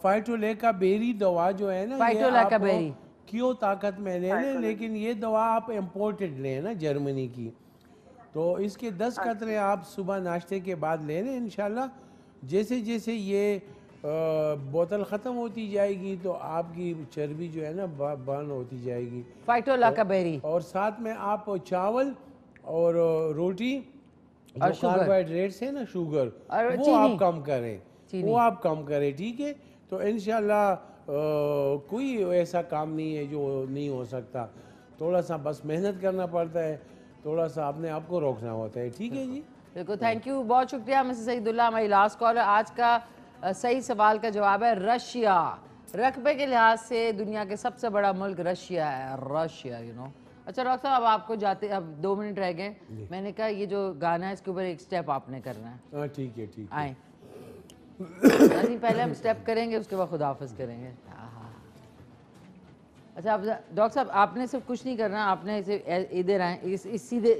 फाइटोलेका बेरी दवा जो है ना, फाइटोलेका बेरी क्यों ताकत में ले लें, लेकिन ये दवा आप इम्पोर्टेड लें ना, जर्मनी की। तो इसके 10 कतरे आप सुबह नाश्ते के बाद ले लें इंशाल्लाह। जैसे जैसे ये बोतल ख़त्म होती जाएगी तो आपकी चर्बी जो है ना बर्न होती जाएगी। फाइटोलेका बेरी। और साथ में आप चावल और रोटी और कार्बोहाइड्रेट्स है ना, शुगर, वो आप कम करें, वो आप कम करें, ठीक है। तो इंशाल्लाह कोई ऐसा काम नहीं है जो नहीं हो सकता। थोड़ा सा बस मेहनत करना पड़ता है, थोड़ा सा अपने आप को रोकना होता है, ठीक है जी। बिल्कुल, थैंक यू, बहुत शुक्रिया मिसेस सईदुल्लाह। हमारी लास्ट कॉल है। आज का सही सवाल का जवाब है रशिया। रकबे के लिहाज से दुनिया के सबसे बड़ा मुल्क रशिया है, रशिया, यू नो। अच्छा डॉक्टर साहब, अब आपको जाते अब 2 मिनट रह गए। मैंने कहा ये जो गाना है इसके ऊपर एक स्टेप आपने करना है। हाँ ठीक है, ठीक है। आए पहले हम स्टेप करेंगे, उसके बाद खुदा हाफिज करेंगे। अच्छा अब डॉक्टर साहब आपने सिर्फ कुछ नहीं करना, आपने इधर आए, इस सीधे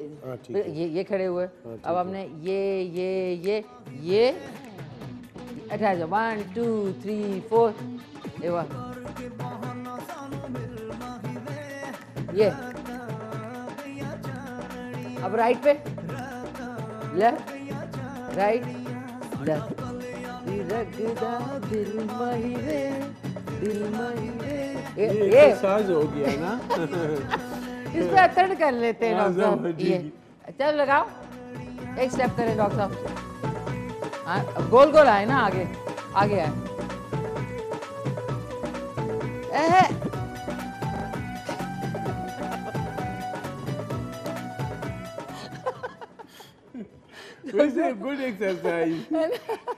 ये खड़े हुए। अब हमने ये अटैच 1 2 3 4 ये। अब राइट पे, लेफ्ट राइट लेफ्ट। दिल महिरे ये एक्सरसाइज हो गया ना। इस पे अतड़ कर लेते हैं डॉक्टर साहब। ये चल लगाओ, एक स्टेप करें डॉक्टर साहब। गोल गोल आए ना, आगे आगे आए। वैसे गुड एक्सरसाइज,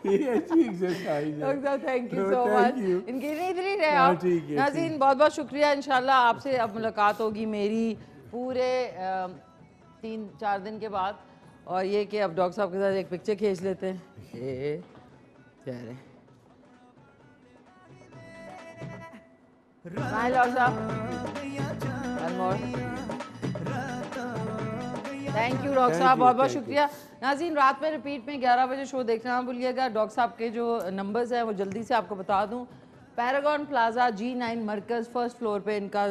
ये अच्छी एक्सरसाइज है। डॉक्टर साहब थैंक यू सो मच। इनके इधर ही रहे आप। नाज़रीन बहुत बहुत शुक्रिया। इंशाल्लाह आपसे अब मुलाकात होगी मेरी पूरे 3-4 दिन के बाद। और ये कि अब डॉक्टर साहब के साथ एक पिक्चर खींच लेते हैं। चेहरे स्माइल डॉक्टर साहब। थैंक यू डॉक्टर साहब, बहुत बहुत शुक्रिया। नाज़रीन रात में रिपीट में 11 बजे शो देखना ना भूलिएगा। डॉक्टर साहब के जो नंबर्स हैं वो जल्दी से आपको बता दूं। पैरागॉन प्लाजा G9 मरकज़ फर्स्ट फ्लोर पे इनका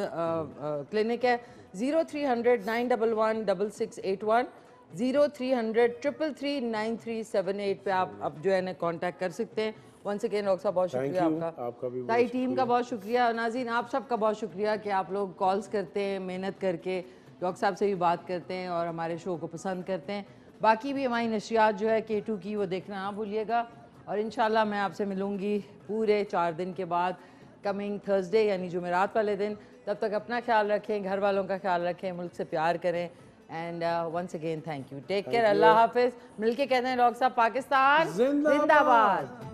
क्लिनिक है। 0300 911 6681 0300 333 9378 पे आप अब जो है ना कॉन्टैक्ट कर सकते हैं। वंस अगेन डॉक्टर साहब बहुत शुक्रिया आपका भी, सारी टीम का बहुत शुक्रिया। नाज़रीन आप सबका बहुत शुक्रिया कि आप लोग कॉल्स करते हैं, मेहनत करके डॉक्टर साहब से भी बात करते हैं और हमारे शो को पसंद करते हैं। बाकी भी हमारी नशियात जो है K2 की वो देखना ना भूलिएगा। और इंशाल्लाह मैं आपसे मिलूँगी पूरे 4 दिन के बाद, कमिंग थर्सडे यानी जुमेरात वाले दिन। तब तक अपना ख्याल रखें, घर वालों का ख्याल रखें, मुल्क से प्यार करें। And once again thank you, take care, अल्लाह हाफिज़। मिलके कहते हैं डॉक्टर साहब पाकिस्तान जिंदाबाद।